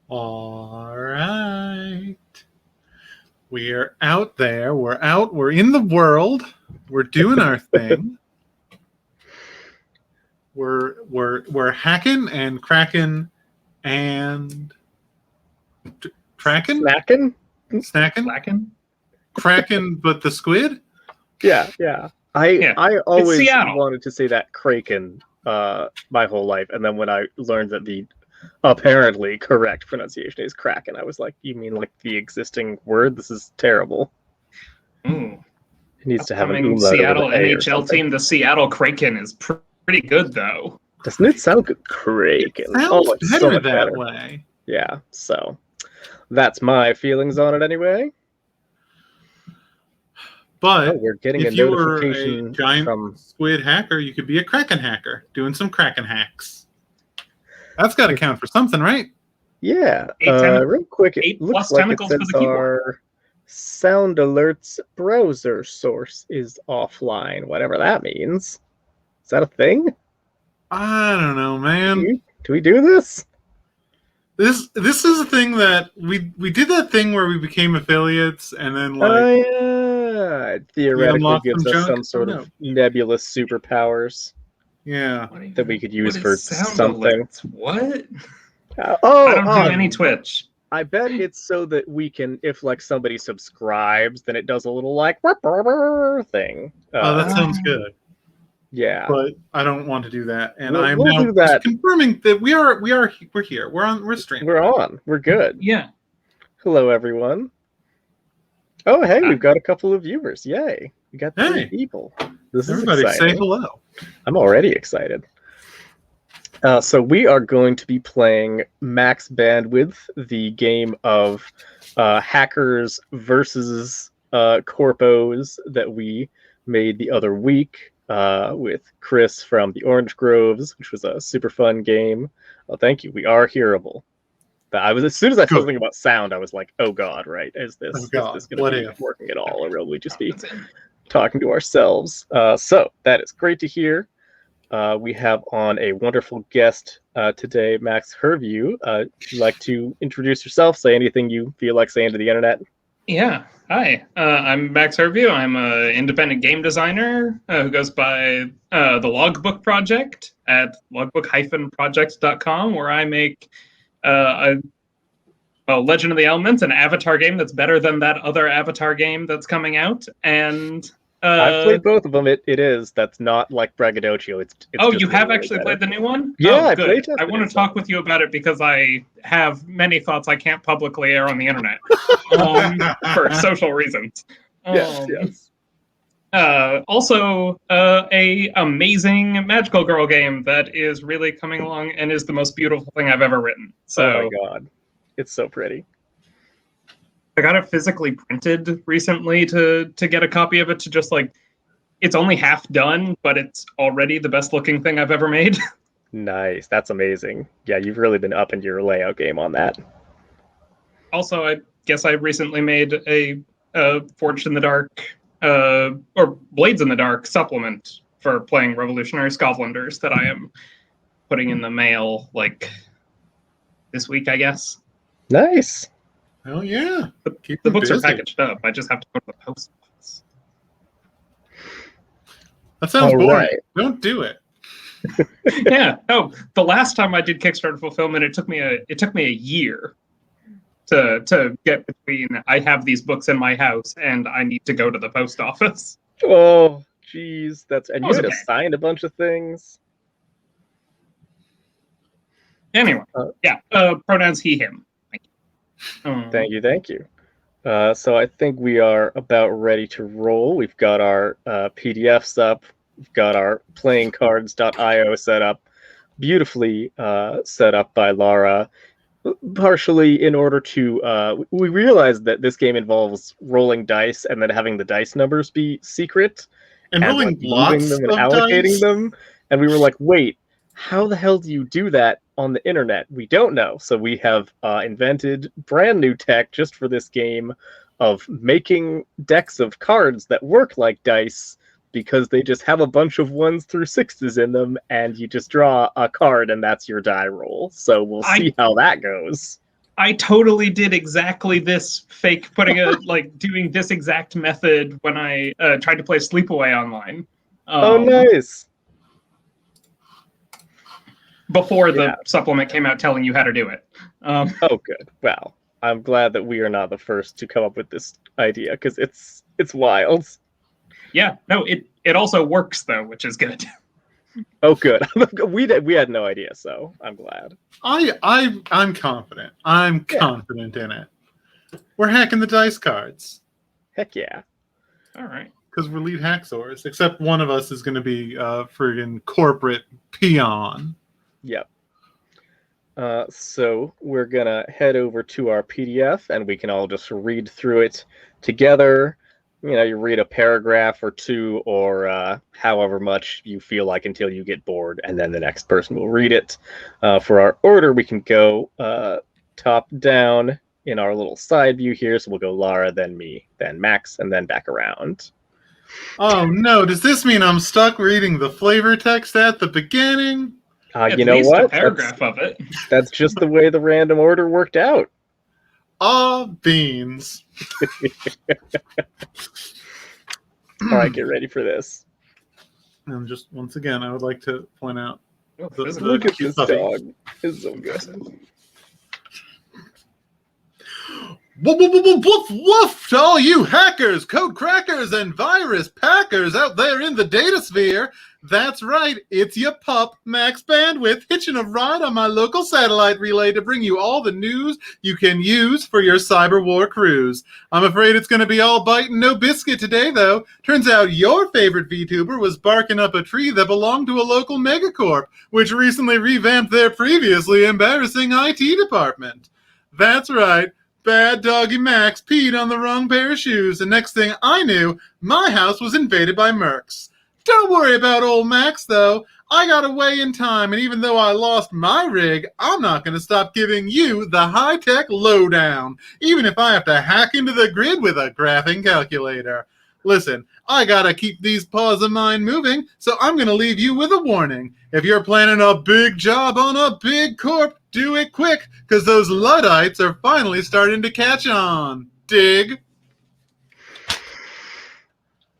All right. We're out there. We're out. We're in the world. We're doing our thing. We're hacking and cracking and tracking, Snacking? snacking, cracking, but the squid. Yeah. I always Seattle. wanted to say that Kraken my whole life, and then when I learned that the apparently correct pronunciation is Kraken, I was like, you mean like the existing word? This is terrible. Ooh. It needs to have an Upcoming umlaut Seattle over the A or NHL something. team, the Seattle Kraken, is pretty good, though. Doesn't it sound good? Kraken. Sounds it's better so much that better. way. Yeah, so that's my feelings on it anyway. But we're getting if a you were a notification giant from squid hacker, you could be a Kraken hacker doing some Kraken hacks. That's got to count for something, right? Yeah. Eight real quick, it 8 looks plus like it tentacles for says the keyboard. our sound alerts browser source is offline, whatever that means. Is that a thing? I don't know, man. Do we do this? This is a thing that we did that thing where we became affiliates and then like Yeah. It theoretically unlocked gives some us junk? some sort of nebulous superpowers yeah. that we could use What for is sound something. alerts? What? I I don't do any Twitch. I bet it's so that we can, if like somebody subscribes, then it does a little like thing. Oh, that sounds good. Yeah, But I don't want to do that, and We'll I'm do now that. confirming that we're here. We're streaming. We're on. We're good. Yeah. Hello, everyone. Oh, hey, we've got a couple of viewers. Yay! We got 3 people. This Everybody is exciting. say hello. I'm already excited. So we are going to be playing Max Bandwidth, the game of hackers versus corpos that we made the other week with Chris from the Orange Groves, which was a super fun game. Oh, thank you. We are hearable. As soon as I saw something about sound, I was like, "Oh God, right? Is this going to be working at all, or will we just be talking to ourselves?" So that is great to hear. We have on a wonderful guest today, Max Herview. Would you like to introduce yourself? Say anything you feel like saying to the internet? Yeah. Hi. I'm Max Herview. I'm an independent game designer who goes by the Logbook Project at logbook-project.com, where I make Legend of the Elements, an Avatar game that's better than that other Avatar game that's coming out. And I've played both of them. It is. That's not like braggadocio. It's oh, just you have really actually better. played the new one? Yeah, oh, good. I want to so. talk with you about it because I have many thoughts I can't publicly air on the internet for social reasons. Yes. Also, a amazing magical girl game that is really coming along and is the most beautiful thing I've ever written. So, oh my God, it's so pretty. I got it physically printed recently to get a copy of it to just like, it's only half done, but it's already the best looking thing I've ever made. Nice. That's amazing. Yeah, you've really been upping your layout game on that. Also, I guess I recently made a Forged in the Dark or Blades in the Dark supplement for playing Revolutionary Scotlanders that I am putting in the mail like this week, I guess. Nice. Oh yeah. The books are packaged up. I just have to go to the post office. That sounds boring. Right. Don't do it. Yeah. Oh, the last time I did Kickstarter fulfillment, it took me a year to get between I have these books in my house and I need to go to the post office. Oh, geez. And you had okay. to sign a bunch of things. Anyway, pronouns he, him. Thank you. So I think we are about ready to roll. We've got our PDFs up. We've got our playingcards.io set up, beautifully set up by Lara, partially in order to... we realized that this game involves rolling dice and then having the dice numbers be secret. And rolling like, lots them and of allocating dice? them. And we were like, wait, how the hell do you do that on the internet? We don't know. So we have invented brand new tech just for this game of making decks of cards that work like dice because they just have a bunch of 1s through 6s in them, and you just draw a card and that's your die roll. So we'll see how that goes. I totally did exactly this fake doing this exact method when I tried to play Sleepaway online. Oh, nice. Before the supplement came out telling you how to do it. Oh, good. Well, I'm glad that we are not the first to come up with this idea, because it's wild. Yeah, no, it also works though, which is good. Oh, good. We had no idea, so I'm glad. I'm confident. I'm confident in it. We're hacking the dice cards. Heck yeah. All right. Because we're lead hacksaws. Except one of us is going to be friggin' corporate peon. Yep. So we're gonna head over to our PDF, and we can all just read through it together. You read a paragraph or two, or however much you feel like until you get bored, and then the next person will read it. For our order, we can go top down in our little side view here. So we'll go Lara, then me, then Max, and then back around. Oh no, does this mean I'm stuck reading the flavor text at the beginning? You know what? A paragraph of it. That's just the way the random order worked out. Beans. All right, get ready for this. And just once again, I would like to point out. Look at this dog. It's so good. Woof, woof, woof, woof, woof to all you hackers, code crackers, and virus packers out there in the data sphere. That's right, it's your pup, Max Bandwidth, hitching a ride on my local satellite relay to bring you all the news you can use for your cyber war cruise. I'm afraid it's going to be all bite and no biscuit today, though. Turns out your favorite VTuber was barking up a tree that belonged to a local megacorp, which recently revamped their previously embarrassing IT department. That's right. Bad doggy Max peed on the wrong pair of shoes, and next thing I knew, my house was invaded by mercs. Don't worry about old Max, though. I got away in time, and even though I lost my rig, I'm not going to stop giving you the high-tech lowdown, even if I have to hack into the grid with a graphing calculator. Listen, I gotta keep these paws of mine moving, so I'm gonna leave you with a warning. If you're planning a big job on a big corp, do it quick, because those Luddites are finally starting to catch on. Dig?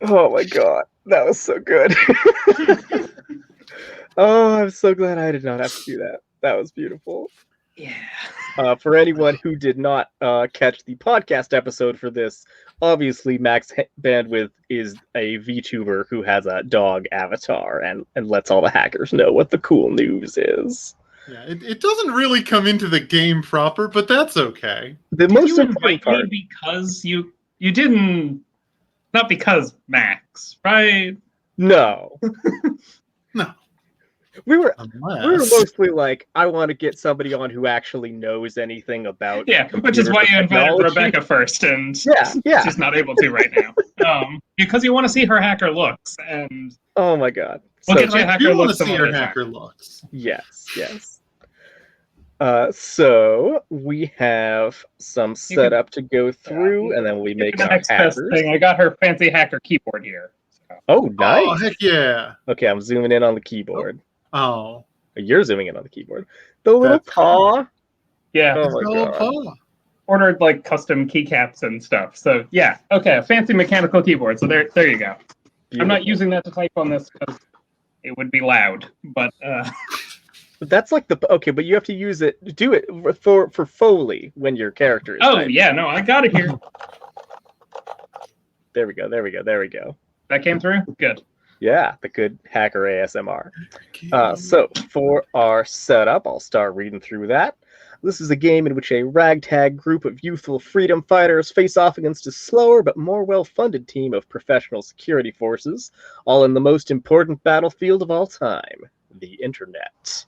Oh my god, that was so good. Oh, I'm so glad I did not have to do that. That was beautiful. Yeah. For anyone who did not catch the podcast episode for this, obviously Max Bandwidth is a VTuber who has a dog avatar and lets all the hackers know what the cool news is. Yeah, it doesn't really come into the game proper, but that's okay. The most important part, because you didn't, not because Max, right? No. No. We were mostly like, I want to get somebody on who actually knows anything about. Yeah, which is why you invited Rebecca first, and she's not able to right now. Because you want to see her hacker looks, and oh my god, we'll get you I do want to see her hacker looks. Yes. So we have some setup to go through, and then we make our hackers. Thing. I got her fancy hacker keyboard here. So. Oh, nice! Oh, heck yeah! Okay, I'm zooming in on the keyboard. Oh. You're zooming in on the keyboard. The little paw. Yeah. Oh my god. Ordered like custom keycaps and stuff. So yeah. Okay, a fancy mechanical keyboard. So there you go. Beautiful. I'm not using that to type on this because it would be loud. But that's like but you have to use it. Do it for Foley when your character is. Oh typing. Yeah, no, I got it here. There we go. That came through. Good. Yeah, the good hacker ASMR. So for our setup, I'll start reading through that. This is a game in which a ragtag group of youthful freedom fighters face off against a slower but more well-funded team of professional security forces, all in the most important battlefield of all time, the internet.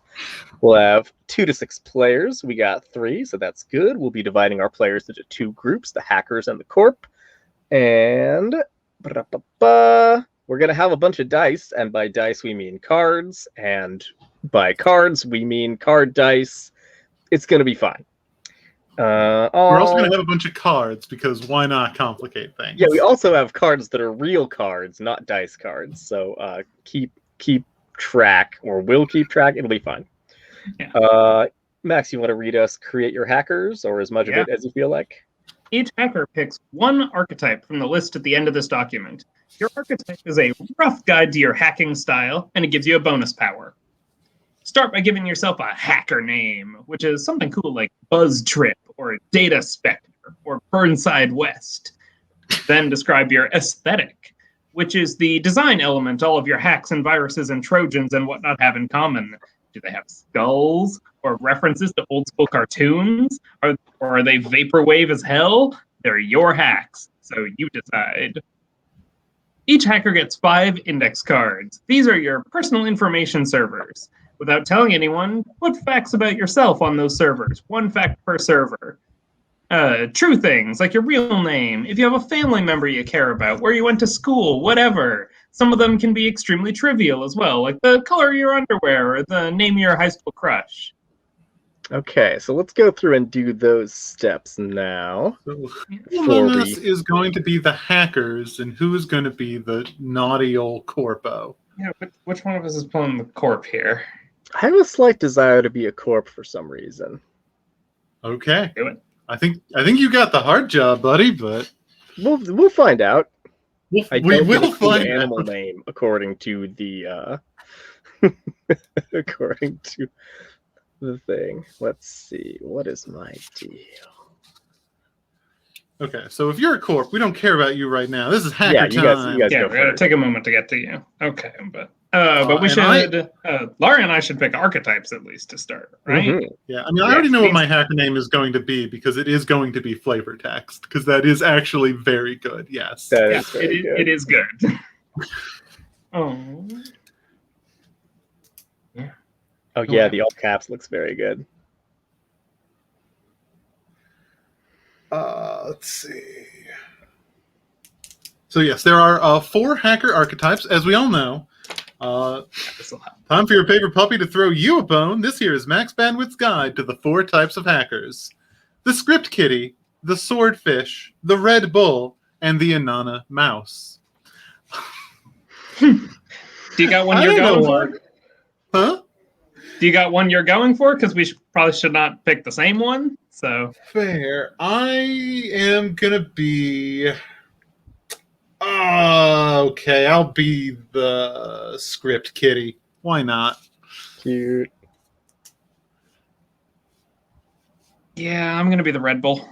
We'll have 2 to 6 players. We got 3, so that's good. We'll be dividing our players into 2 groups, the hackers and the corp. And we're going to have a bunch of dice, and by dice we mean cards, and by cards we mean card dice. It's going to be fine. We're also going to have a bunch of cards, because why not complicate things? Yeah, we also have cards that are real cards, not dice cards, so keep track, or will keep track. It'll be fine. Yeah. Max, you want to read us Create Your Hackers, or as much of it as you feel like? Each hacker picks one archetype from the list at the end of this document. Your archetype is a rough guide to your hacking style, and it gives you a bonus power. Start by giving yourself a hacker name, which is something cool like Buzz Trip, or Data Spectre, or Burnside West. Then describe your aesthetic, which is the design element all of your hacks and viruses and Trojans and whatnot have in common. Do they have skulls or references to old school cartoons? Or are they vaporwave as hell? They're your hacks, so you decide. Each hacker gets 5 index cards. These are your personal information servers. Without telling anyone, put facts about yourself on those servers. 1 fact per server. True things, like your real name, if you have a family member you care about, where you went to school, whatever. Some of them can be extremely trivial as well, like the color of your underwear or the name of your high school crush. Okay, so let's go through and do those steps now. So who among us is going to be the hackers, and who is going to be the naughty old corpo? Yeah, but which one of us is pulling the corp here? I have a slight desire to be a corp for some reason. Okay. Do it. I think you got the hard job, buddy, but We'll find out. we will will find animal out. name according to the according to the thing. Let's see. What is my deal? Okay, so if you're a corp, we don't care about you right now. This is hacker Yeah, you guys time. go Yeah, we're gonna first. take a moment to get to you. Okay, but we and should. Lara and I should pick archetypes at least to start, right? Mhm. Yeah, I mean, I already know what my hacker name is going to be because it is going to be flavor text because that is actually very good. Yes. That Yeah, is very good. it is good. Oh. Yeah. Oh yeah, the all caps looks very good. Let's see. So yes, there are 4 hacker archetypes, as we all know. This'll help. Time for your paper puppy to throw you a bone. This here is Max Bandwidth's guide to the 4 types of hackers: the script kitty, the swordfish, the Red Bull, and the Inanna mouse. Do you got one I you're don't going know for? Huh? Do you got one you're going for? Because we probably should not pick the same one. So Fair. I am gonna be. Okay, I'll be the script kitty. Why not? Cute. yeah, I'm gonna be the Red Bull.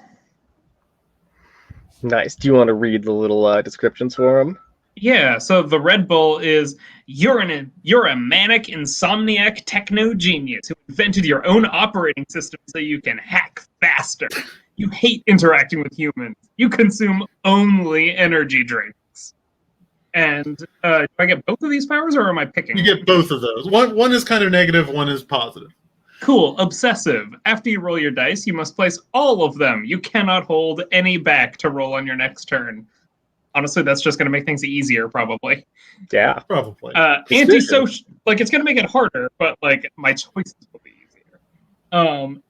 Nice. Do you want to read the little descriptions for them? Yeah, so the Red Bull is you're a manic insomniac techno genius who invented your own operating system so you can hack faster. You hate interacting with humans. You consume only energy drinks. And do I get both of these powers, or am I picking? You get both of those. One is kind of negative, one is positive. Cool. Obsessive. After you roll your dice, you must place all of them. You cannot hold any back to roll on your next turn. Honestly, that's just going to make things easier, probably. Yeah. Probably. Antisocial, like it's going to make it harder, but like my choices will be easier.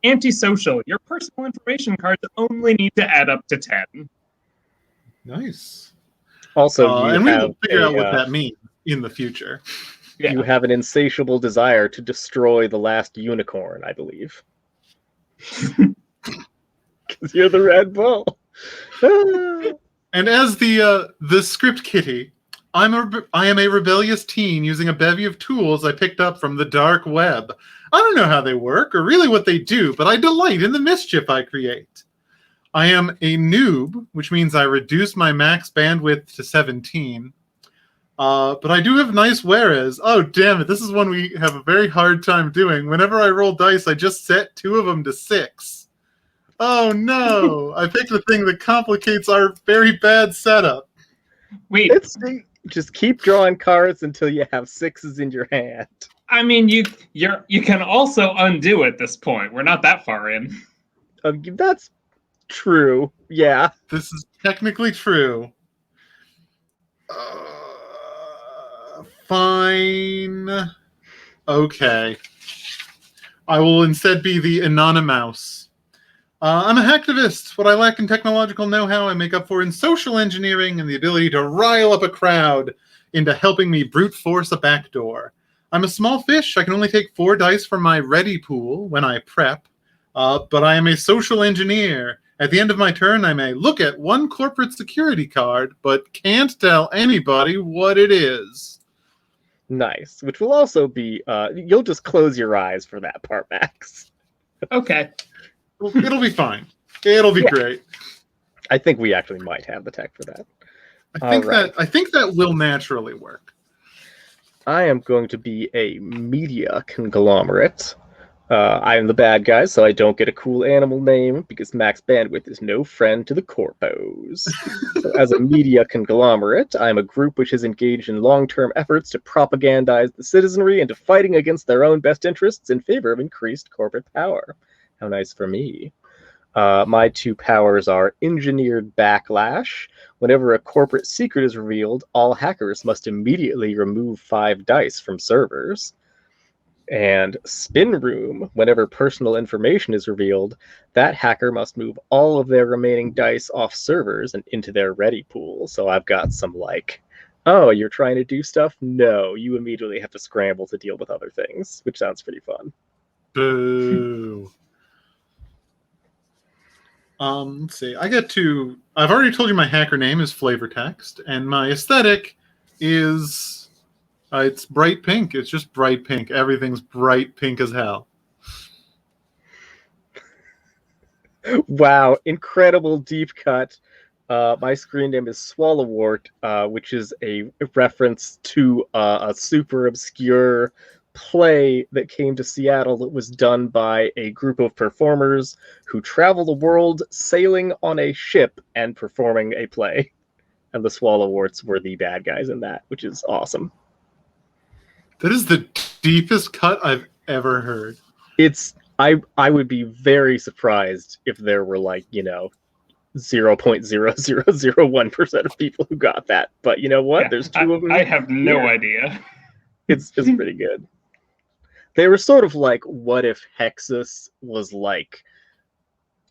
Antisocial. Your personal information cards only need to add up to 10. Nice. Also, And we will have figure out what a, that means in the future. Yeah. you have an insatiable desire to destroy the last unicorn, I believe. Because you're the Red Bull. And as the script kitty, I am a rebellious teen using a bevy of tools I picked up from the dark web. I don't know how they work or really what they do, but I delight in the mischief I create. I am a noob, which means I reduce my max bandwidth to 17. But I do have nice whereas. Oh, damn it. This is one we have a very hard time doing. Whenever I roll dice, I just set 2 of them to 6. Oh, no. I picked the thing that complicates our very bad setup. Wait, Just keep drawing cards until you have 6s in your hand. I mean, you can also undo at this point. We're not that far in. That's true. Yeah. This is technically true. Fine. Okay. I will instead be the Inanna mouse. I'm a hacktivist. What I lack in technological know-how, I make up for in social engineering and the ability to rile up a crowd into helping me brute force a backdoor. I'm a small fish. I can only take 4 dice from my ready pool when I prep, but I am a social engineer. At the end of my turn, I may look at 1 corporate security card, but can't tell anybody what it is. Nice. Which will also be, you'll just close your eyes for that part, Max. Okay. It'll be fine. It'll be great. I think we actually might have the tech for that. I think that will naturally work. I am going to be a media conglomerate. I am the bad guy, so I don't get a cool animal name because max bandwidth is no friend to the corpos. So as a media conglomerate, I'm a group which is engaged in long-term efforts to propagandize the citizenry into fighting against their own best interests in favor of increased corporate power. How nice for me. My 2 powers are engineered backlash. Whenever a corporate secret is revealed, all hackers must immediately remove 5 dice from servers. And spin room. Whenever personal information is revealed, that hacker must move all of their remaining dice off servers and into their ready pool. So I've got some like, oh, you're trying to do stuff? No, you immediately have to scramble to deal with other things, which sounds pretty fun. Boo. Let's see. I've already told you my hacker name is Flavor Text, and my aesthetic is it's bright pink. It's just bright pink. Everything's bright pink as hell. Wow, incredible deep cut. My screen name is Swallowwort, which is a reference to a super obscure play that came to Seattle that was done by a group of performers who travel the world sailing on a ship and performing a play. And the Swallowworts were the bad guys in that, which is awesome. That is the deepest cut I've ever heard. I would be very surprised if there were 0.0001% of people who got that. But you know what? Yeah, There's 2 of them. I have no idea. It's pretty good. They were sort of like, what if Hexus was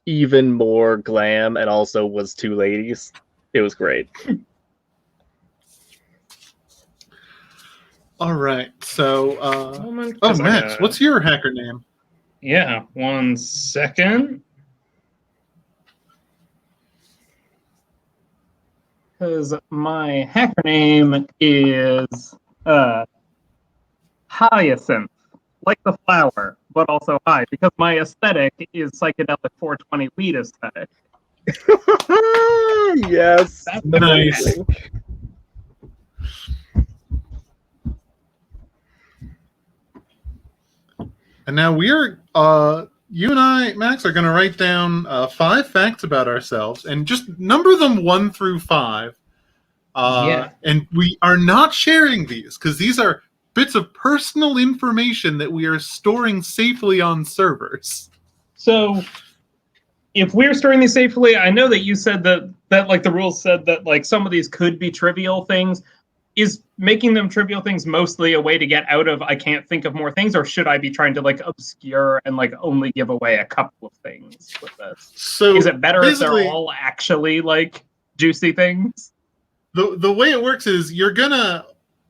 even more glam and also was 2 ladies? It was great. All right, so Max, what's your hacker name? Yeah, 1 second. Because my hacker name is Hyacinth, like the flower, but also high, because my aesthetic is psychedelic 420 weed aesthetic. Yes, That's nice. And now you and I, Max, are going to write down 5 facts about ourselves and just number them 1 through 5. And we are not sharing these because these are bits of personal information that we are storing safely on servers. So if we're storing these safely, I know that you said that the rules said that some of these could be trivial things. Is making them trivial things mostly a way to get out of I can't think of more things, or should I be trying to obscure and only give away a couple of things with this? So is it better if they're all actually juicy things? The way it works is you're gonna,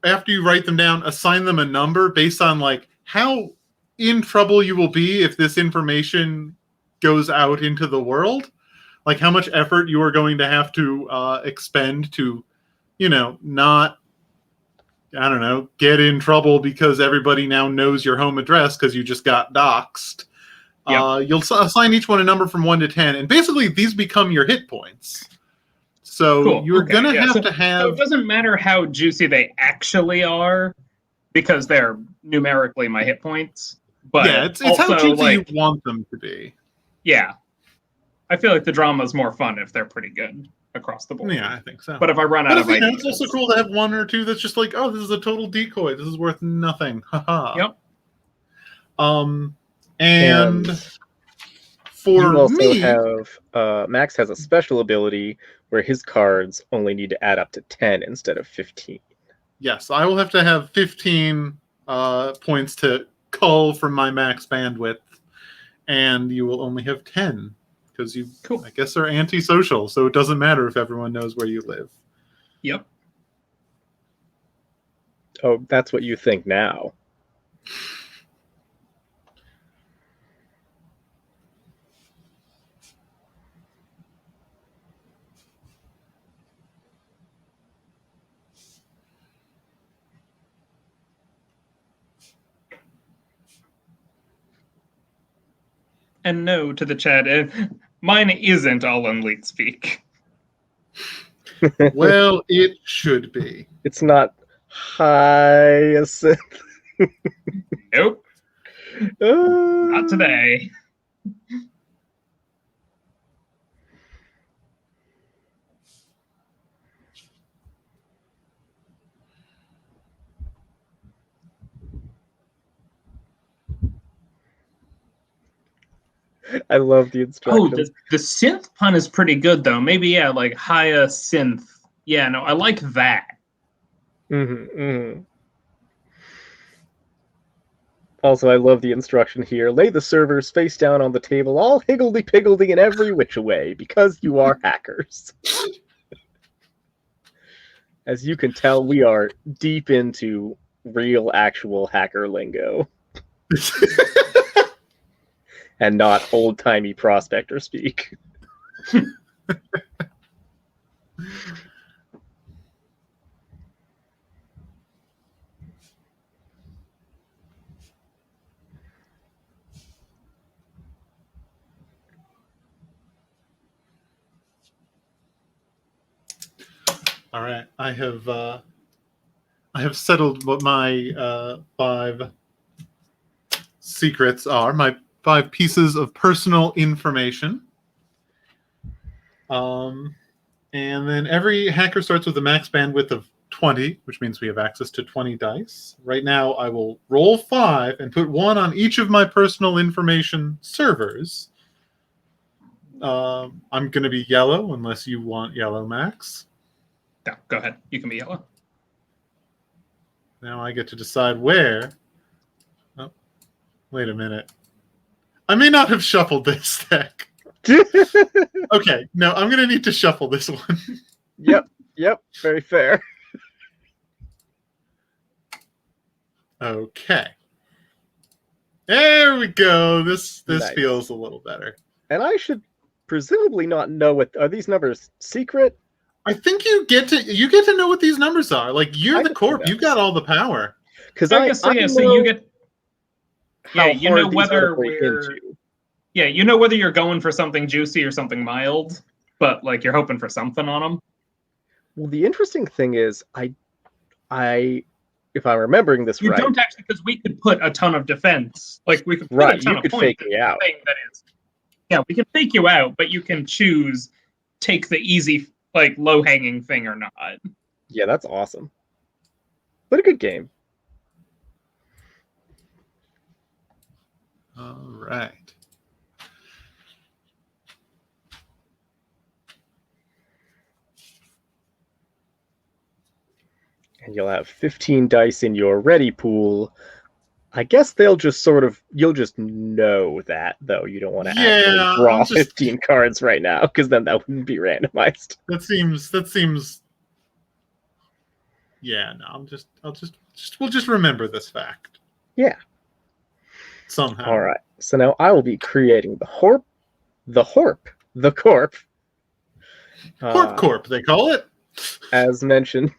after you write them down, assign them a number based on how in trouble you will be if this information goes out into the world, how much effort you are going to have to expend to, not, I don't know, get in trouble because everybody now knows your home address because you just got doxxed. Yep. You'll assign each one a number from 1 to 10, and basically these become your hit points. So cool. You're going to have to have... So it doesn't matter how juicy they actually are, because they're numerically my hit points. But yeah, it's how juicy you want them to be. Yeah. I feel like the drama is more fun if they're pretty good across the board. Yeah, I think so. But if I run out of ideas... It's also cool to have 1 or 2 that's just oh, this is a total decoy. This is worth nothing. Haha. Yep. And for you also me... have... Max has a special ability where his cards only need to add up to 10 instead of 15. Yes, I will have to have 15 points to cull from my max bandwidth, and you will only have 10. Because you, I guess, are antisocial, so it doesn't matter if everyone knows where you live. Yep. Oh, that's what you think now. And no to the chat. Mine isn't all in leet speak. Well, it should be. It's not hyacinth. Nope, not today. I love the Oh, instructions. the synth pun is pretty good though. Maybe yeah, like hyacinth. Yeah, no, I like that. Also, I love the instruction here. Lay the servers face down on the table, all higgledy-piggledy in every which way, because you are hackers. As you can tell, we are deep into real, actual hacker lingo. And not old-timey prospector speak. All right, I have settled what my 5 secrets are. My 5 pieces of personal information. And then every hacker starts with a max bandwidth of 20, which means we have access to 20 dice. Right now, I will roll 5 and put 1 on each of my personal information servers. I'm going to be yellow unless you want yellow, Max. No, go ahead. You can be yellow. Now I get to decide where. Oh, wait a minute. I may not have shuffled this deck. Okay, no, I'm going to need to shuffle this one. Yep, very fair. Okay. There we go. This Nice. feels a little better. And I should presumably not know what are these numbers secret? I think you get to know what these numbers are. Like you're I the can corp, see you that. got all the power. Because I guess so. Yeah, so you get. how Yeah, you know hard these are to whether break we're. into. Yeah, you know whether you're going for something juicy or something mild, but like you're hoping for something on them. Well, the interesting thing is, if I'm remembering this You right, don't actually, because we could put a ton of defense. Like we could put right, a ton you of could points fake me out. Thing that is. Yeah, we can fake you out, but you can choose take the easy, like low hanging thing or not. Yeah, that's awesome. What a good game. All right. And you'll have 15 dice in your ready pool. I guess they'll just you'll just know that, though. You don't want to actually draw 15 cards right now, because then that wouldn't be randomized. That seems. Yeah, no, we'll just remember this fact. Yeah. Somehow. All right. So now I will be creating the corp. Corp, they call it. As mentioned,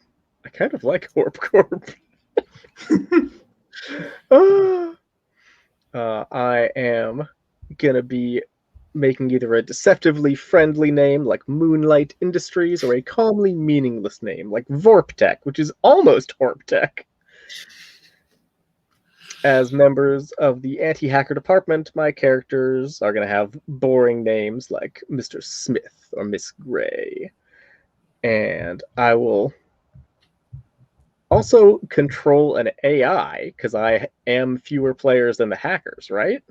I kind of like corp. I am gonna be making either a deceptively friendly name like Moonlight Industries or a calmly meaningless name like Vorptech, which is almost Horptech. As members of the anti-hacker department, my characters are going to have boring names like Mr. Smith or Miss Gray. And I will also control an AI, because I am fewer players than the hackers, right?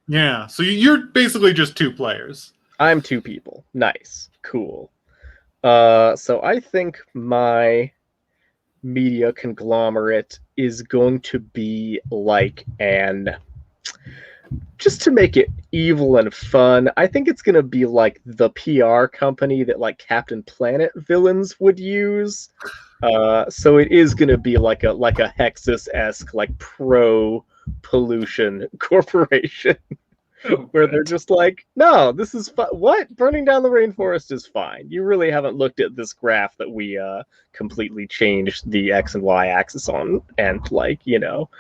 Yeah, so you're basically just 2 players. I'm 2 people. Nice. Cool. So I think my media conglomerate is going to be like just to make it evil and fun, I think it's going to be like the PR company that like Captain Planet villains would use. So it is going to be like a Hexus-esque, like pro pollution corporation. Oh, Where good. they're just like, no, this is what? Burning down the rainforest is fine. You really haven't looked at this graph that we completely changed the X and Y axis on and, like, you know,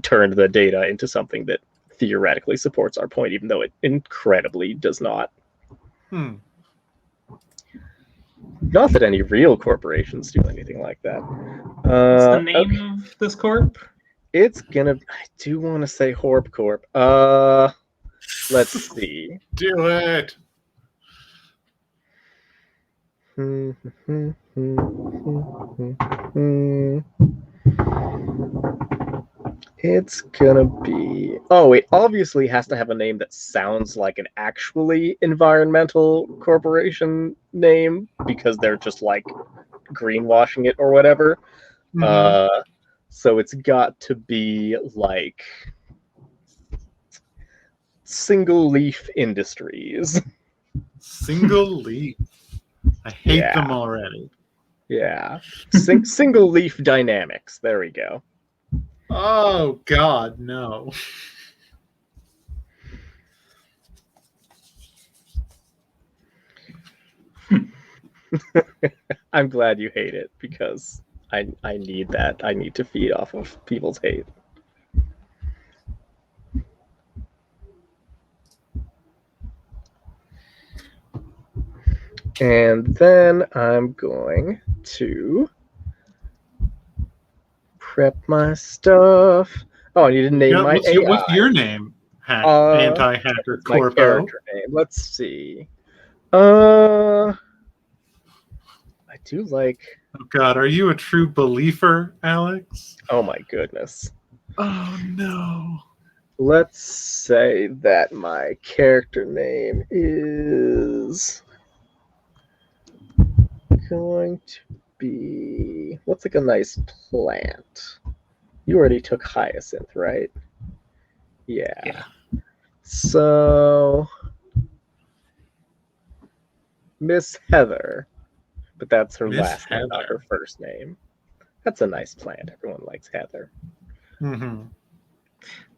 turned the data into something that theoretically supports our point, even though it incredibly does not. Not that any real corporations do anything like that. What's the name of this corp? It's gonna. I do want to say Horb Corp. Let's see. Do it. It's gonna be. Oh, it obviously has to have a name that sounds like an actually environmental corporation name because they're just like greenwashing it or whatever. So it's got to be like Single Leaf Industries. Single Leaf. I hate them already. Yeah. Single Leaf Dynamics. There we go. Oh, God, no. I'm glad you hate it because I need that. I need to feed off of people's hate. And then I'm going to prep my stuff. Oh, and you didn't name my AI. What's your name? Anti-hacker my Corpo. character name. Let's see. I do like. Oh God, are you a true believer, Alex? Oh my goodness. Oh no. Let's say that my character name is going to be. What's like a nice plant? You already took hyacinth, right? Yeah. So Miss Heather, but that's her last name, not her first name. That's a nice plant. Everyone likes Heather.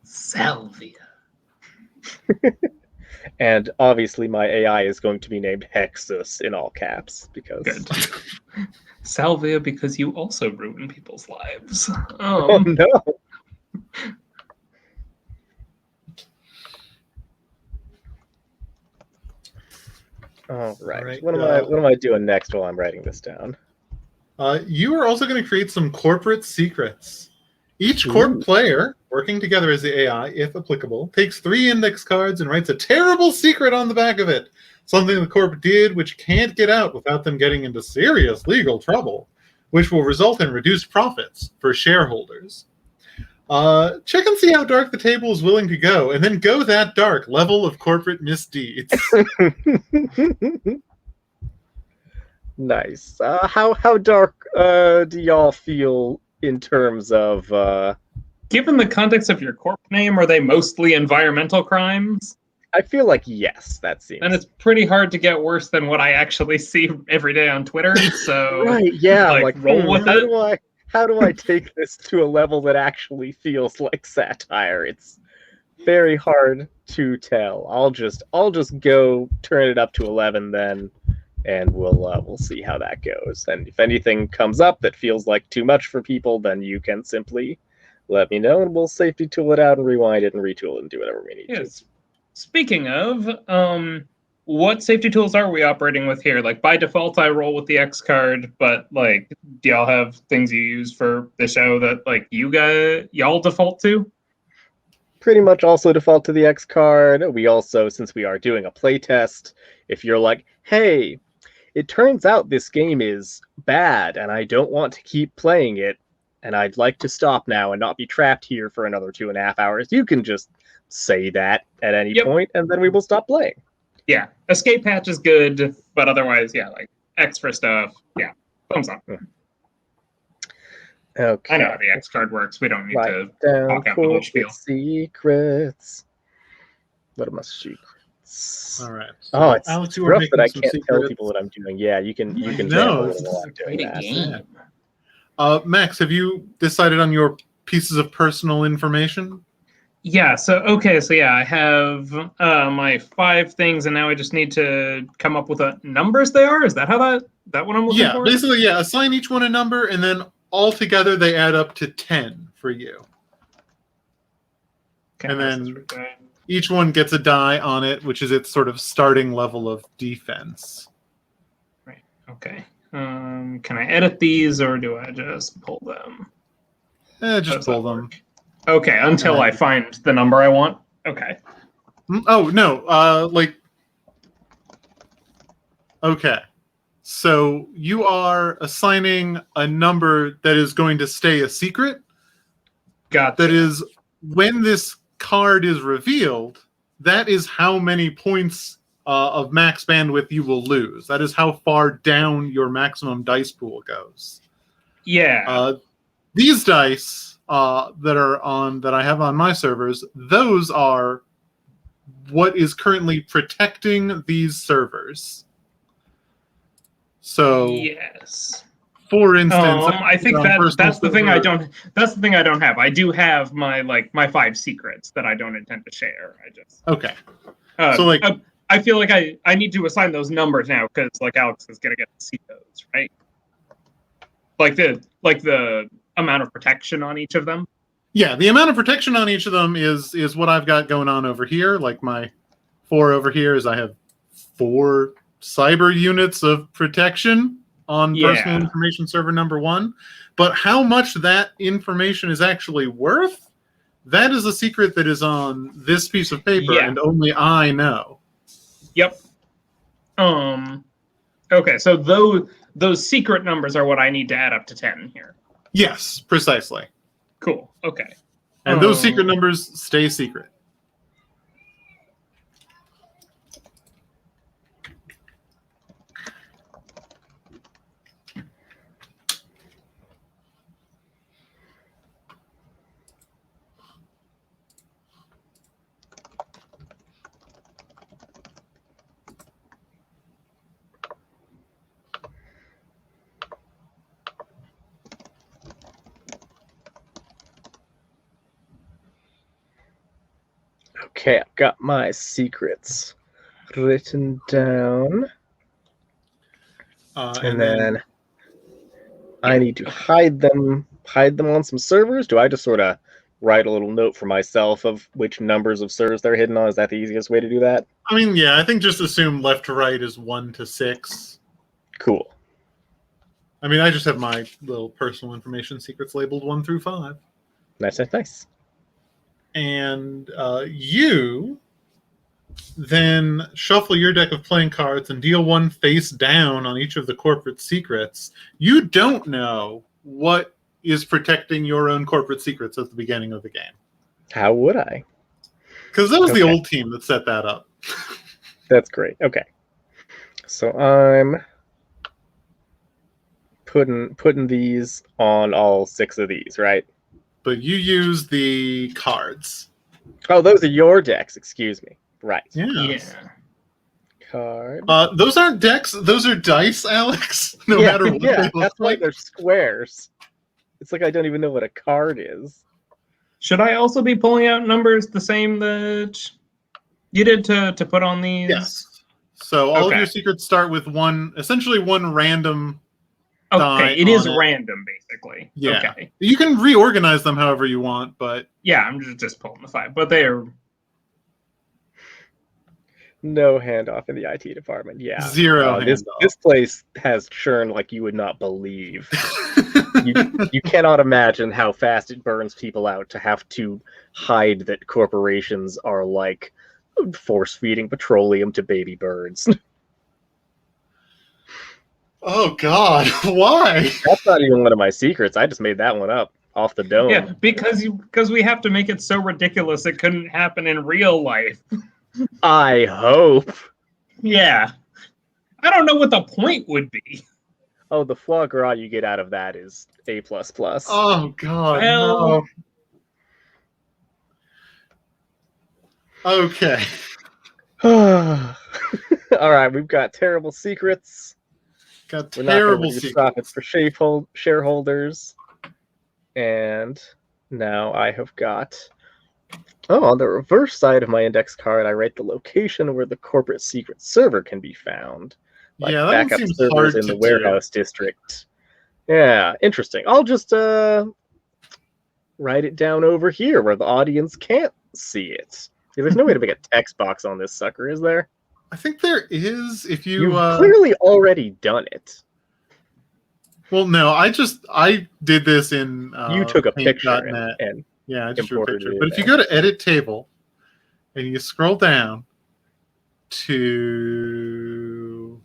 Salvia. And obviously my AI is going to be named Hexus in all caps because Good. Salvia because you also ruin people's lives. Oh no. All right. What am I doing next while I'm writing this down? You are also going to create some corporate secrets. Each corp player, working together as the AI, if applicable, takes 3 index cards and writes a terrible secret on the back of it. Something the corp did which can't get out without them getting into serious legal trouble, which will result in reduced profits for shareholders. Check and see how dark the table is willing to go, and then go that dark level of corporate misdeeds. Nice. How dark do y'all feel in terms of given the context of your corp name, are they mostly environmental crimes? I feel like yes, that seems. And it's pretty hard to get worse than what I actually see every day on Twitter. So right, yeah, like roll with it. How do I take this to a level that actually feels like satire? It's very hard to tell. I'll just go turn it up to 11 then, and we'll see how that goes. And if anything comes up that feels like too much for people, then you can simply let me know, and we'll safety tool it out and rewind it and retool it and do whatever we need to. Speaking of, what safety tools are we operating with here? Like by default, I roll with the X card, but like, do y'all have things you use for the show that like y'all default to? Pretty much also default to the X card. We also, since we are doing a playtest, if you're like, hey, it turns out this game is bad and I don't want to keep playing it and I'd like to stop now and not be trapped here for another 2.5 hours, you can just say that at any point and then we will stop playing. Yeah, escape hatch is good, but otherwise, yeah, like X for stuff. Yeah, thumbs up. Okay. I know how the X card works. We don't need to talk out the whole spiel. Secrets. What are my secrets? All right. So oh, it's Alex, rough that I can't tell people what I'm doing. Yeah, you can tell while I'm doing that. Game. Max, have you decided on your pieces of personal information? Yeah, so I have my 5 things, and now I just need to come up with what numbers they are. Is that how that what I'm looking for? Basically, yeah. Assign each one a number, and then all together they add up to 10 for you. Okay, And then each one gets a die on it, which is its sort of starting level of defense. Right. Okay. Can I edit these, or do I just pull them? Just pull them. Okay, until I find the number I want. Okay. Oh, no. Okay. So you are assigning a number that is going to stay a secret. Got that. Is when this card is revealed, that is how many points of max bandwidth you will lose. That is how far down your maximum dice pool goes. Yeah. These dice that I have on my servers, those are what is currently protecting these servers. So yes. For instance, I think that's the thing I don't. That's the thing I don't have. I do have my 5 secrets that I don't intend to share. I just okay. So I feel like I need to assign those numbers now because Alex is gonna get to see those, right? Like the amount of protection on each of them. Yeah, the amount of protection on each of them is what I've got going on over here. Like my 4 over here is I have 4 cyber units of protection on personal information server number 1. But how much that information is actually worth, that is a secret that is on this piece of paper, and only I know. Yep. Okay, so those secret numbers are what I need to add up to 10 here. Yes, precisely. Cool. Okay. And those secret numbers stay secret. Okay, I've got my secrets written down. And then I need to hide them on some servers. Do I just sort of write a little note for myself of which numbers of servers they're hidden on? Is that the easiest way to do that? I mean, yeah, I think just assume left to right is 1 to 6. Cool. I mean, I just have my little personal information secrets labeled 1 through 5. Nice. And you then shuffle your deck of playing cards and deal 1 face down on each of the corporate secrets. You don't know what is protecting your own corporate secrets at the beginning of the game. How would I? Because that was the old team that set that up. That's great. Okay. So I'm putting these on all 6 of these, right? But you use the cards. Oh, those are your decks. Excuse me. Right. Yes. Yeah. Card. Those aren't decks. Those are dice, Alex. No matter what they look that's like. why they're squares. It's like I don't even know what a card is. Should I also be pulling out numbers the same that you did to put on these? Yes. So all of your secrets start with essentially one random. Okay, it is random, basically. Yeah. Okay. You can reorganize them however you want, but... Yeah, I'm just pulling the 5, but they are... No handoff in the IT department, yeah. 0 handoff. This place has churn like you would not believe. you cannot imagine how fast it burns people out to have to hide that corporations are like force-feeding petroleum to baby birds. Oh, God. Why? That's not even one of my secrets. I just made that one up off the dome. Yeah, because we have to make it so ridiculous it couldn't happen in real life. I hope. Yeah. I don't know what the point would be. Oh, the foie gras you get out of that is A++. Oh, God, Well, no. Okay. All right, we've got terrible secrets. Got terrible secrets for shareholders. And now I have got Oh, on the reverse side of my index card, I write the location where the corporate secret server can be found. Like Yeah, that one backup seems servers hard in to the do. warehouse district. Yeah, interesting. I'll just write it down over here where the audience can't see it. Yeah, there's no way to make a text box on this sucker, is there? I think there is. If you You've clearly already done it. well, no, I did this in You took a picture paint.net. and Yeah, I just drew a imported picture. it But in if you there. go to edit table and you scroll down to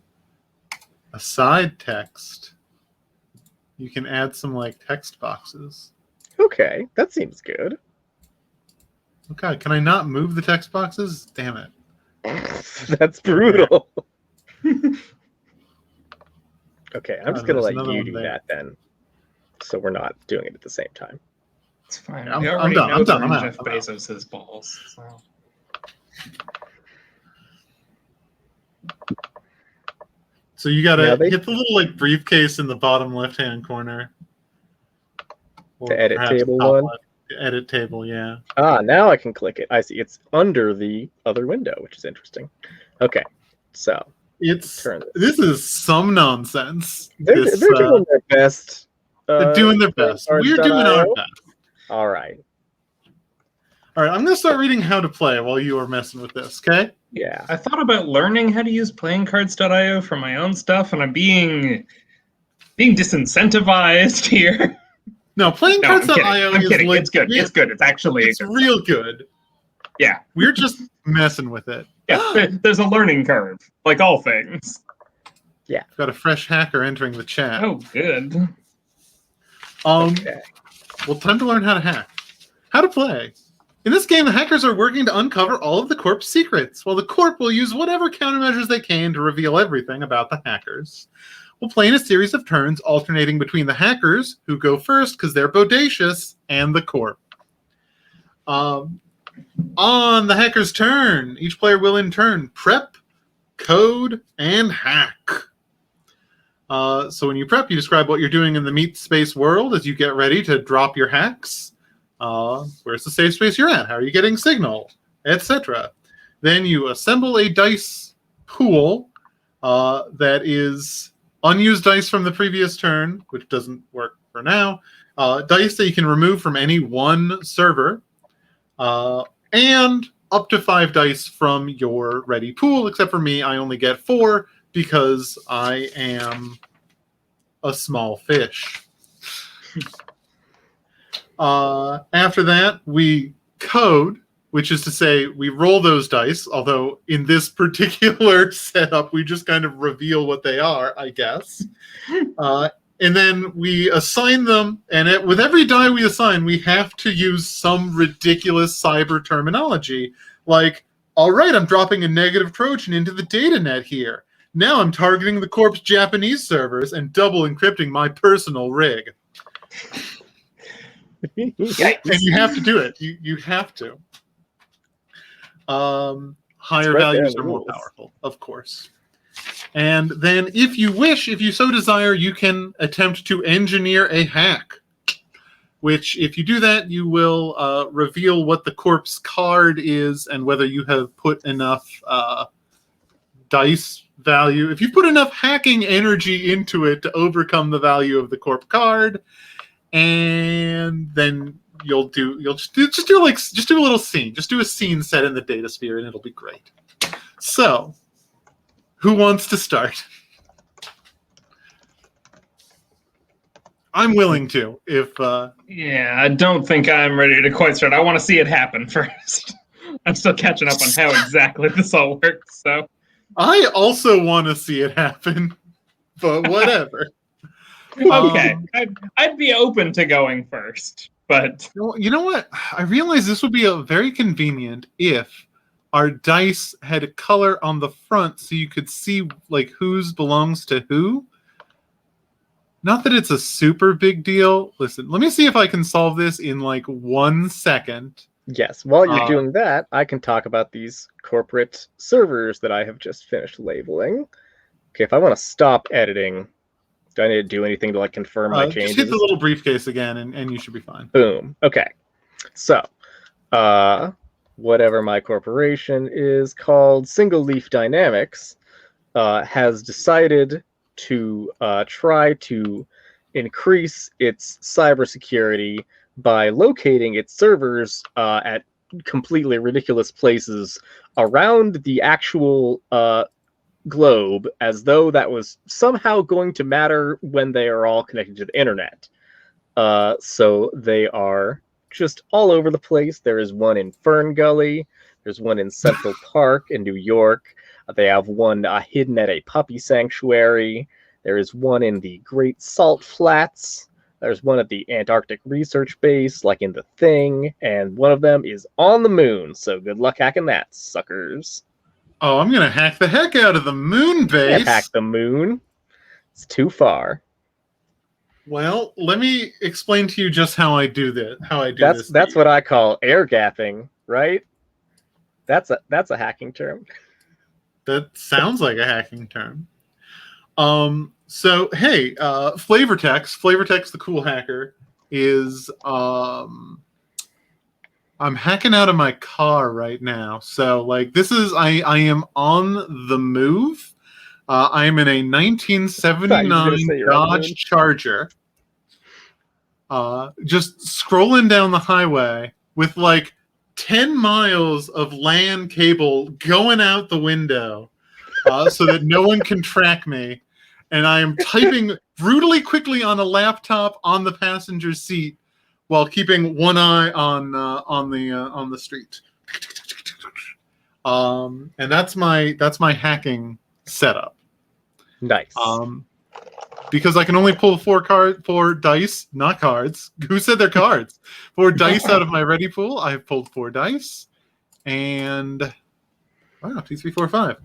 aside text, you can add some like text boxes. Okay, that seems good. Okay, can I not move the text boxes? Damn it. That's brutal. Okay, I'm just gonna there's let another you one do there. that then. So we're not doing it at the same time. It's fine. Yeah, We I'm already done, know I'm done, we're in I'm out, Jeff I'm out. Bezos' balls. So. So you gotta Now they- hit the little like briefcase in the bottom left-hand corner. Or The edit perhaps table top one? left. The edit table, yeah. Ah, now I can click it. I see. It's under the other window, which is interesting. Okay, so It's turn this is some nonsense. they're This, doing their best. they're doing their best. We're doing our best. All right. All right, I'm gonna start reading how to play while you are messing with this. Okay. Yeah. I thought about learning how to use playingcards.io for my own stuff, and I'm being disincentivized here. No, No, I'm kidding. playingcards.io I'm is kidding. like It's good. It's good. It's actually it's good. real good. Yeah. We're just messing with it. Yeah, there's a learning curve, like all things. Got a fresh hacker entering the chat. Oh, good. Okay. Well, time to learn how to hack. How to play. In this game, the hackers are working to uncover all of the Corp's secrets, while the Corp will use whatever countermeasures they can to reveal everything about the hackers. We'll play in a series of turns, alternating between the hackers, who go first because they're bodacious, and the Corp. On the hacker's turn, each player will in turn prep, code, and hack. So when you prep, you describe what you're doing in the meat space world as you get ready to drop your hacks. Where's the safe space you're at? How are you getting signal? Etc. Then you assemble a dice pool that is unused dice from the previous turn, which doesn't work for now. Dice that you can remove from any one server. And up to 5 dice from your ready pool. Except for me, I only get 4 because I am a small fish. After that, we code, which is to say we roll those dice, although in this particular setup, we just kind of reveal what they are, I guess. And then we assign them, and with every die we assign, we have to use some ridiculous cyber terminology, like, all right, I'm dropping a negative Trojan into the data net here. Now I'm targeting the Corp's Japanese servers and double encrypting my personal rig. And you have to do it. You have to. Higher right there in values the are more rules. powerful, of course. And then if you wish, if you so desire, you can attempt to engineer a hack. Which, if you do that, you will reveal what the Corp's card is and whether you have put enough dice value. If you put enough hacking energy into it to overcome the value of the Corp card, and then you'll just do a little scene. Just do a scene set in the data sphere, and it'll be great. So, who wants to start? I'm willing to. If Yeah, I don't think I'm ready to quite start. I want to see it happen first. I'm still catching up on how exactly this all works. So I also want to see it happen, but whatever. okay, I'd be open to going first, but You know what? I realize this would be very convenient if our dice had a color on the front so you could see like whose belongs to who. Not that it's a super big deal. Listen, let me see if I can solve this in like 1 second. Yes, while you're doing that, I can talk about these corporate servers that I have just finished labeling. Okay, if I want to stop editing, do I need to do anything to like confirm my changes? Just hit the little briefcase again and you should be fine. Boom. Okay. So, whatever my corporation is called Single Leaf Dynamics has decided to try to increase its cybersecurity by locating its servers at completely ridiculous places around the actual globe, as though that was somehow going to matter when they are all connected to the internet. So they are just all over the place. There is one in Fern Gully. There's one in Central Park in New York. They have one hidden at a puppy sanctuary. There is one in the Great Salt Flats. There's one at the Antarctic Research Base, like in The Thing. And one of them is on the moon. So good luck hacking that, suckers. Oh, I'm going to hack the heck out of the moon base. Can't hack the moon. It's too far. Well, let me explain to you just how I do this. That's what I call air gapping, right? That's a hacking term. That sounds like a hacking term. So hey, Flavortex, the cool hacker, is I'm hacking out of my car right now. So like this is I am on the move. I am in a 1979 Dodge Charger. Just scrolling down the highway with like 10 miles of LAN cable going out the window so that no one can track me. And I am typing brutally quickly on a laptop on the passenger seat while keeping one eye on the street. And that's my hacking setup. Nice. Because I can only pull four dice, not cards. Who said they're cards? 4 dice out of my ready pool. I have pulled 4 dice, and wow, 2, 3, 4, 5.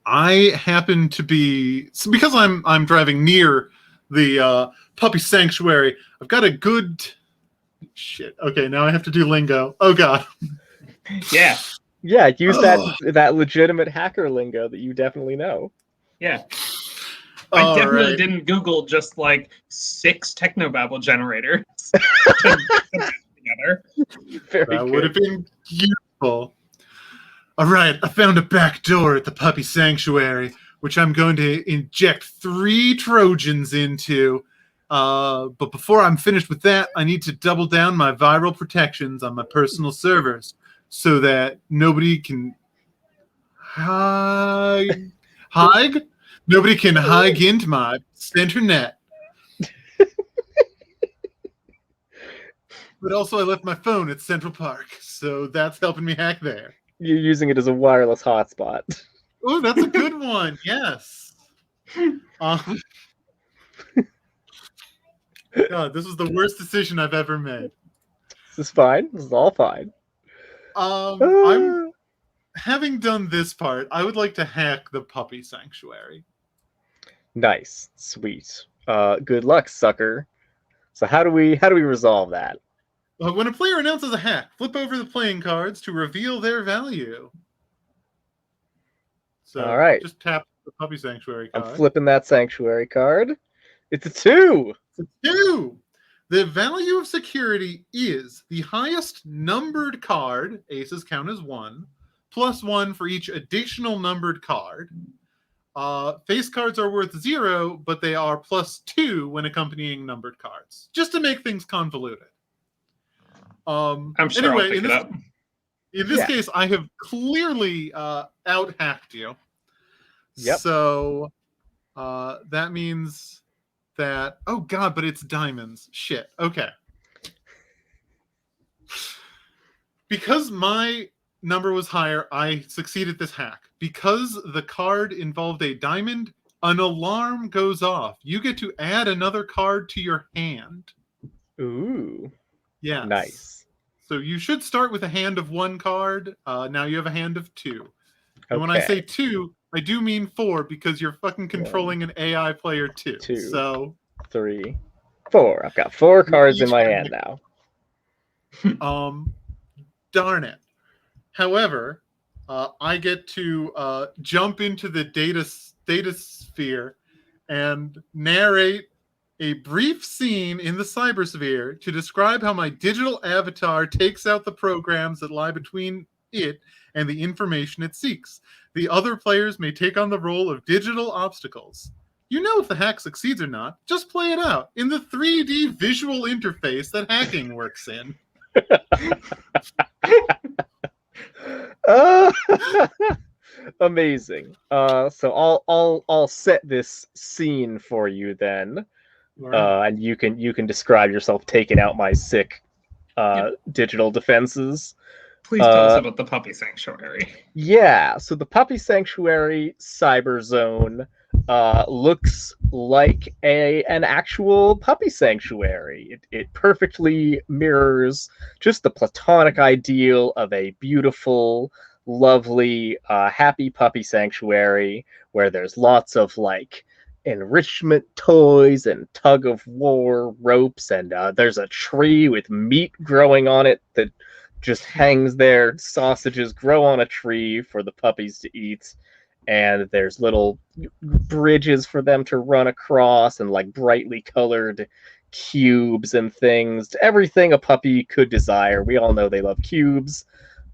I happen to be because I'm driving near the puppy sanctuary. I've got a good shit. Okay, now I have to do lingo. Oh god. Yeah. Yeah, use that legitimate hacker lingo that you definitely know. Yeah. I definitely didn't Google just like 6 technobabble generators together. That would have been beautiful. All right, I found a back door at the puppy sanctuary, which I'm going to inject 3 Trojans into. But before I'm finished with that, I need to double down my viral protections on my personal servers so that nobody can hide. Nobody can hide into my center net. But also I left my phone at Central Park, so that's helping me hack there. You're using it as a wireless hotspot. Oh, that's a good one. Yes. God, this was the worst decision I've ever made. This is fine. This is all fine. I'm having done this part. I would like to hack the puppy sanctuary. Nice, sweet. Good luck, sucker. So how do we resolve that? When a player announces a hack, flip over the playing cards to reveal their value. So all right, just tap the puppy sanctuary card. I'm flipping that sanctuary card. It's a 2. It's a 2. The value of security is the highest numbered card, aces count as 1, plus 1 for each additional numbered card. Face cards are worth 0, but they are plus 2 when accompanying numbered cards, just to make things convoluted. I'm sure anyway, I'll pick it up. In this case, I have clearly out-hacked you. Yep. So that means that... Oh, God, but it's diamonds. Shit. Okay. Because my number was higher, I succeeded this hack. Because the card involved a diamond, an alarm goes off. You get to add another card to your hand. Ooh. Yes. Nice. So you should start with a hand of 1 card. Now you have a hand of 2. And when I Okay. say 2, I do mean 4 because you're fucking controlling an AI player 2. 2. So 3, 4. I've got 4 cards in my hand now. Darn it. However, I get to jump into the data sphere and narrate a brief scene in the cybersphere to describe how my digital avatar takes out the programs that lie between it and the information it seeks. The other players may take on the role of digital obstacles. You know if the hack succeeds or not. Just play it out in the 3D visual interface that hacking works in. Amazing. So I'll set this scene for you then, and you can describe yourself taking out my sick digital defenses. Please tell us about the puppy sanctuary. Yeah, so the puppy sanctuary cyber zone looks like an actual puppy sanctuary. It perfectly mirrors just the platonic ideal of a beautiful, lovely, happy puppy sanctuary where there's lots of like enrichment toys and tug of war ropes, and there's a tree with meat growing on it that just hangs there. Sausages grow on a tree for the puppies to eat, and there's little bridges for them to run across and like brightly colored cubes and things. Everything a puppy could desire. We all know they love cubes.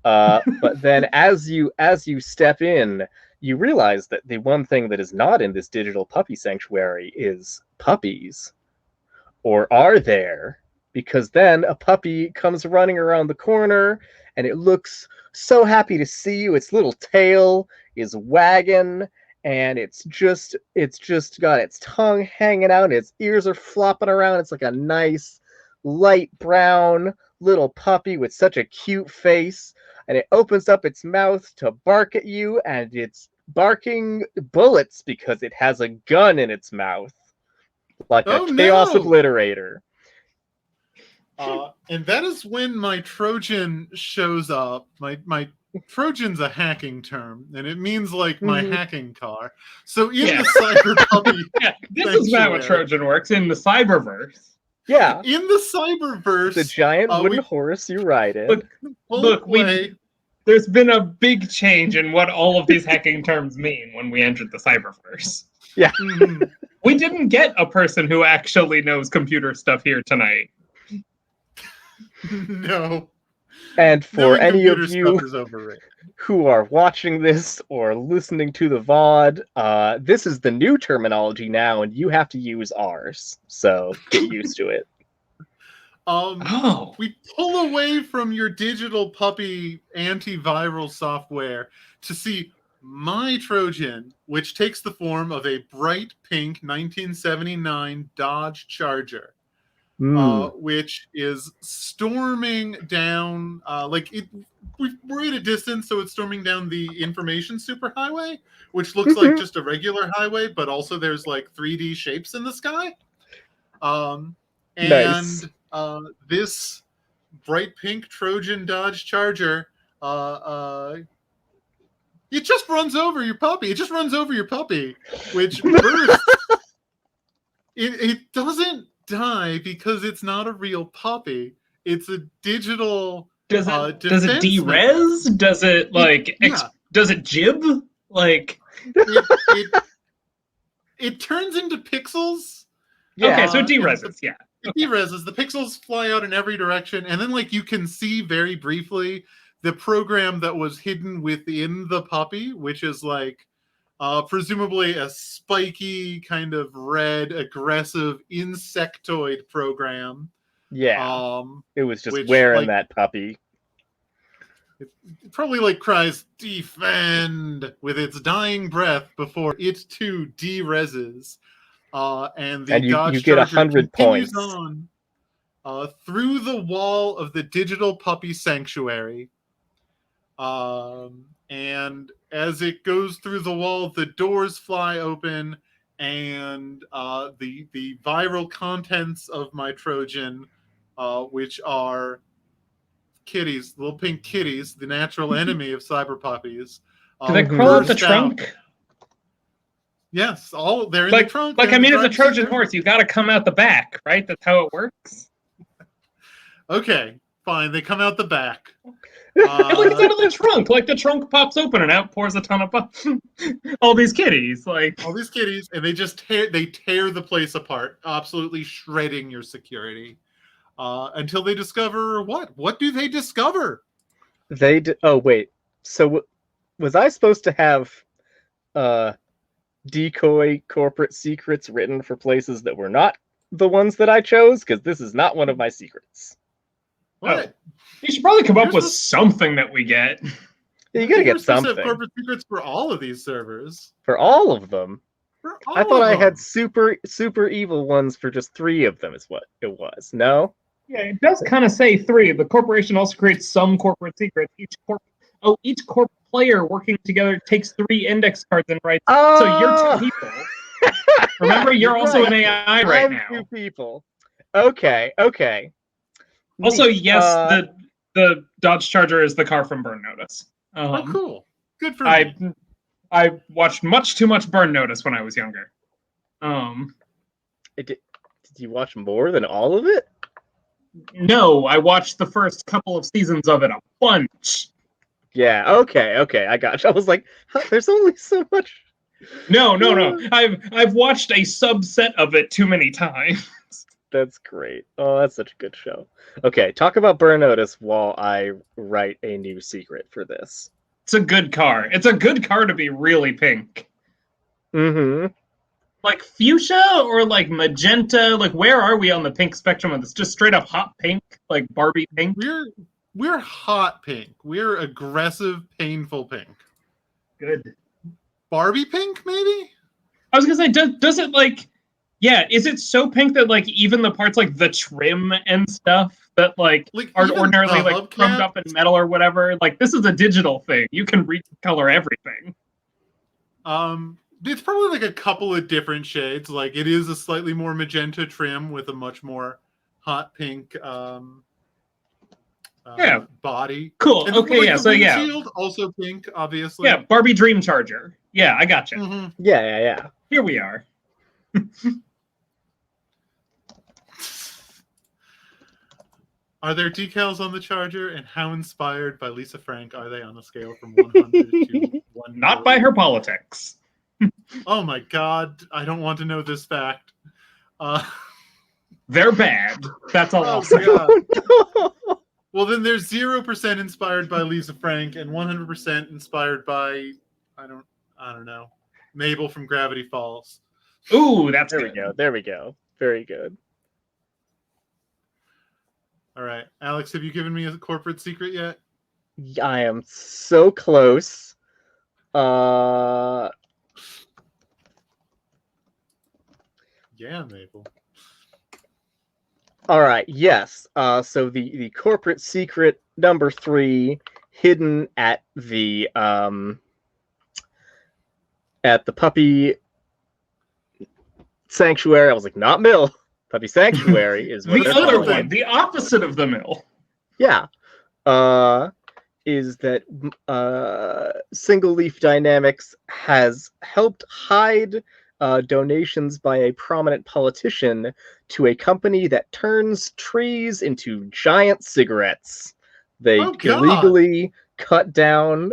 But then as you step in, you realize that the one thing that is not in this digital puppy sanctuary is puppies. Or are there? Because then a puppy comes running around the corner and it looks so happy to see you. Its little tail is wagging and it's just got its tongue hanging out and its ears are flopping around. It's like a nice light brown little puppy with such a cute face, and it opens up its mouth to bark at you, and it's barking bullets because it has a gun in its mouth like a chaos obliterator. And that is when my Trojan shows up. My Trojan's a hacking term, and it means like my hacking car. So in the cyber puppy, this is not what Trojan works in the cyberverse. Yeah, in the cyberverse, the giant wooden horse you ride it. Look, there's been a big change in what all of these hacking terms mean when we entered the cyberverse. Yeah, we didn't get a person who actually knows computer stuff here tonight. No. And for any of you who are watching this or listening to the VOD, this is the new terminology now, and you have to use ours. So get used to it. We pull away from your digital puppy antiviral software to see my Trojan, which takes the form of a bright pink 1979 Dodge Charger. Which is storming down, we're at a distance, so it's storming down the information superhighway, which looks like just a regular highway, but also there's like 3D shapes in the sky. Nice. This bright pink Trojan Dodge Charger, it just runs over your puppy. Which bursts. It doesn't die because it's not a real puppy. It's a digital. Does it de-res? Does it does it jib? Like it turns into pixels. Yeah. Okay, so it de-reses. Yeah. It de-reses. The pixels fly out in every direction, and then you can see very briefly the program that was hidden within the puppy, which is presumably a spiky kind of red aggressive insectoid program. Yeah. It was just wearing that puppy. It probably cries defend with its dying breath before it too de-reses. And you get 100 points on through the wall of the digital puppy sanctuary. And as it goes through the wall, the doors fly open, and the viral contents of my Trojan, which are kitties, little pink kitties, the natural enemy of cyber puppies. Do they crawl out the trunk? Yes, they're in the trunk. It's a Trojan horse. You got to come out the back, right? That's how it works. Okay, fine. They come out the back. Like it's out of the trunk. Like the trunk pops open and out pours a ton of all these kitties. Like all these kitties, and they just tear the place apart, absolutely shredding your security. Until they discover what? What do they discover? Oh wait. So was I supposed to have decoy corporate secrets written for places that were not the ones that I chose? Because this is not one of my secrets. What? You should probably come up You're with supposed- something that we get. Yeah, you gotta get supposed to something. have corporate secrets for all of these servers. For all of them. For all I thought of I had them. super evil ones for just 3 of them is what it was. No? Yeah, it does kind of say 3. The corporation also creates some corporate secrets. Each corp player working together takes 3 index cards and writes. So you're 2 people. Remember, you're also an AI right I'm now. 2 people. Okay. Also, Neat. yes, the Dodge Charger is the car from Burn Notice. Oh, cool. Good for me. I watched much too much Burn Notice when I was younger. Did you watch more than all of it? No, I watched the first couple of seasons of it a bunch. Yeah, okay, I got you. I was like, there's only so much. No. I've watched a subset of it too many times. That's great. Oh, that's such a good show. Okay, talk about Burn Notice while I write a new secret for this. It's a good car. It's a good car to be really pink. Mm-hmm. Like fuchsia or like magenta? Like where are we on the pink spectrum of this? Just straight up hot pink? Like Barbie pink? We're hot pink. We're aggressive, painful pink. Good. Barbie pink, maybe? I was gonna say, does it like, yeah, is it so pink that like even the parts like the trim and stuff that like are even ordinarily the like chromed hubcap? up in metal or whatever, like this is a digital thing. You can recolor everything. It's probably like a couple of different shades. Like it is a slightly more magenta trim with a much more hot pink Yeah. body. Cool. And Okay, yeah. the So yeah. windshield, also pink, obviously. Yeah, Barbie Dream Charger. Yeah, I gotcha. Mhm. Yeah. Here we are. Are there decals on the Charger, and how inspired by Lisa Frank are they on a scale from 100 to 1? Not by her politics. Oh my god, I don't want to know this fact. They're bad. That's all I'll Oh say. god. Well, then there's 0% inspired by Lisa Frank and 100% inspired by I don't know, Mabel from Gravity Falls. Ooh, that's There good. we go. There we go. Very good. All right, Alex, have you given me a corporate secret yet? I am so close. Yeah, Mabel. All right. Yes. So the corporate secret number 3, hidden at the puppy sanctuary. I was like, not mill. Puppy sanctuary is what The they're other calling it. one, the opposite of the mill. Yeah. Is that Single Leaf Dynamics has helped hide donations by a prominent politician to a company that turns trees into giant cigarettes. They Oh, God. illegally cut down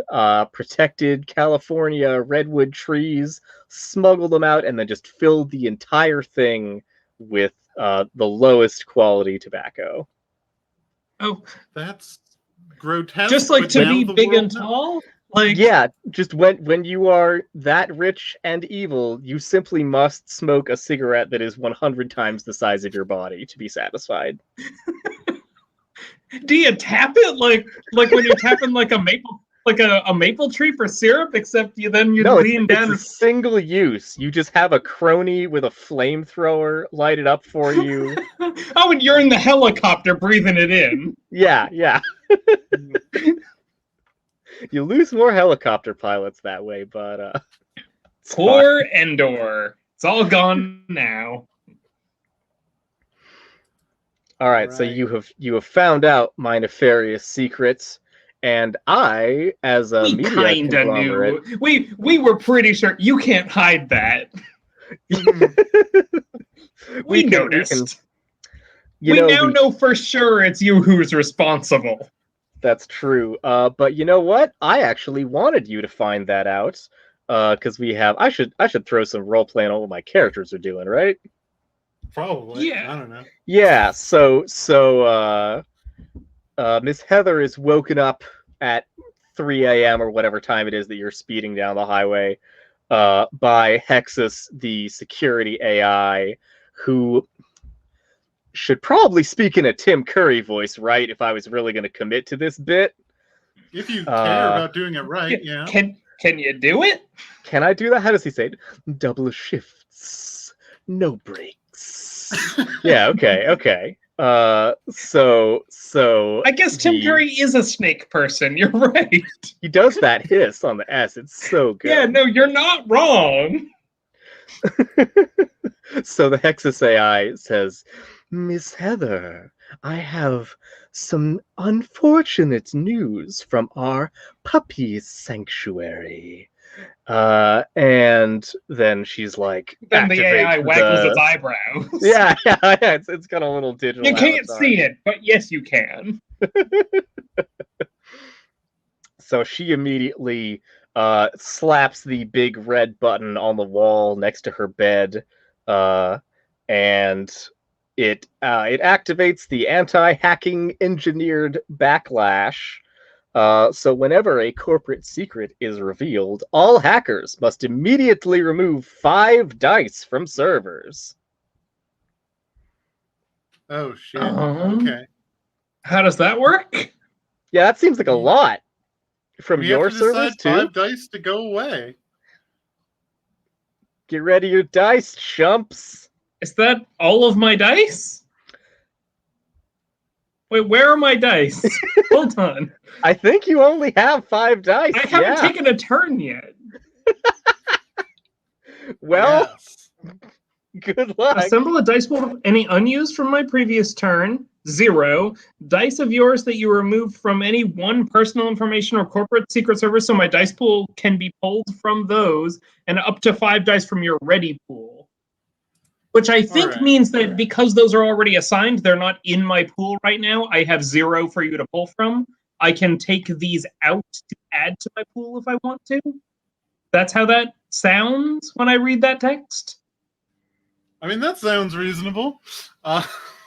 protected California redwood trees, smuggle them out, and then just fill the entire thing with the lowest quality tobacco. Oh, That's grotesque. just like but to now be the big world and knows. tall? Like, Yeah, just when you are that rich and evil, you simply must smoke a cigarette that is 100 times the size of your body to be satisfied. do you tap it like when you're tapping like a maple tree for syrup? Except you No, lean down. it's a single use. You just have a crony with a flamethrower light it up for you. Oh, and you're in the helicopter breathing it in. Yeah. You lose more helicopter pilots that way, but it's fine. Poor Endor. It's all gone now. All right, so Right. you have found out my nefarious secrets, and I, as a We media kinda conglomerate, knew. We were pretty sure you can't hide that. We noticed. you We know, now know for sure it's you who's responsible. That's true. But you know what? I actually wanted you to find that out. Because we have. I should throw some role play on what my characters are doing, right? Probably. Yeah. I don't know. Yeah. So Miss Heather is woken up at 3 a.m. or whatever time it is that you're speeding down the highway by Hexus, the security AI, who should probably speak in a Tim Curry voice, right? If I was really going to commit to this bit. If you care about doing it right, yeah. Can you do it? Can I do that? How does he say it? Double shifts, no breaks. Yeah, okay. So I guess Tim Curry is a snake person. You're right. he does that hiss on the S. It's so good. Yeah, no, you're not wrong. So the Hexus AI says, Miss Heather, I have some unfortunate news from our puppy sanctuary. And then she's like, Then the AI activate waggles the- its eyebrows. Yeah, it's got a little digital. You can't avatar. see it, but yes, you can. So she immediately slaps the big red button on the wall next to her bed, and it activates the anti-hacking engineered backlash. So whenever a corporate secret is revealed, all hackers must immediately remove 5 dice from servers. Oh shit. Um, Okay. How does that work? Yeah, that seems like a lot from We your have to decide servers too. 5 dice to go away. Get ready your dice, chumps. Is that all of my dice? Wait, where are my dice? Hold on. I think you only have 5 dice. I haven't yeah. taken a turn yet. Well, Yes. good luck. Assemble a dice pool of any unused from my previous turn. 0. Dice of yours that you removed from any one personal information or corporate secret server, so my dice pool can be pulled from those, and up to 5 dice from your ready pool. Which I think Alright. means that because those are already assigned, they're not in my pool right now. I have 0 for you to pull from. I can take these out to add to my pool if I want to. That's how that sounds when I read that text. I mean, that sounds reasonable.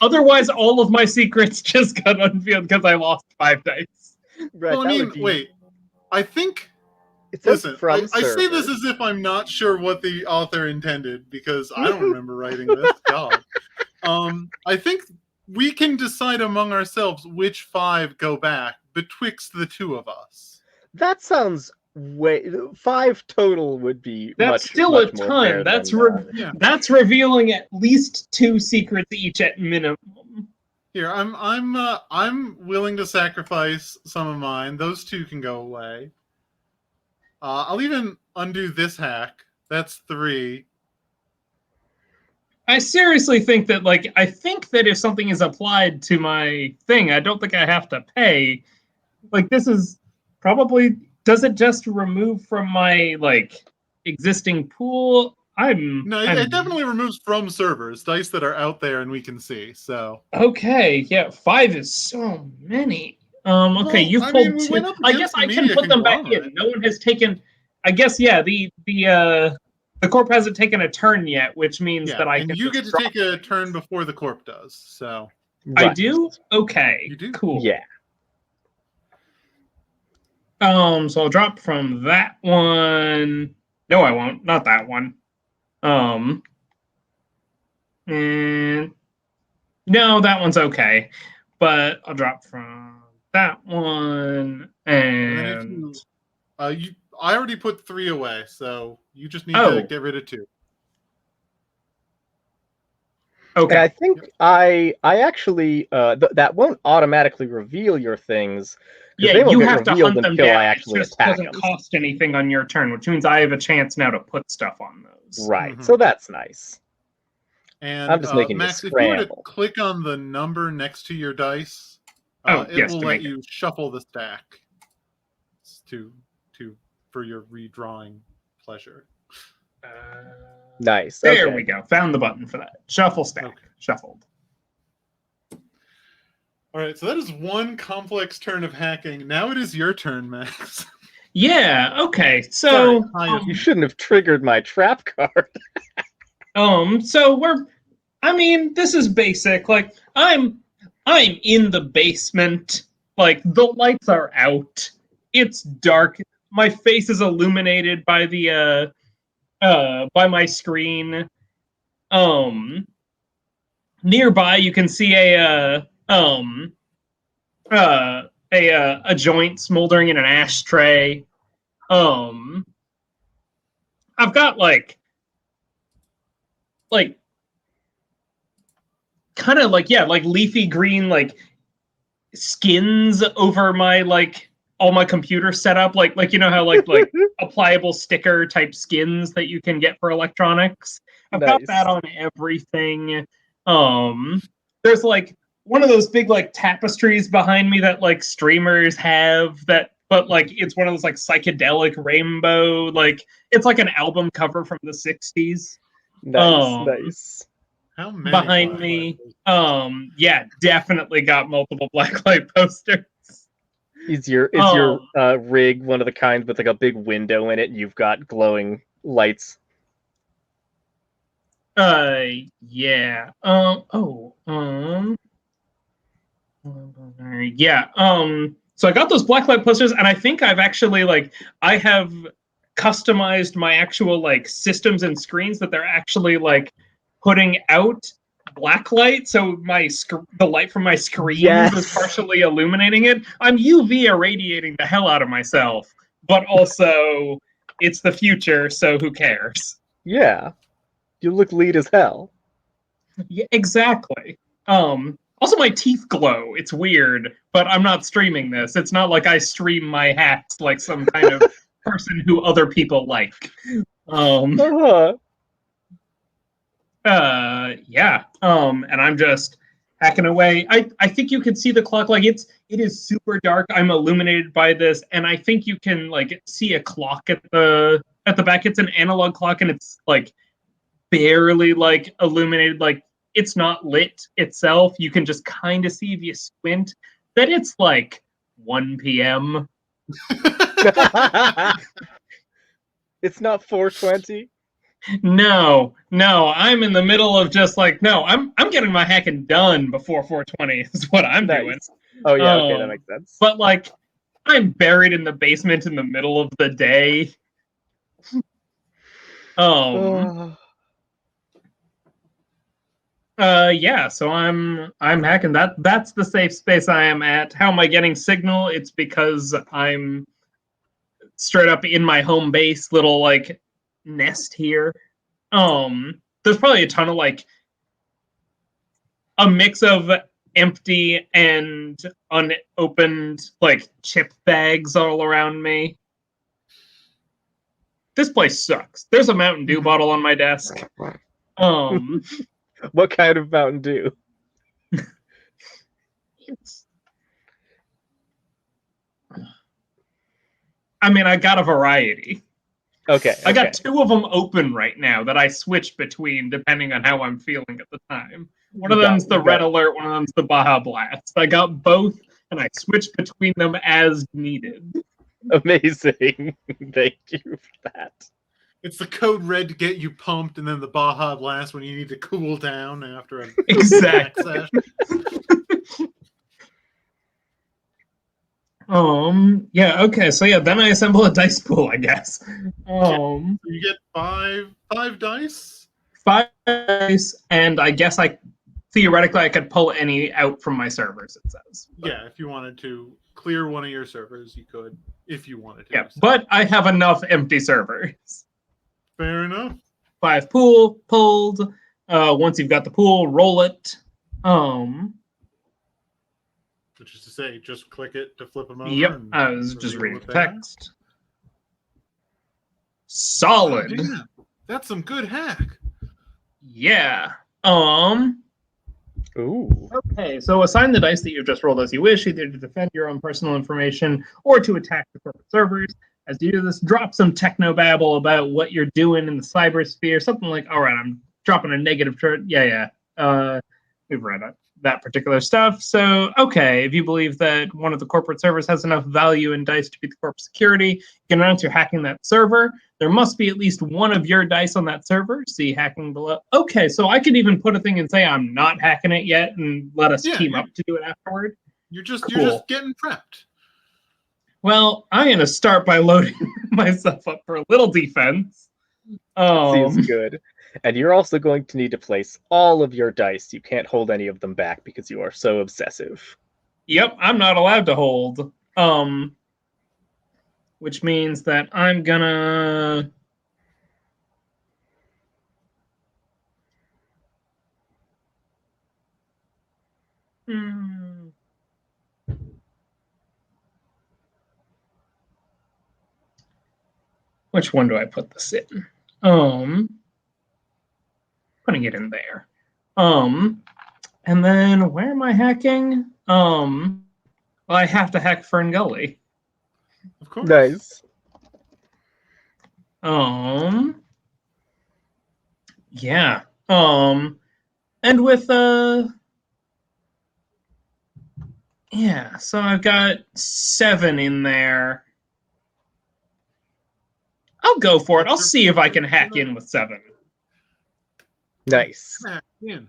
Otherwise, all of my secrets just got unveiled because I lost 5 dice. Right, well, I that mean, would be- wait. I think It says Listen, from I say this servers. as if I'm not sure what the author intended because I don't remember writing this. God. I think we can decide among ourselves which 5 go back betwixt the 2 of us. That sounds way 5 total would be That's much, still much a more ton. fair That's than, Yeah. that's revealing at least 2 secrets each at minimum. Here, I'm willing to sacrifice some of mine. Those 2 can go away. I'll even undo this hack. That's 3. I seriously think that, like, I think that if something is applied to my thing, I don't think I have to pay. Like, this is probably, does it just remove from my, like, existing pool? No, it definitely removes from servers dice that are out there and we can see. So Okay, yeah, 5 is so many. Okay, Well, you've I pulled mean, we 2. went up I guess against the I can media put them back conglomerate. in. No one has taken. I guess yeah. The corp hasn't taken a turn yet, which means Yeah, that I and can. you just get to drop take a it. turn before the corp does. So I Right. do. Okay. You do. Cool. Yeah. So I'll drop from that one. No, I won't. Not that one. And no, that one's okay. But I'll drop from that one and then if and I already put 3 away, so you just need Oh. to get rid of 2. okay. And I think I actually that won't automatically reveal your things. 'Cause Yeah, they won't you get have to revealed hunt them until down. I It actually just attack doesn't them. cost anything on your turn, which means I have a chance now to put stuff on those. Right. Mhm. So that's nice. And I'm just making you Max, if you were to scramble. click on the number next to your dice, Oh, it yes, will to let make it. you shuffle the stack to for your redrawing pleasure. Nice. There Okay. we go. Found the button for that. Shuffle stack. Okay. Shuffled. All right, so that is one complex turn of hacking. Now it is your turn, Max. Yeah, okay. So Sorry, You shouldn't have triggered my trap card. so this is basic. Like I'm in the basement. Like the lights are out. It's dark. My face is illuminated by the by my screen. Nearby you can see a joint smoldering in an ashtray. I've got like kind of like, yeah, like leafy green like skins over my like all my computer setup, like you know how like applicable sticker type skins that you can get for electronics. I've got that on everything. There's like one of those big like tapestries behind me that like streamers have, that but like it's one of those like psychedelic rainbow, like it's like an album cover from the 60s. Nice. How many Behind me. Yeah, definitely got multiple blacklight posters. Is your rig one of the kinds with like a big window in it and you've got glowing lights? Yeah. Yeah. So I got those blacklight posters, and I think I've actually I have customized my actual like systems and screens that they're actually like putting out blacklight, so the light from my screens is partially illuminating it. I'm UV irradiating the hell out of myself, but also it's the future, so who cares? Yeah, you look lead as hell. Yeah, exactly. Also, my teeth glow. It's weird, but I'm not streaming this. It's not like I stream my hacks like some kind of person who other people like. Yeah. And I'm just hacking away. I think you can see the clock. Like it is super dark. I'm illuminated by this, and I think you can like see a clock at the back. It's an analog clock, and it's like barely like illuminated. Like it's not lit itself. You can just kind of see if you squint that it's like 1 p.m. It's not 4:20. No, I'm in the middle of just like, no, I'm getting my hacking done before 4:20 is what I'm doing. Oh yeah, okay, that makes sense. But like, I'm buried in the basement in the middle of the day. Yeah, so I'm hacking. That's the safe space I am at. How am I getting signal? It's because I'm straight up in my home base little like nest here. There's probably a ton of like a mix of empty and unopened like chip bags all around me. This place sucks. There's a Mountain Dew bottle on my desk. What kind of Mountain Dew? I mean, I got a variety. Okay. I got 2 of them open right now that I switch between depending on how I'm feeling at the time. One of them's the Red Alert, one of them's the Baja Blast. I got both, and I switch between them as needed. Amazing. Thank you for that. It's the Code Red to get you pumped, and then the Baja Blast when you need to cool down after a exactly. session. Yeah, okay, so yeah, then I assemble a dice pool, I guess. You get five dice? 5 dice, and I guess theoretically I could pull any out from my servers, it says. But yeah, if you wanted to clear one of your servers, you could, if you wanted to. Yeah, but I have enough empty servers. Fair enough. 5 pulled. Once you've got the pool, roll it. Which is to say, just click it to flip them over. Yep, I was just reading the text. Solid. Oh, yeah. That's some good hack. Yeah. Ooh. Okay, so assign the dice that you've just rolled as you wish, either to defend your own personal information or to attack the corporate servers. As you do this, drop some technobabble about what you're doing in the cybersphere. Something like, all right, I'm dropping a negative chart. Yeah. We've read it. that particular stuff. So, okay, if you believe that one of the corporate servers has enough value in dice to beat the corporate security, you can announce you're hacking that server. There must be at least one of your dice on that server. See hacking below. Okay, so I could even put a thing and say I'm not hacking it yet and let us team up to do it afterward. You're just getting prepped. Well, I'm going to start by loading myself up for a little defense. Seems good. And you're also going to need to place all of your dice. You can't hold any of them back because you are so obsessive. Yep, I'm not allowed to hold. Which means that I'm gonna... Which one do I put this in? Putting it in there. And then where am I hacking? Well, I have to hack Fern Gully. Of course. Nice. Yeah. And with yeah, so I've got 7 in there. I'll go for it. I'll see if I can hack in with 7. Nice. Hack in.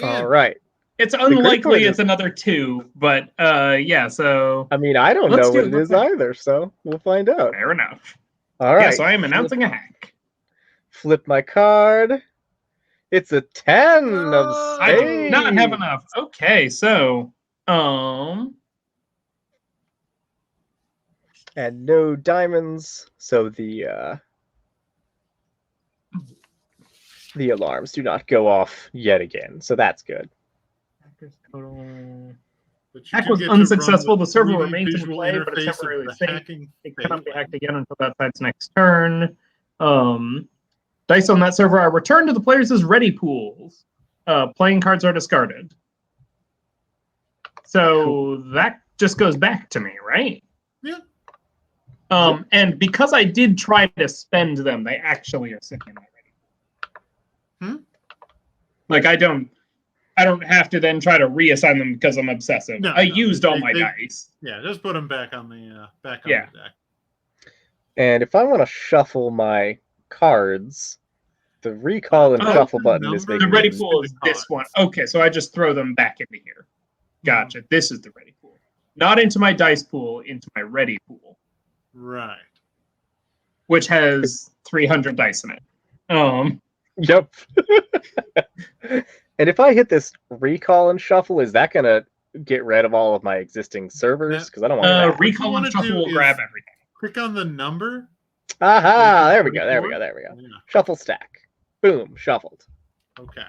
All right. It's unlikely it's another 2, but yeah, so... I mean, I don't know what it is either, so we'll find out. Fair enough. All right. Yeah, so I am announcing a hack. Flip my card. It's a 10 of spades. I do not have enough. Okay, so... And no diamonds, so the alarms do not go off yet again, so that's good. Hack was unsuccessful. The server remains in play, but it's temporarily safe. It cannot be hacked again until that side's next turn. Dice on that server are returned to the players as ready pools. Playing cards are discarded. So that just goes back to me, right? Yeah. And because I did try to spend them, they actually are sitting in my ready. Like I don't have to then try to reassign them because I'm obsessive. I used all my dice. Yeah, just put them back on the the deck. And if I want to shuffle my cards, the recall and shuffle button is making the ready pool is this one. Okay, so I just throw them back into here. Gotcha. This is the ready pool. Not into my dice pool, into my ready pool. Right. Which has 300 dice in it. Yep. And if I hit this recall and shuffle, is that going to get rid of all of my existing servers? Because I don't want that. Recall and shuffle will grab everything. Click on the number. Aha! There we go. Yeah. Shuffle stack. Boom. Shuffled. Okay.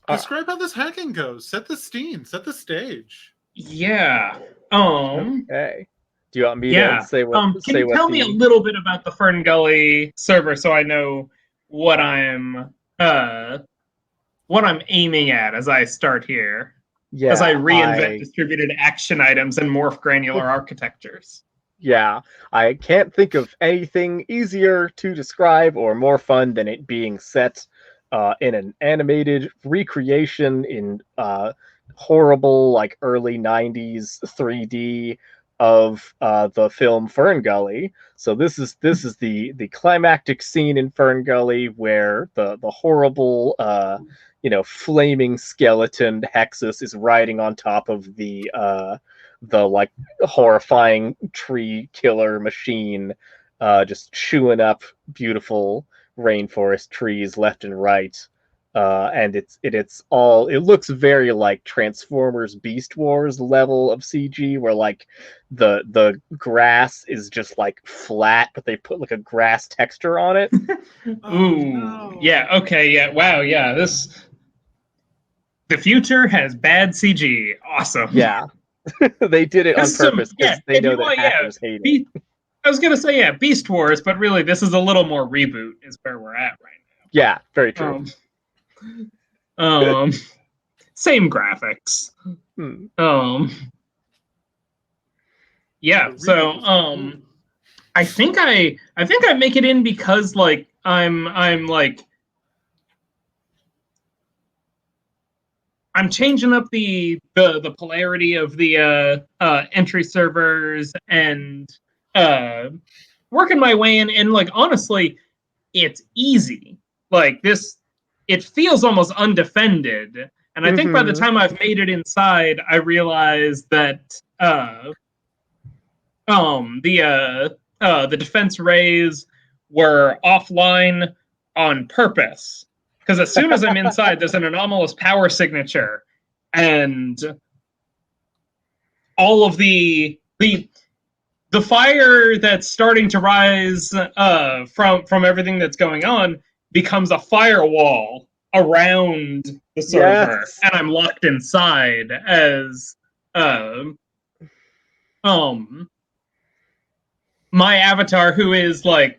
Describe how this hacking goes. Set the scene. Set the stage. Yeah. Okay. Do you want me to say what? Can you tell me a little bit about the Fern Gully server so I know what I'm aiming at as I start here? Yeah. As I reinvent distributed action items and morph granular architectures. Yeah, I can't think of anything easier to describe or more fun than it being set in an animated recreation in horrible, like early 90s 3D of the film Fern Gully. So this is the climactic scene in Fern Gully where the horrible flaming skeleton Hexus is riding on top of the like horrifying tree killer machine, just chewing up beautiful rainforest trees left and right. And it looks very like Transformers Beast Wars level of CG, where like the grass is just like flat, but they put like a grass texture on it. Yeah, okay, yeah, wow, yeah, the future has bad CG. Awesome. Yeah. They did it on purpose because they know that hackers hate it. I was gonna say, yeah, Beast Wars, but really this is a little more reboot is where we're at right now. Yeah, very true. Same graphics. Yeah, so I think I make it in because like I'm I'm changing up the polarity of the entry servers and working my way in. And like honestly, it's easy. Like this, it feels almost undefended. And I think by the time I've made it inside, I realize that the defense rays were offline on purpose. Because as soon as I'm inside, there's an anomalous power signature, and all of the fire that's starting to rise from everything that's going on becomes a firewall around the server, and I'm locked inside as my avatar, who is like,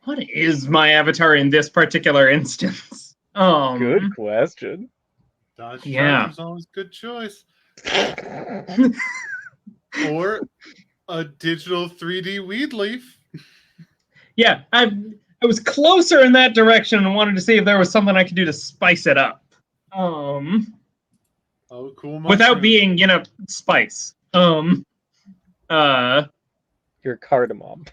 what is my avatar in this particular instance? Good question. Dodge Yeah. Charger's always a good choice. Or a digital 3D weed leaf. Yeah, I was closer in that direction and wanted to see if there was something I could do to spice it up. Oh, cool. Mushroom. Without being, spice. Your cardamom.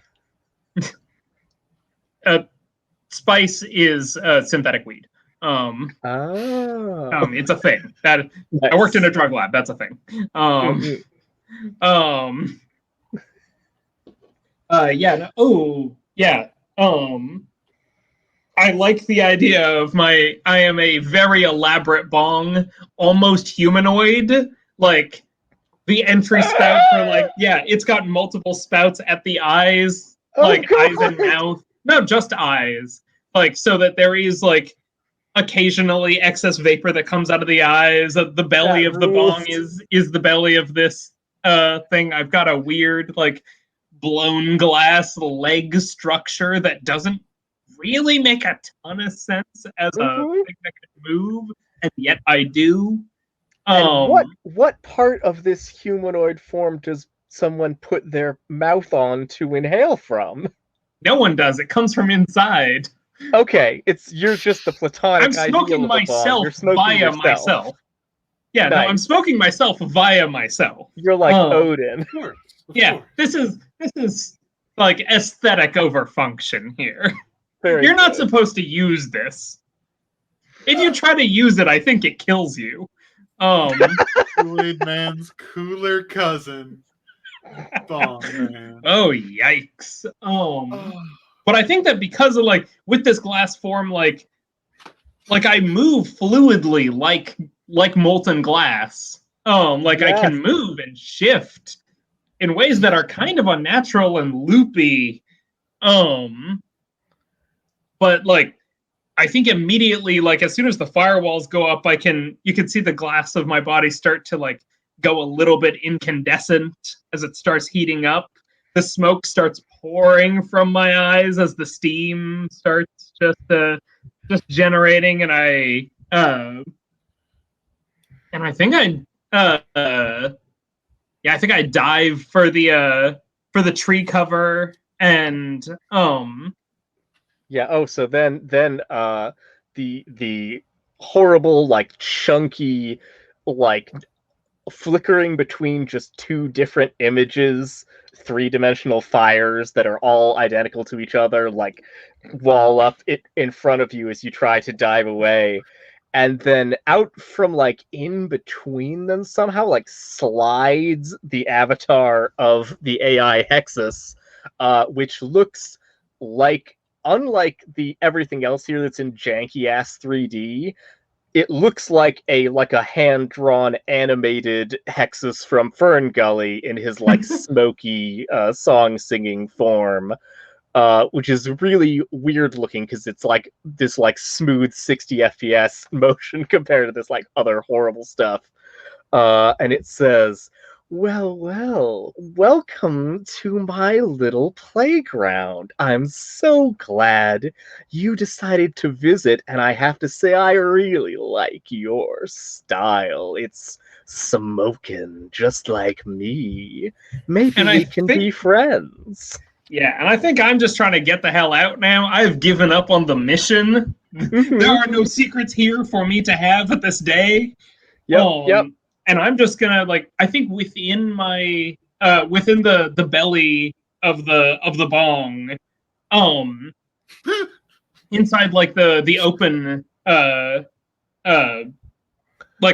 Spice is synthetic weed. It's a thing. That nice. I worked in a drug lab. That's a thing. I like the idea of I am a very elaborate bong, almost humanoid. Like the entry spout for it's got multiple spouts at the eyes, eyes and mouth. No, just eyes. Like so that there is occasionally excess vapor that comes out of the eyes. The belly of the bong is the belly of this thing. I've got a weird blown glass leg structure that doesn't really make a ton of sense as a thing that can move, and yet I do. And what part of this humanoid form does someone put their mouth on to inhale from? No one does. It comes from inside. Okay, you're just the platonic. I'm smoking myself via myself. Yeah, nice. No, I'm smoking myself via myself. You're like Odin. Sure. Yeah, this is aesthetic over function here. You're not supposed to use this. If you try to use it, I think it kills you. Kool-Aid Man's cooler cousin. Oh, man. Oh, yikes. But I think that because of with this glass form, I move fluidly like molten glass. I can move and shift in ways that are kind of unnatural and loopy. But I think immediately, as soon as the firewalls go up, you can see the glass of my body start to go a little bit incandescent as it starts heating up. The smoke starts pouring from my eyes as the steam starts just generating, and I think I dive for the tree cover and so then the horrible chunky flickering between just two different images, three-dimensional fires that are all identical to each other wall up in front of you as you try to dive away, and then out from in between them somehow slides the avatar of the AI Hexus, which looks unlike the everything else here that's in janky ass 3D. It looks like a hand-drawn animated Hexus from Fern Gully in his smoky song-singing form, which is really weird looking because it's this smooth 60 FPS motion compared to this other horrible stuff. And it says, well, welcome to my little playground. I'm so glad you decided to visit, and I have to say I really like your style. It's smoking just like me. Maybe we can be friends. Yeah, and I think I'm just trying to get the hell out now. I've given up on the mission. There are no secrets here for me to have at this day. Yep. And I'm just gonna I think within my within the belly of the bong, um inside the open uh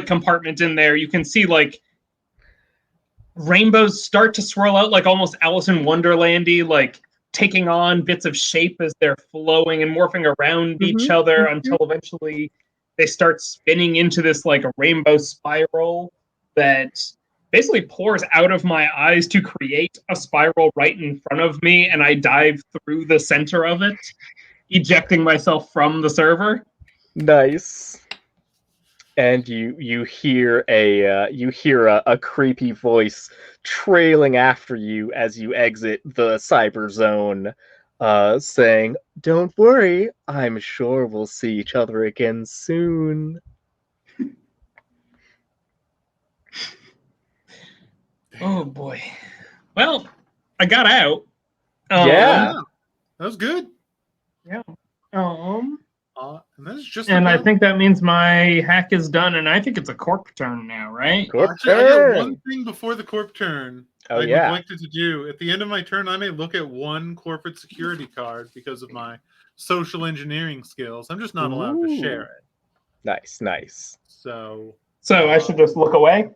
compartment in there, you can see rainbows start to swirl out like almost Alice in Wonderlandy, taking on bits of shape as they're flowing and morphing around each other until eventually they start spinning into this a rainbow spiral that basically pours out of my eyes to create a spiral right in front of me, and I dive through the center of it, ejecting myself from the server. Nice. And you hear a creepy voice trailing after you as you exit the cyber zone, saying, "Don't worry, I'm sure we'll see each other again soon." Oh boy. Well, I got out. Yeah. That was good. Yeah. And that's just. And I think that means my hack is done, and I think it's a corp turn now, right? Corp Actually, I turn. got one thing before the corp turn. Oh, I yeah. neglected to do. At the end of my turn, I may look at one corporate security card because of my social engineering skills. I'm just not allowed to share it. Nice. So I should just look away?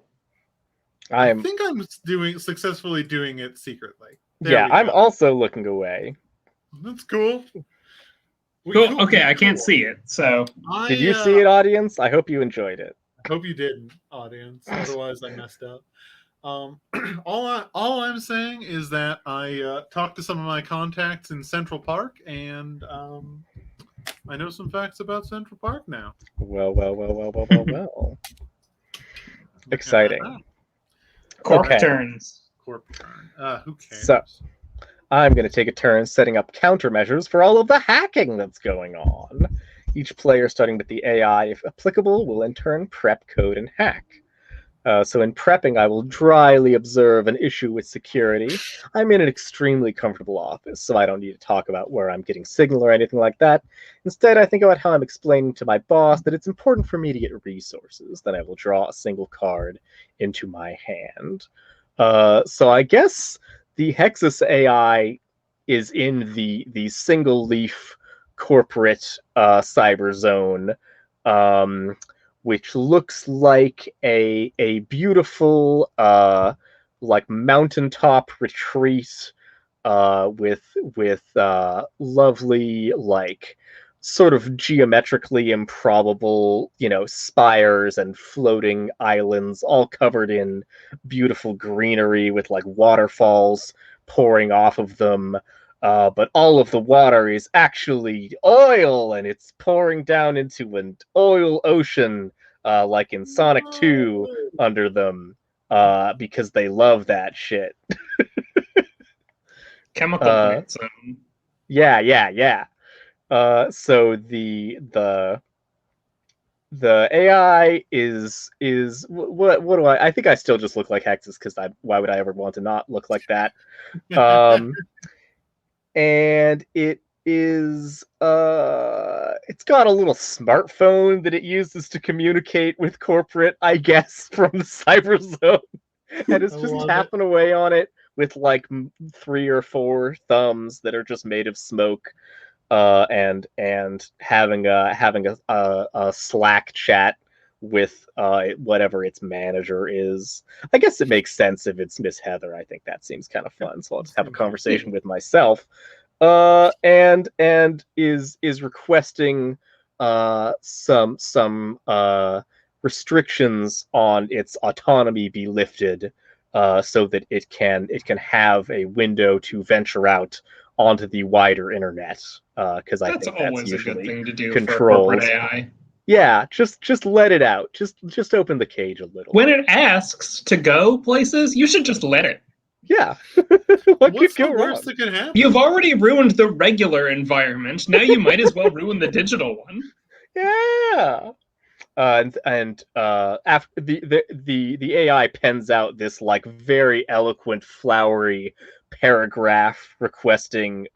I think I'm successfully doing it secretly. I'm also looking away. That's cool. Cool. Okay, I can't see it, so... Did you see it, audience? I hope you enjoyed it. I hope you didn't, audience. Otherwise, I messed up. All I'm saying is that I talked to some of my contacts in Central Park, and I know some facts about Central Park now. Well. Exciting. Corp turns. Corp turn. Who cares? So, I'm going to take a turn setting up countermeasures for all of the hacking that's going on. Each player, starting with the AI, if applicable, will in turn prep, code, and hack. So in prepping, I will dryly observe an issue with security. I'm in an extremely comfortable office, so I don't need to talk about where I'm getting signal or anything like that. Instead, I think about how I'm explaining to my boss that it's important for me to get resources. Then I will draw a single card into my hand. So I guess the Hexus AI is in the single leaf corporate cyber zone, which looks like a beautiful mountaintop retreat with lovely sort of geometrically improbable, spires and floating islands, all covered in beautiful greenery with waterfalls pouring off of them. But all of the water is actually oil, and it's pouring down into an oil ocean, like in Sonic 2, under them, because they love that shit. Chemical plant zone. Yeah. So the AI is what do I think I still just look like Hexus, because why would I ever want to not look like that? And it is it's got a little smartphone that it uses to communicate with corporate, I guess, from the cyber zone, and it's just tapping away on it with 3 or 4 thumbs that are just made of smoke, and having a Slack chat with whatever its manager is. I guess it makes sense if it's Miss Heather. I think that seems kind of fun, so I'll just have a conversation with myself. And is requesting some restrictions on its autonomy be lifted, so that it can have a window to venture out onto the wider internet, because I think that's usually a good thing to do controls. For corporate AI. Yeah, just let it out. Just open the cage a little. When it asks to go places, you should just let it. Yeah. What's the worst that could happen? You've already ruined the regular environment. Now you might as well ruin the digital one. Yeah. And after the AI pens out this very eloquent, flowery paragraph requesting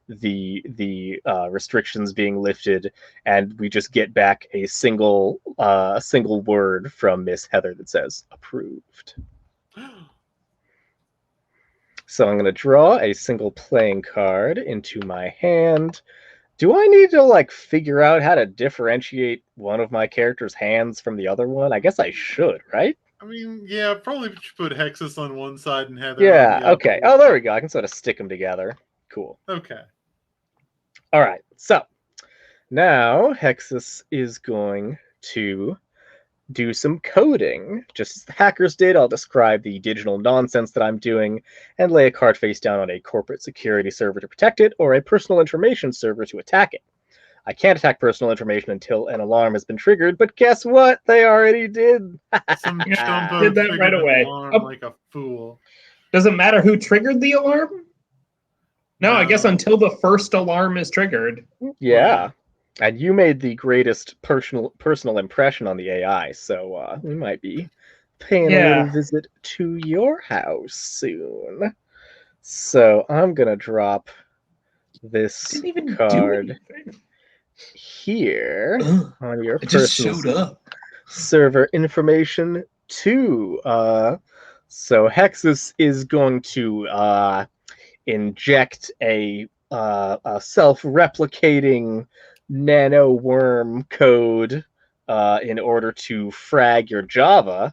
the restrictions being lifted, and we just get back a single word from Miss Heather that says approved. So I'm going to draw a single playing card into my hand. Do I need to like figure out how to differentiate one of my character's hands from the other one? I guess I should, right? I mean, yeah, probably should put Hexus on one side and Heather on Yeah, the other. okay. Oh, there we go. I can sort of stick them together. Cool. Okay. All right. So now Hexus is going to do some coding. Just as the hackers did, I'll describe the digital nonsense that I'm doing and lay a card face down on a corporate security server to protect it or a personal information server to attack it. I can't attack personal information until an alarm has been triggered, but guess what? They already did. Some chumpo Did that triggered right an away. alarm Oh. like a fool. Does it matter who triggered the alarm? No, I guess No. until the first alarm is triggered. Yeah. And you made the greatest personal impression on the AI, so we might be paying a little visit to your house soon. So I'm gonna drop this Didn't even card do anything. here on your It just personal showed up. server information 2. So Hexus is going to inject a self-replicating nano worm code in order to frag your Java,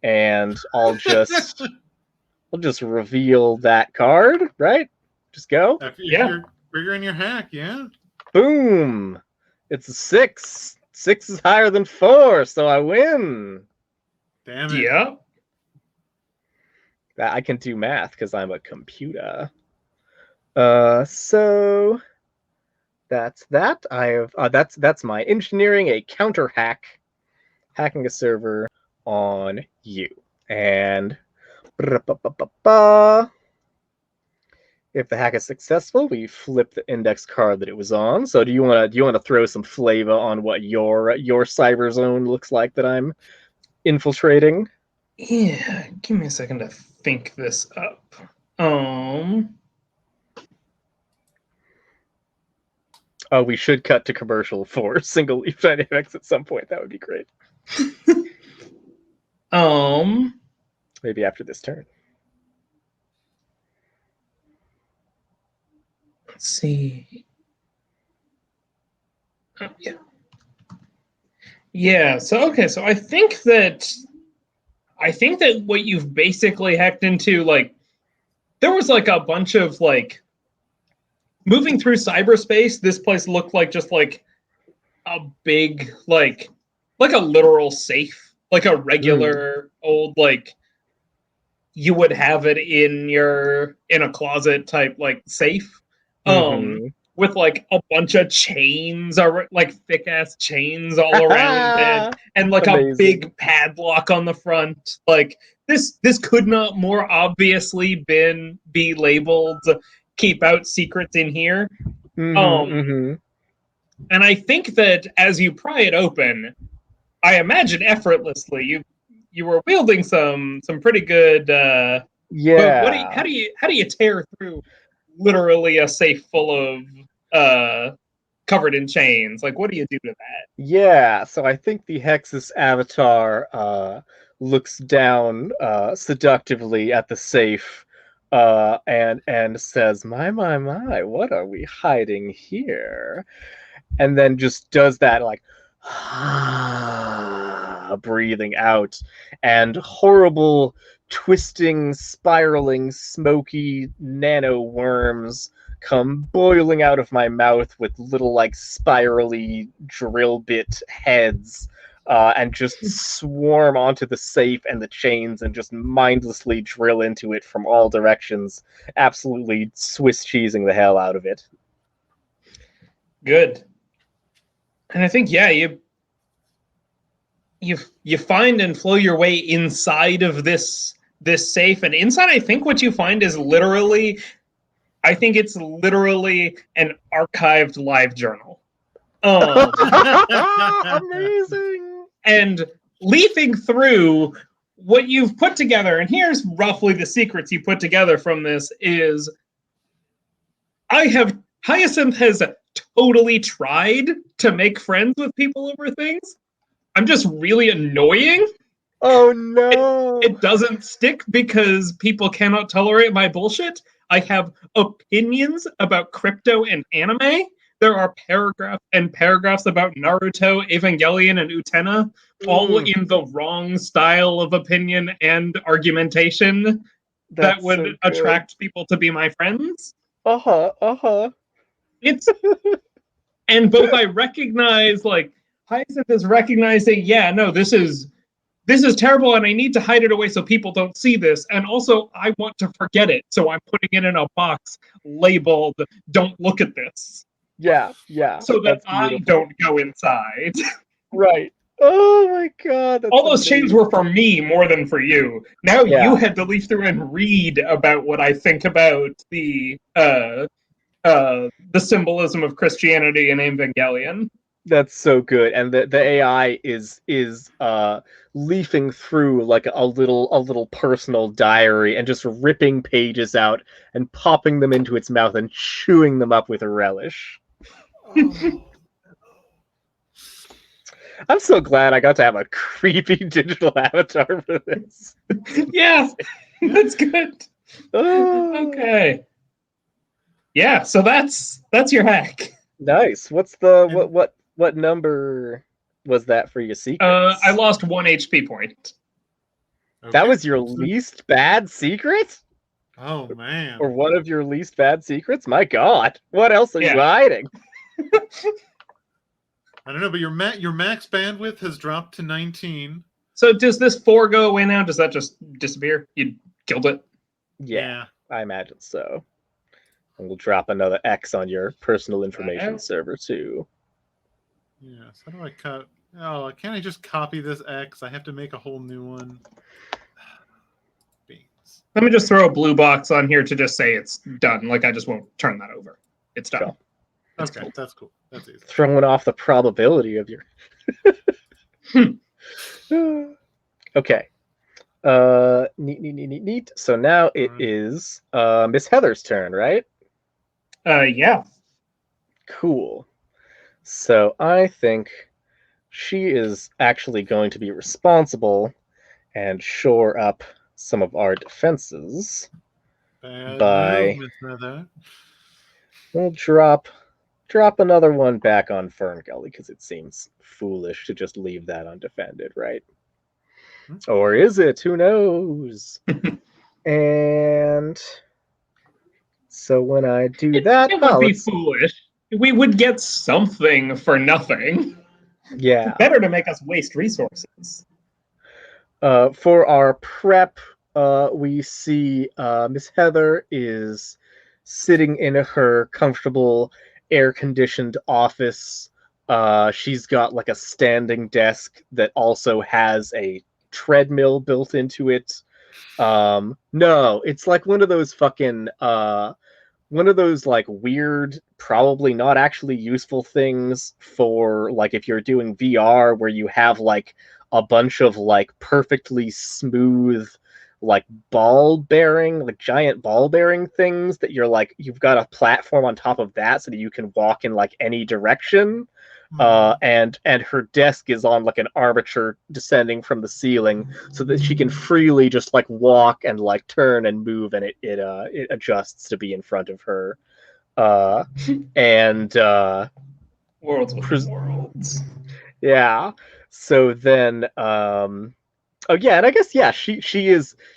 and I'll just reveal that card, right? Just go. If Yeah. you're triggering your hack, yeah. Boom! It's a 6. 6 is higher than 4, so I win. Damn it. Yeah. I can do math because I'm a computer. So that's that. I have that's my engineering a counter hack, hacking a server on you. And if the hack is successful, we flip the index card that it was on. So do you want to throw some flavor on what your cyber zone looks like that I'm infiltrating? Yeah. Give me a second to think this up. Oh, we should cut to commercial for single leaf dynamics at some point. That would be great. Maybe after this turn. Let's see. Yeah. Yeah. So I think that what you've basically hacked into, like, there was like a bunch of like moving through cyberspace. This place looked like just like a big like a literal safe, like a regular old, like you would have it in a closet type like safe. With like a bunch of chains, or like thick ass chains all around it, and like Amazing. a big padlock on the front. Like this could not more obviously be labeled "keep out secrets in here." And I think that as you pry it open, I imagine effortlessly you were wielding some pretty good. Yeah. How do you tear through literally a safe full of covered in chains? Like, what do you do to that? Yeah, so I think the Hexus avatar looks down seductively at the safe and says, my, what are we hiding here? And then just does that, like, breathing out, and horrible, twisting, spiraling, smoky nano worms come boiling out of my mouth with little, like, spirally drill bit heads, and just swarm onto the safe and the chains and just mindlessly drill into it from all directions, absolutely Swiss cheesing the hell out of it. Good. And I think, yeah, you find and flow your way inside of this safe, and inside I think what you find is literally an archived live journal. Amazing. And leafing through what you've put together, and here's roughly the secrets you put together from this, is Hyacinth has totally tried to make friends with people over things. I'm just really annoying. Oh no! It doesn't stick because people cannot tolerate my bullshit. I have opinions about crypto and anime. There are paragraphs about Naruto, Evangelion, and Utena, all in the wrong style of opinion and argumentation that would so attract people to be my friends. It's and both I recognize, like, Hyacinth is recognizing, yeah, no, this is terrible and I need to hide it away so people don't see this. And also, I want to forget it. So I'm putting it in a box labeled, don't look at this. Yeah. So that I don't go inside. Right. Oh my god. All those chains were for me more than for you. Now you had to leaf through and read about what I think about the symbolism of Christianity in Evangelion. That's so good, and the AI is leafing through like a little personal diary and just ripping pages out and popping them into its mouth and chewing them up with a relish. I'm so glad I got to have a creepy digital avatar for this. Yeah, that's good. Okay. Yeah, so that's your hack. Nice. What's the what number was that for your secrets? I lost 1 HP point. Okay. That was your least bad secret? Oh man. Or one of your least bad secrets? My god. What else are you hiding? I don't know, but your max bandwidth has dropped to 19. So does this 4 go away now? Does that just disappear? You killed it? Yeah, I imagine so. And we'll drop another X on your personal information server too. Yes. How do I cut? Oh, can't I just copy this X? I have to make a whole new one. Beans. Let me just throw a blue box on here to just say it's done. Like, I just won't turn that over. It's done. Cool. Okay, that's cool. That's easy. Throwing off the probability of your... Okay. Neat. So now it is Miss Heather's turn, right? Yeah. Cool. So I think she is actually going to be responsible and shore up some of our defenses by... We'll drop another one back on Fern Gully because it seems foolish to just leave that undefended, right? Or is it? Who knows? And so when I do that, it would be foolish. We would get something for nothing. Yeah. It's better to make us waste resources. For our prep, we see Miss Heather is sitting in her comfortable air-conditioned office. She's got like a standing desk that also has a treadmill built into it. No, it's like one of those fucking one of those like weird, probably not actually useful things for like if you're doing VR where you have like a bunch of like perfectly smooth like giant ball bearing things that you're like, you've got a platform on top of that so that you can walk in like any direction. And her desk is on like an armature descending from the ceiling so that she can freely just like walk and like turn and move, and it adjusts to be in front of her. Worlds with worlds. Yeah. So then oh yeah, and I guess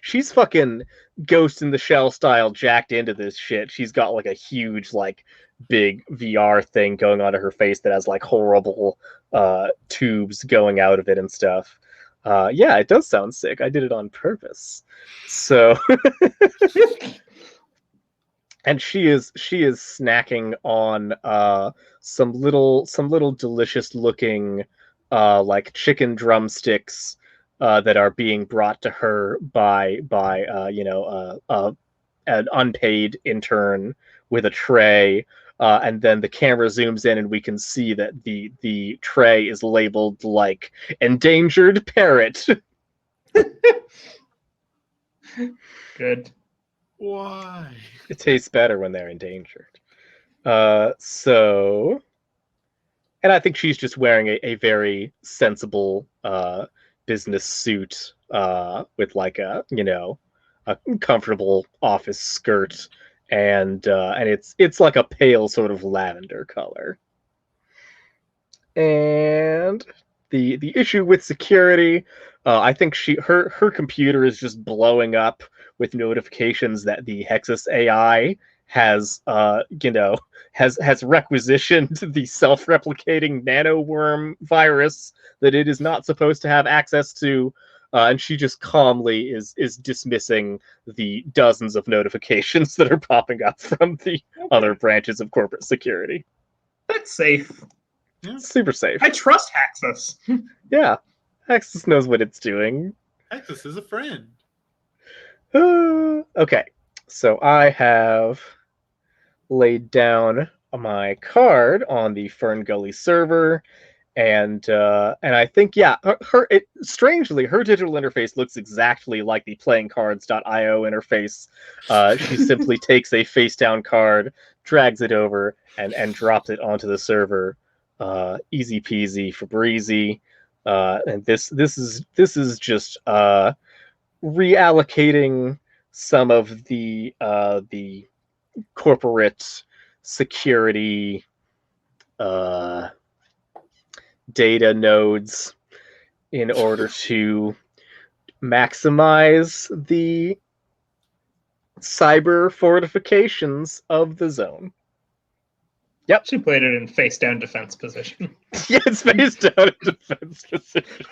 she's fucking Ghost in the Shell style jacked into this shit. She's got like a huge like big VR thing going onto her face that has like horrible tubes going out of it and stuff. Yeah, it does sound sick. I did it on purpose. So and she is snacking on some little delicious looking like chicken drumsticks that are being brought to her by an unpaid intern with a tray. And then the camera zooms in and we can see that the tray is labeled like endangered parrot. Good. Why? It tastes better when they're endangered. So, and I think she's just wearing a very sensible business suit with like a a comfortable office skirt, and it's like a pale sort of lavender color. And the issue with security, I think her computer is just blowing up with notifications that the Hexus AI has has requisitioned the self-replicating nanoworm virus that it is not supposed to have access to, and she just calmly is dismissing the dozens of notifications that are popping up from the other branches of corporate security. That's safe. Yeah. Super safe. I trust Hexus. Yeah, Hexus knows what it's doing. Hexus is a friend. Okay, so I have laid down my card on the Fern Gully server, and I think strangely her digital interface looks exactly like the playingcards.io interface. She simply takes a face down card, drags it over, and drops it onto the server. Easy peasy for breezy. And this is just reallocating some of the corporate security data nodes in order to maximize the cyber fortifications of the zone. Yep. She played it in face down defense position. Yeah, it's face down in defense position.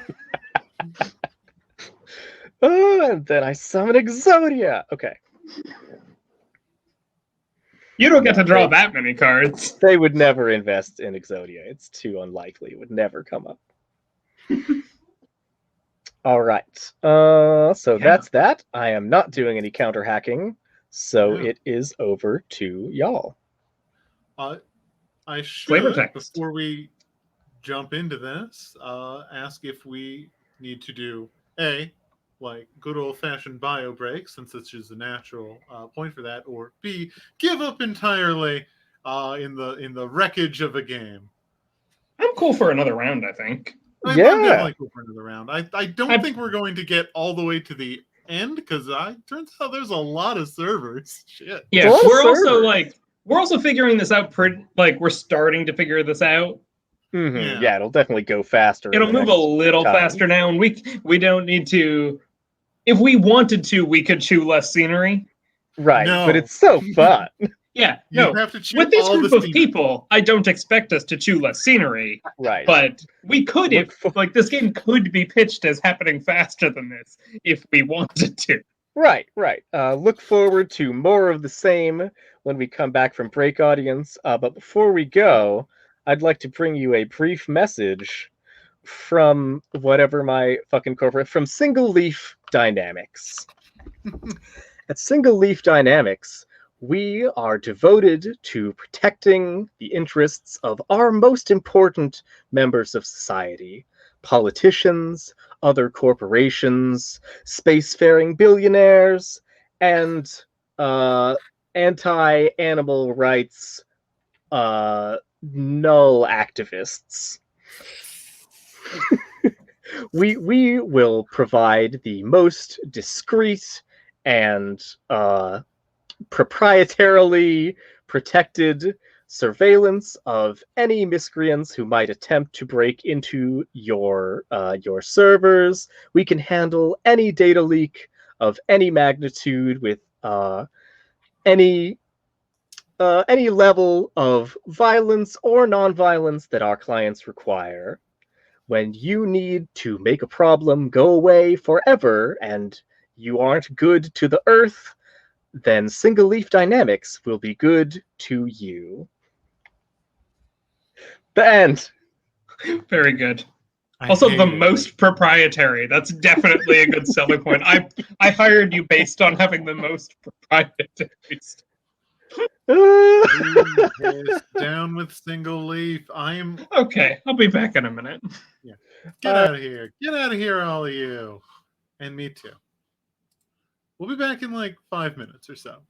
And then I summon Exodia. Okay. You don't get to draw that many cards. They would never invest in Exodia. It's too unlikely. It would never come up. All right. That's that. I am not doing any counter hacking, so it is over to y'all. I should, Flavor text. before we jump into this, ask if we need to do A, like good old-fashioned bio break, since this is a natural point for that, or B, give up entirely in the wreckage of a game. I'm cool for another round, I think. I'm definitely cool for another round. I don't think we're going to get all the way to the end, because turns out there's a lot of servers. Shit. Yeah, we're also figuring this out. We're starting to figure this out. Mm-hmm. Yeah, it'll definitely go faster. It'll move a little faster now, and we don't need to. If we wanted to, we could chew less scenery. Right, but it's so fun. Yeah, you have to chew with this all group of people, I don't expect us to chew less scenery. Right. But we could this game could be pitched as happening faster than this if we wanted to. Right. Look forward to more of the same when we come back from break, audience. But before we go, I'd like to bring you a brief message from whatever my fucking corporate, from Single Leaf Dynamics. At Single Leaf Dynamics, we are devoted to protecting the interests of our most important members of society: politicians, other corporations, spacefaring billionaires, and anti-animal rights null activists. We will provide the most discreet and proprietarily protected surveillance of any miscreants who might attempt to break into your servers. We can handle any data leak of any magnitude with any level of violence or non-violence that our clients require. When you need to make a problem go away forever and you aren't good to the earth, then Single Leaf Dynamics will be good to you. The end. Very good. Also, the most proprietary. That's definitely a good selling point. I hired you based on having the most proprietary stuff. Down with Single Leaf. Okay, I'll be back in a minute. Yeah. Get out of here. Get out of here, all of you. And me too. We'll be back in like 5 minutes or so.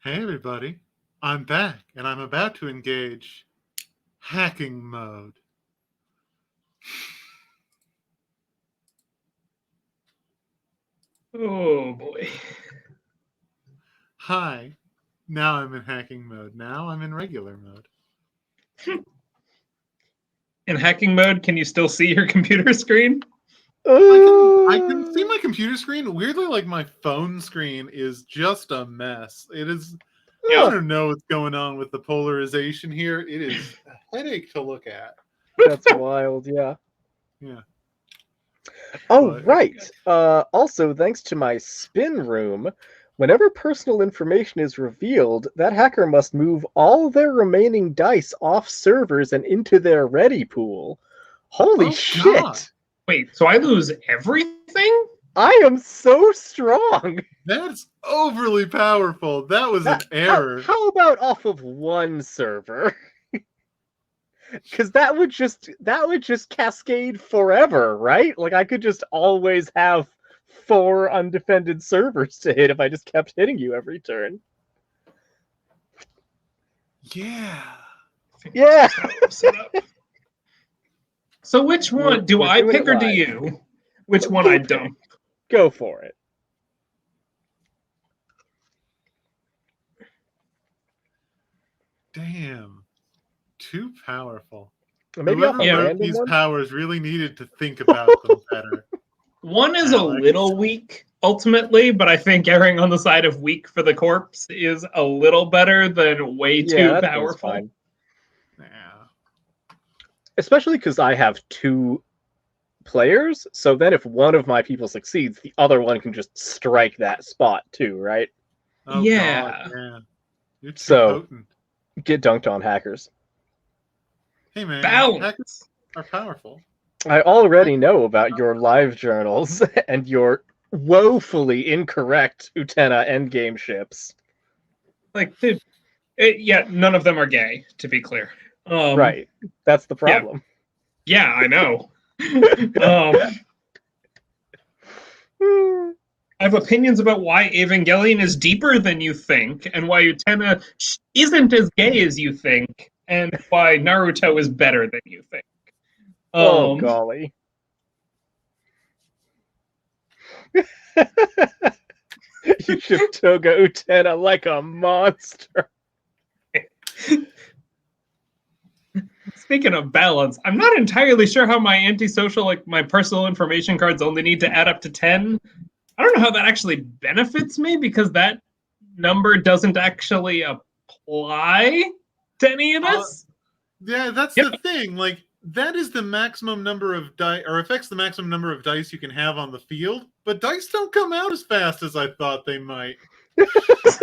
Hey everybody, I'm back and I'm about to engage hacking mode. Oh boy. Hi, now I'm in hacking mode. Now I'm in regular mode. In hacking mode, can you still see your computer screen? I can see my computer screen. Weirdly, like my phone screen is just a mess. It is. I don't know what's going on with the polarization here. It is a headache to look at. That's wild, yeah. Yeah. Oh, But- right. Also, thanks to my spin room, whenever personal information is revealed, that hacker must move all their remaining dice off servers and into their ready pool. Holy Oh, shit! God. Wait, so I lose everything? I am so strong! That's overly powerful. That was an error. How about off of one server? Because that would just cascade forever, right? Like I could just always have 4 undefended servers to hit if I just kept hitting you every turn. Yeah. Yeah. So which one do We're I doing pick it or do live. you? Which one I dump? Go for it. Damn. Too powerful. Maybe off Whoever a wrote random these one. powers really needed to think about them better. One is a Alex. little weak, ultimately, but I think erring on the side of weak for the corpse is a little better than way too Yeah, that seems powerful. fine. Yeah. Especially because I have 2 players, so then if one of my people succeeds, the other one can just strike that spot too, right? Oh, Yeah. God, yeah. You're too So- potent. Get dunked on, hackers. Hey, man. Balance. Hackers are powerful. I already know about your live journals and your woefully incorrect Utena endgame ships. Like, dude, yeah, none of them are gay, to be clear. Right. That's the problem. Yeah, I know. I have opinions about why Evangelion is deeper than you think, and why Utena isn't as gay as you think, and why Naruto is better than you think. Oh, golly. You ship Toga Utena like a monster. Speaking of balance, I'm not entirely sure how my antisocial, like my personal information cards only need to add up to 10. I don't know how that actually benefits me because that number doesn't actually apply to any of this. Yeah, that's the thing. Like, that is the maximum number of dice, or affects the maximum number of dice you can have on the field, but dice don't come out as fast as I thought they might. It's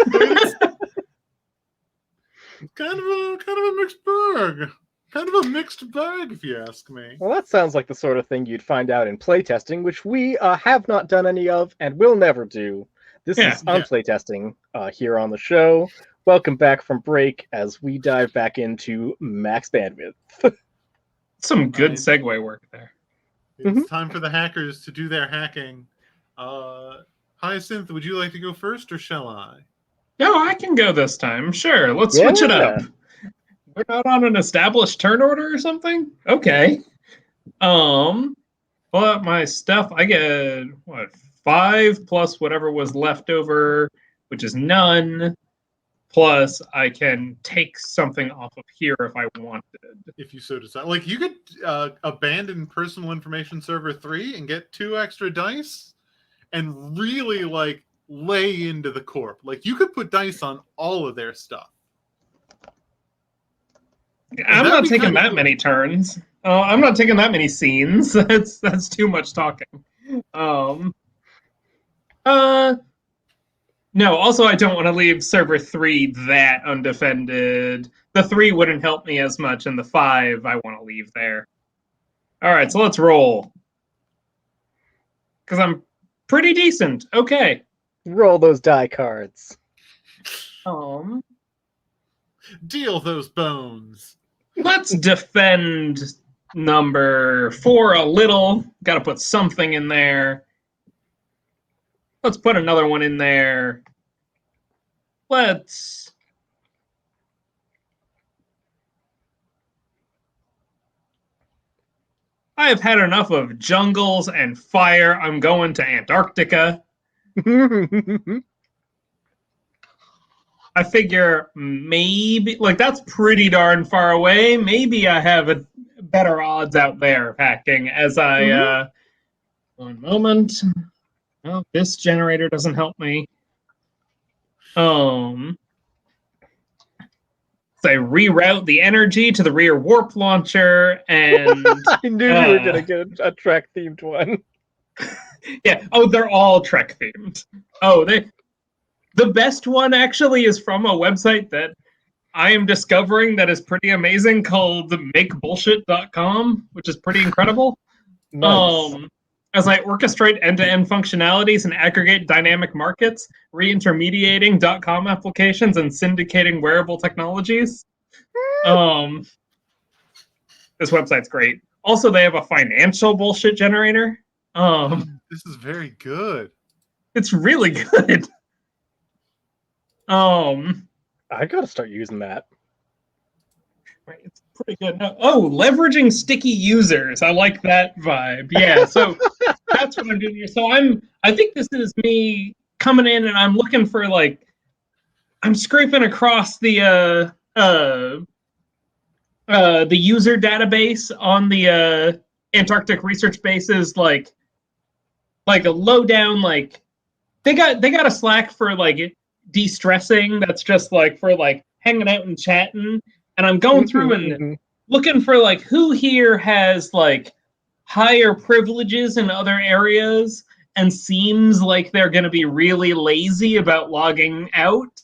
kind of a mixed bag. Kind of a mixed bag, if you ask me. Well, that sounds like the sort of thing you'd find out in playtesting, which we have not done any of and will never do. This is Unplaytesting here on the show. Welcome back from break as we dive back into max bandwidth. Some good segue work there. It's time for the hackers to do their hacking. Hyacinth, would you like to go first, or shall I? No, I can go this time. Sure, let's switch it up. We're not on an established turn order or something? Okay. Pull out my stuff. I get, 5 plus whatever was left over, which is none. Plus, I can take something off of here if I wanted. If you so decide. Like, you could abandon personal information server 3 and get 2 extra dice and really, like, lay into the corp. Like, you could put dice on all of their stuff. I'm not taking that many turns. I'm not taking that many scenes. That's too much talking. No, also I don't want to leave server 3 that undefended. The 3 wouldn't help me as much, and the 5 I want to leave there. Alright, so let's roll. Because I'm pretty decent. Okay. Roll those die cards. Deal those bones. Let's defend number 4 a little. Got to put something in there. Let's put another one in there. let's... I have had enough of jungles and fire. I'm going to Antarctica. I figure maybe, like, that's pretty darn far away. Maybe I have a better odds out there of hacking as I, one moment. Oh, this generator doesn't help me. So I reroute the energy to the rear warp launcher, and I knew you were gonna get a Trek themed one. Yeah. Oh, they're all Trek themed. Oh, the best one actually is from a website that I am discovering that is pretty amazing called makebullshit.com, which is pretty incredible. Nice. As I orchestrate end-to-end functionalities and aggregate dynamic markets, re-intermediating .com applications and syndicating wearable technologies. This website's great. Also, they have a financial bullshit generator. This is very good. It's really good. I gotta start using that. Right, it's pretty good. Leveraging sticky users. I like that vibe. Yeah, so that's what I'm doing here. So I think this is me coming in, and I'm looking for, like, I'm scraping across the user database on the Antarctic research bases, like a lowdown, like they got a Slack for like de-stressing that's just like for like hanging out and chatting, and I'm going through and looking for like who here has like higher privileges in other areas and seems like they're going to be really lazy about logging out.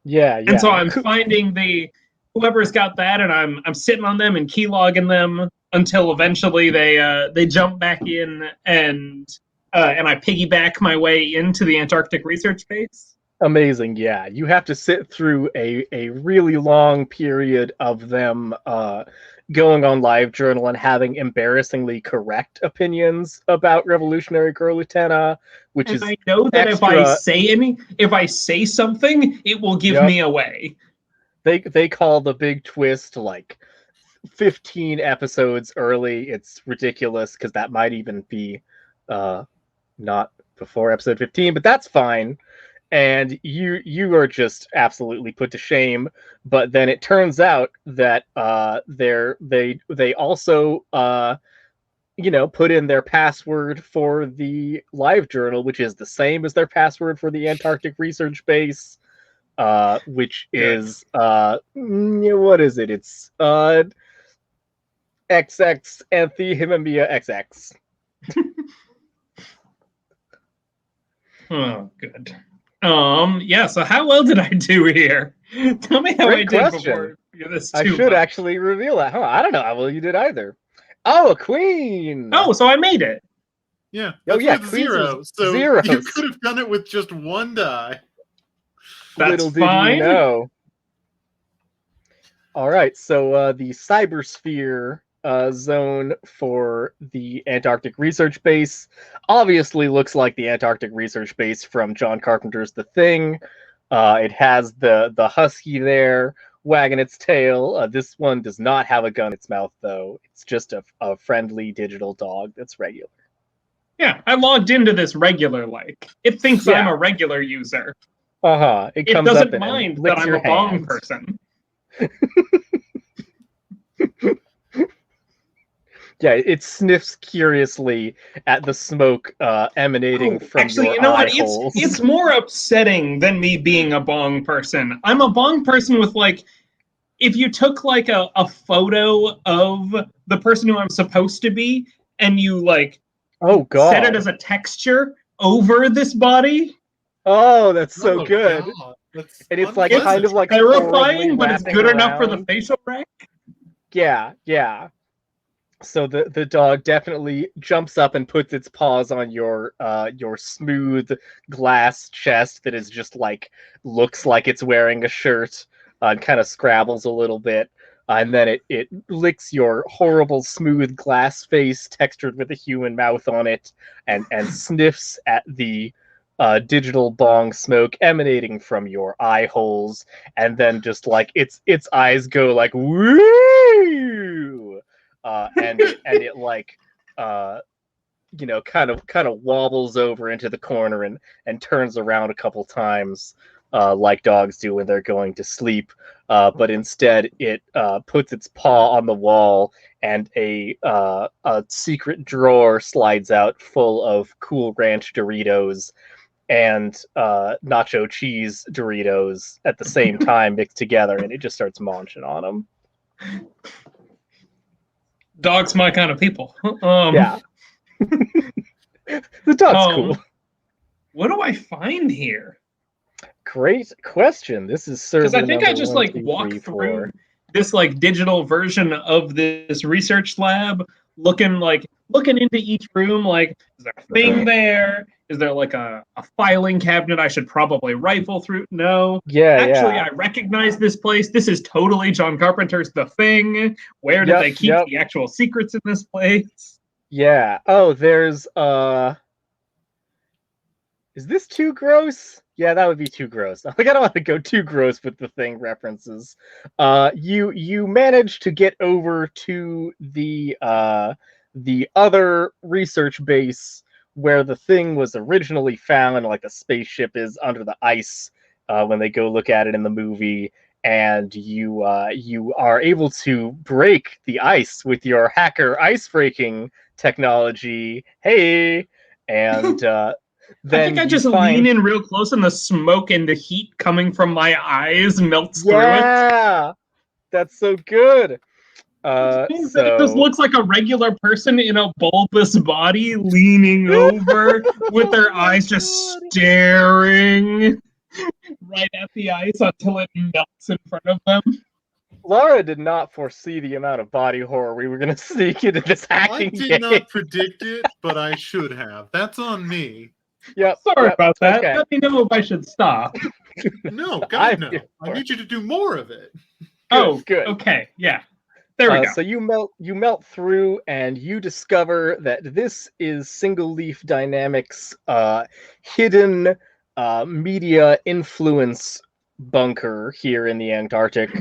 Yeah. And so I'm finding whoever's got that, and I'm sitting on them and keylogging them until eventually they jump back in, and I piggyback my way into the Antarctic research base. Amazing. Yeah, you have to sit through a really long period of them going on LiveJournal and having embarrassingly correct opinions about Revolutionary Girl Utena, which is I know that extra... if I say something, it will give me away. They call the big twist like 15 episodes early. It's ridiculous because that might even be not before episode 15, but that's fine. And you are just absolutely put to shame. But then it turns out that they also put in their password for the LiveJournal, which is the same as their password for the Antarctic research base, which is what is it? It's XX Anthihimamia XX. Oh, good. Yeah, so how well did I do here? Tell me how Great I did question. before this. I should actually reveal that. I don't know how well you did either. Oh, a queen! Oh, so I made it. Yeah. Oh, yeah, with queens zero. So zeros. you could have done it with just one die. That's Little did fine. you know. All right, so the cybersphere zone for the Antarctic research base obviously looks like the Antarctic research base from John Carpenter's The Thing. It has the husky there wagging its tail. This one does not have a gun in its mouth, though. It's just a friendly digital dog that's regular. Yeah, I logged into this regular like. It thinks I'm a regular user. It comes doesn't up mind and that licks I'm your a bong hands. person. Yeah, it sniffs curiously at the smoke emanating from actually, your you know what? eye holes. It's more upsetting than me being a bong person. I'm a bong person with, like, if you took, like, a photo of the person who I'm supposed to be, and you, like, set it as a texture over this body. Oh, that's so good. That's and it's like kind of like terrifying, but it's good around. enough for the facial rec. Yeah. So the dog definitely jumps up and puts its paws on your smooth glass chest that is just like looks like it's wearing a shirt, and kind of scrabbles a little bit, and then it licks your horrible smooth glass face textured with a human mouth on it, and sniffs at the digital bong smoke emanating from your eye holes, and then just like its eyes go like woo, and it like kind of wobbles over into the corner and turns around a couple times, like dogs do when they're going to sleep. But instead, it puts its paw on the wall, and a secret drawer slides out full of Cool Ranch Doritos and nacho cheese Doritos at the same time mixed together, and it just starts munching on them. Dogs my kind of people. Yeah. The dog's cool. What do I find here? Great question. This is server because I think I just 1, like 2, walked 3, through 4. this like digital version of this research lab, looking into each room. Like, is there a thing there? Is there like a filing cabinet I should probably rifle through? No. Actually, I recognize this place. This is totally John Carpenter's The Thing. Where did they keep the actual secrets in this place? Yeah. Oh, there's is this too gross? Yeah, that would be too gross. Like, I don't want to go too gross with The Thing references. You managed to get over to the other research base where The Thing was originally found, like the spaceship is under the ice when they go look at it in the movie, and you are able to break the ice with your hacker ice breaking technology. Hey, and then I think I just lean in real close, and the smoke and the heat coming from my eyes melts through it. Yeah, that's so good. It just looks like a regular person in a bulbous body leaning over with their eyes just staring right at the ice until it melts in front of them. Lara did not foresee the amount of body horror we were going to sneak into this hacking game. I did not predict it, but I should have. That's on me. Yep. Sorry about that. Okay. Let me know if I should stop. No, God, no. I need you to do more of it. Good, good. Okay, yeah. There we go. So you melt through, and you discover that this is Single Leaf Dynamics' hidden media influence bunker here in the Antarctic.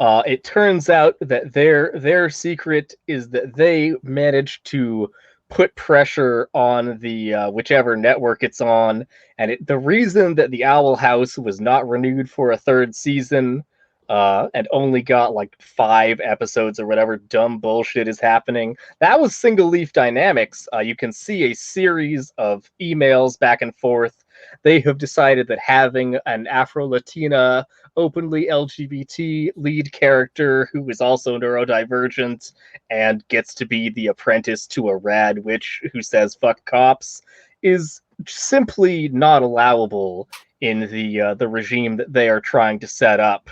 It turns out that their secret is that they managed to put pressure on the whichever network it's on, and the reason that the Owl House was not renewed for a third season and only got like 5 episodes or whatever dumb bullshit is happening, that was Single Leaf Dynamics. You can see a series of emails back and forth. They have decided that having an Afro-Latina, openly LGBT lead character who is also neurodivergent and gets to be the apprentice to a rad witch who says fuck cops is simply not allowable in the regime that they are trying to set up.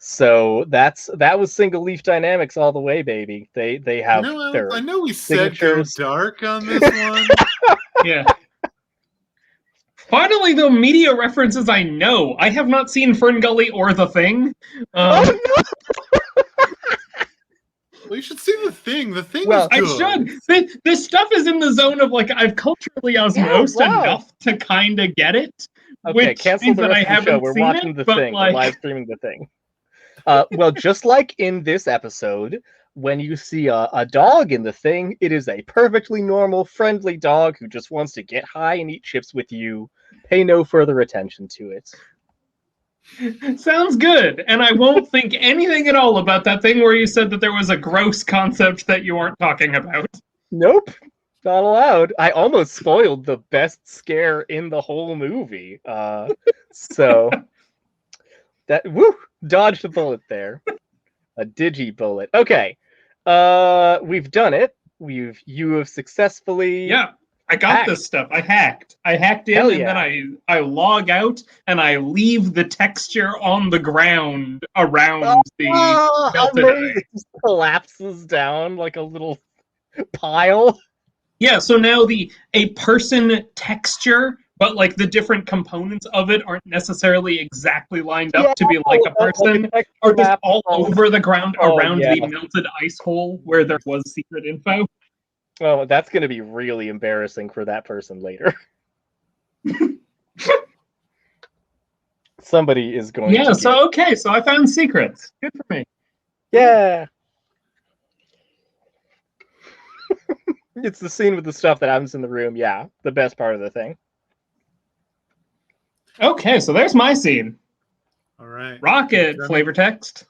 So that was Single Leaf Dynamics all the way, baby. They have their I know we signatures. said go dark on this one. Yeah. Finally, the media references I know. I have not seen Fern, Gully, or The Thing. Oh, no! Well, you should see The Thing. The Thing is good. I should. This stuff is in the zone of, like, I've culturally osmosed enough to kind of get it. Okay, cancel the rest of the show. We're watching The Thing. We're live streaming The Thing. Well, just like in this episode, when you see a dog in The Thing, it is a perfectly normal, friendly dog who just wants to get high and eat chips with you. Pay no further attention to it. Sounds good. And I won't think anything at all about that thing where you said that there was a gross concept that you aren't talking about. Nope. Not allowed. I almost spoiled the best scare in the whole movie. So that dodged a bullet there. A digi bullet. Okay. We've done it. You have successfully I got this stuff. I hacked in, and then I log out, and I leave the texture on the ground around the melted ice. It just collapses down like a little pile. Yeah, so now a person texture, but like the different components of it aren't necessarily exactly lined up to be like a person, or just all over the ground around the melted ice hole where there was secret info. Oh, that's going to be really embarrassing for that person later. Somebody is going Yeah, to so I found secrets. Good for me. Yeah. It's the scene with the stuff that happens in the room. Yeah, the best part of the thing. Okay, so there's my scene. All right. Rocket flavor text.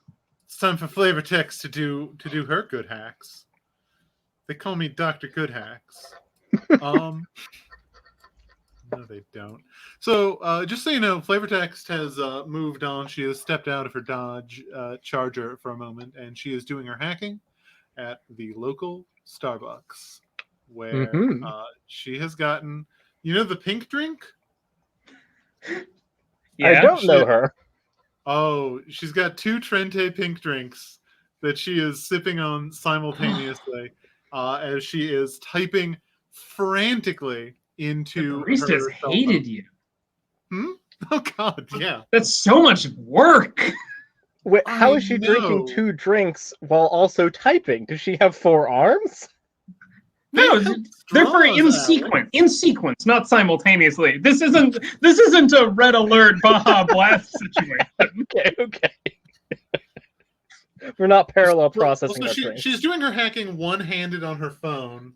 It's time for Flavor Text to do her good hacks. They call me Dr. Good Hacks. No, they don't. So, just so you know, Flavor Text has moved on. She has stepped out of her Dodge Charger for a moment, and she is doing her hacking at the local Starbucks, where she has gotten, the pink drink? Yeah. I don't know her. Oh, she's got 2 Trente pink drinks that she is sipping on simultaneously as she is typing frantically into The baristas her cell hated phone. you. Oh God, yeah. That's so much work. Wait, how I is she know. drinking 2 drinks while also typing? Does she have 4 arms? No, they're for in Alex. sequence, not simultaneously. This isn't a red alert Baja Blast situation. Okay. We're not parallel processing our drinks. She's doing her hacking one-handed on her phone,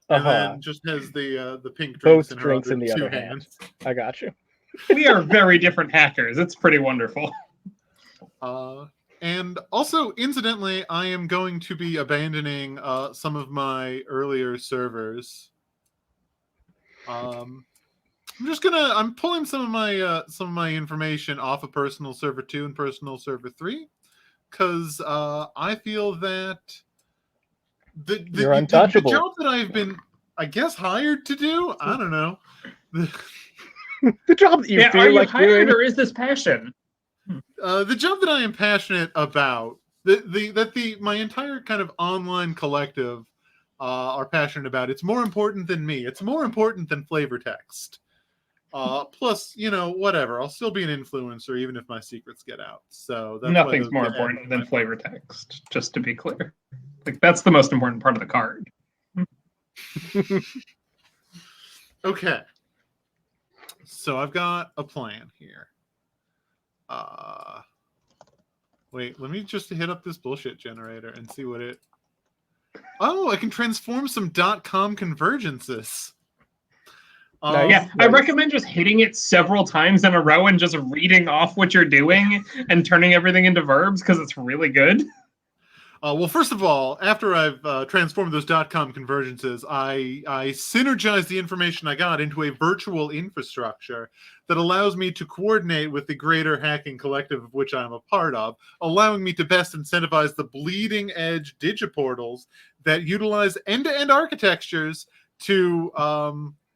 and then just has the pink drinks Both in her drinks other in the 2 other hands. hand. I got you. We are very different hackers. It's pretty wonderful. And also, incidentally, I am going to be abandoning some of my earlier servers. I'm pulling some of my information off of Personal Server 2 and Personal Server 3, because I feel that You're untouchable. the job that I've been, I guess, hired to do, I don't know. The job that you feel are you like hired, doing, or is this passion? The job that I am passionate about, my entire kind of online collective are passionate about. It's more important than me. It's more important than flavor text. Plus, whatever. I'll still be an influencer even if my secrets get out. So that's Nothing's more important than flavor text. Just to be clear, that's the most important part of the card. Okay. So I've got a plan here. Wait, let me just hit up this bullshit generator and see what it... Oh, I can transform some .com convergences. Nice. I recommend just hitting it several times in a row and just reading off what you're doing and turning everything into verbs, because it's really good. Well, first of all, after I've transformed those .com convergences, I synergize the information I got into a virtual infrastructure that allows me to coordinate with the greater hacking collective of which I'm a part of, allowing me to best incentivize the bleeding edge digiportals that utilize end-to-end architectures to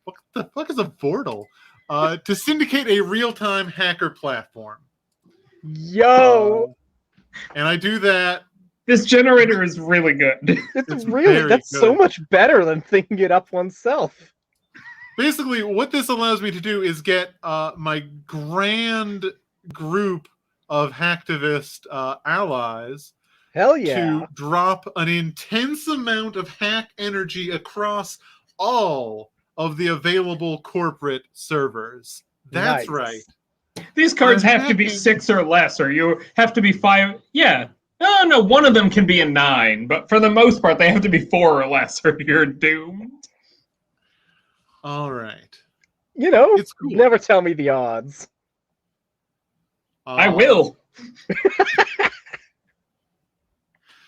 what the fuck is a portal? To syndicate a real-time hacker platform. Yo! And I do that. This generator is really good. That's so much better than thinking it up oneself. Basically, what this allows me to do is get my grand group of hacktivist allies to drop an intense amount of hack energy across all of the available corporate servers. That's right. These cards have to be 6 or less, or you have to be 5. Yeah. No, one of them can be a 9, but for the most part, they have to be 4 or less, or you're doomed. All right. It's cool. Never tell me the odds. I will.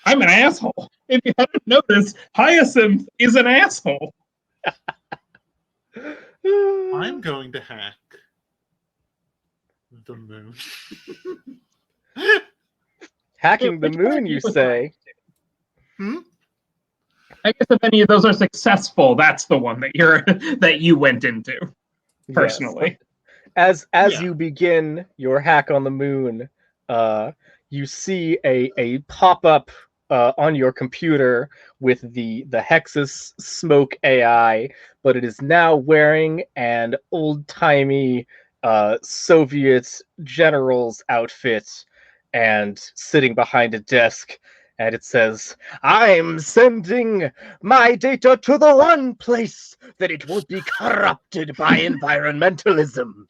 I'm an asshole. If you haven't noticed, Hyacinth is an asshole. I'm going to hack the moon. Hacking the moon, you say? I guess if any of those are successful, that's the one that you went into personally. Yes. As you begin your hack on the moon, you see a pop-up on your computer with the Hexus Smoke AI, but it is now wearing an old-timey Soviet general's outfit and sitting behind a desk, and it says, "I'm sending my data to the one place that it won't be corrupted by environmentalism."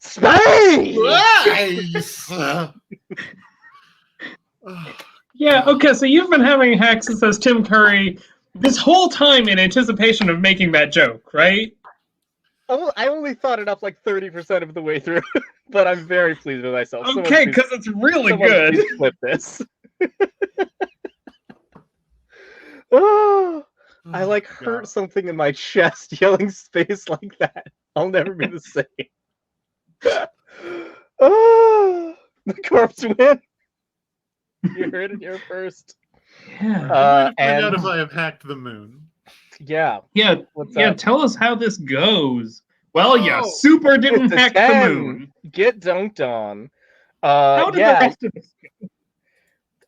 Space! Nice! Yeah, okay, so you've been having hacks that says Tim Curry this whole time in anticipation of making that joke, right? Oh, I only thought it up like 30% of the way through, but I'm very pleased with myself. Okay, because it's really good. Please flip this. Oh, I like hurt something in my chest yelling space like that. I'll never be the same. Oh, the corpse win. You heard it here first. Yeah. Find out if I have hacked the moon. Yeah. Yeah. What's yeah. up? Tell us how this goes. Well, yeah. Super didn't hack the 10. moon. Get dunked on. How did the rest of this go?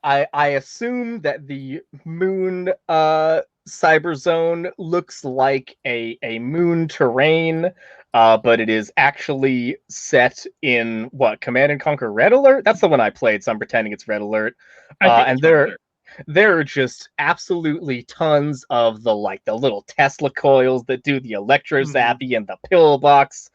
I assume that the moon cyber zone looks like a moon terrain, but it is actually set in what, Command and Conquer Red Alert? That's the one I played, so I'm pretending it's Red Alert. And there are just absolutely tons of the little Tesla coils that do the electro zappy and the pillbox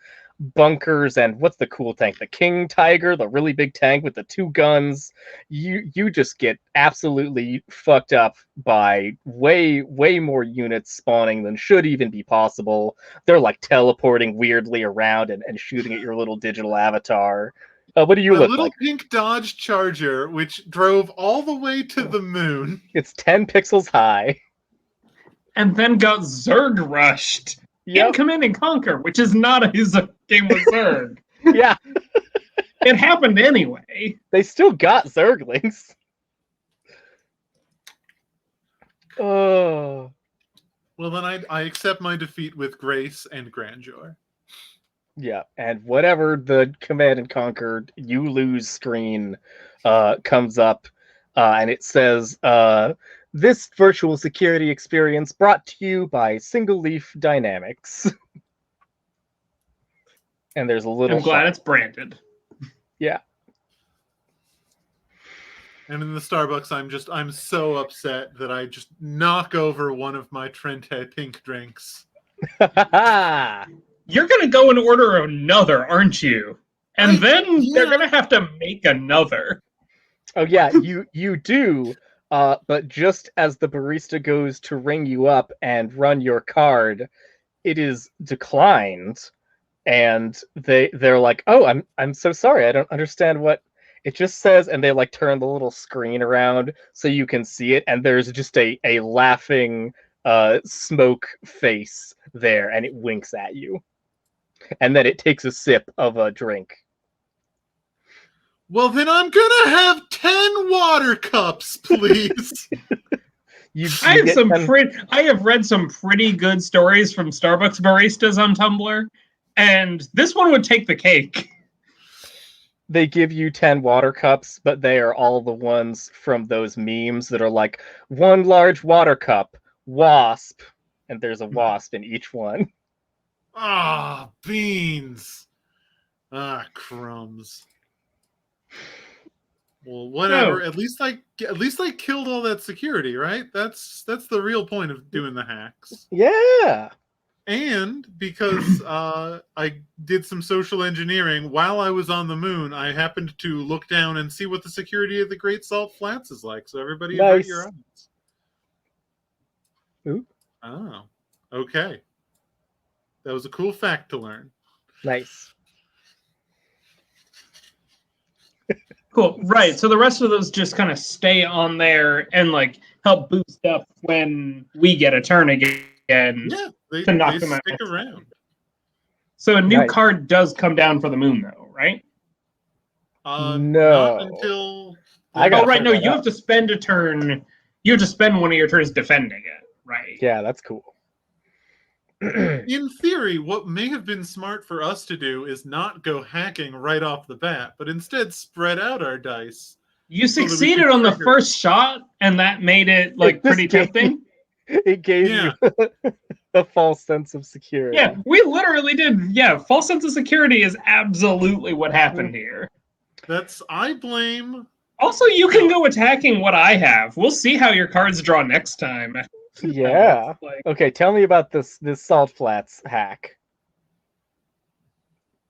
bunkers, and what's the cool tank? The King Tiger, the really big tank with the 2 guns. You just get absolutely fucked up by way more units spawning than should even be possible. They're like teleporting weirdly around and shooting at your little digital avatar. What do you look little like? Pink Dodge Charger, which drove all the way to the moon. It's 10 pixels high. And then got Zerg rushed. In Command and Conquer, which is not a game with Zerg. Yeah. It happened anyway. They still got Zerglings. Oh. Well, then I accept my defeat with grace and grandeur. Yeah, and whatever the Command and Conquer you lose screen comes up, and it says, this virtual security experience brought to you by Single Leaf Dynamics. And there's a little... I'm glad it's branded. Yeah. And in the Starbucks, I'm so upset that I just knock over one of my Trente pink drinks. You're going to go and order another, aren't you? And then they're going to have to make another. Oh, yeah, you do. But just as the barista goes to ring you up and run your card, it is declined. And they're like, oh, I'm so sorry. I don't understand what it just says. And they turn the little screen around so you can see it. And there's just a laughing smoke face there. And it winks at you. And then it takes a sip of a drink. Well, then I'm gonna have 10 water cups, please. I have read some pretty good stories from Starbucks baristas on Tumblr, and this one would take the cake. They give you 10 water cups, but they are all the ones from those memes that are like, 1 large water cup, wasp, and there's a wasp in each one. Ah, beans. Ah, crumbs. Well, whatever. No. At least I killed all that security, right? That's the real point of doing the hacks. Yeah. And because I did some social engineering while I was on the moon, I happened to look down and see what the security of the Great Salt Flats is like. So everybody avert your eyes. Ooh. Oh, okay. That was a cool fact to learn. Nice. Cool. Right. So the rest of those just kind of stay on there and help boost up when we get a turn again. Yeah, they stick around. So a new card does come down for the moon, though, right? No. Not until... No, you have to spend a turn. You have to spend one of your turns defending it, right? Yeah, that's cool. In theory, what may have been smart for us to do is not go hacking right off the bat, but instead spread out our dice. You succeeded on the first shot, and that made it pretty tempting. It gave you a false sense of security. Yeah, we literally did. Yeah, false sense of security is absolutely what happened here. I blame... Also, you can go attacking what I have. We'll see how your cards draw next time. Yeah. Okay, tell me about this Salt Flats hack.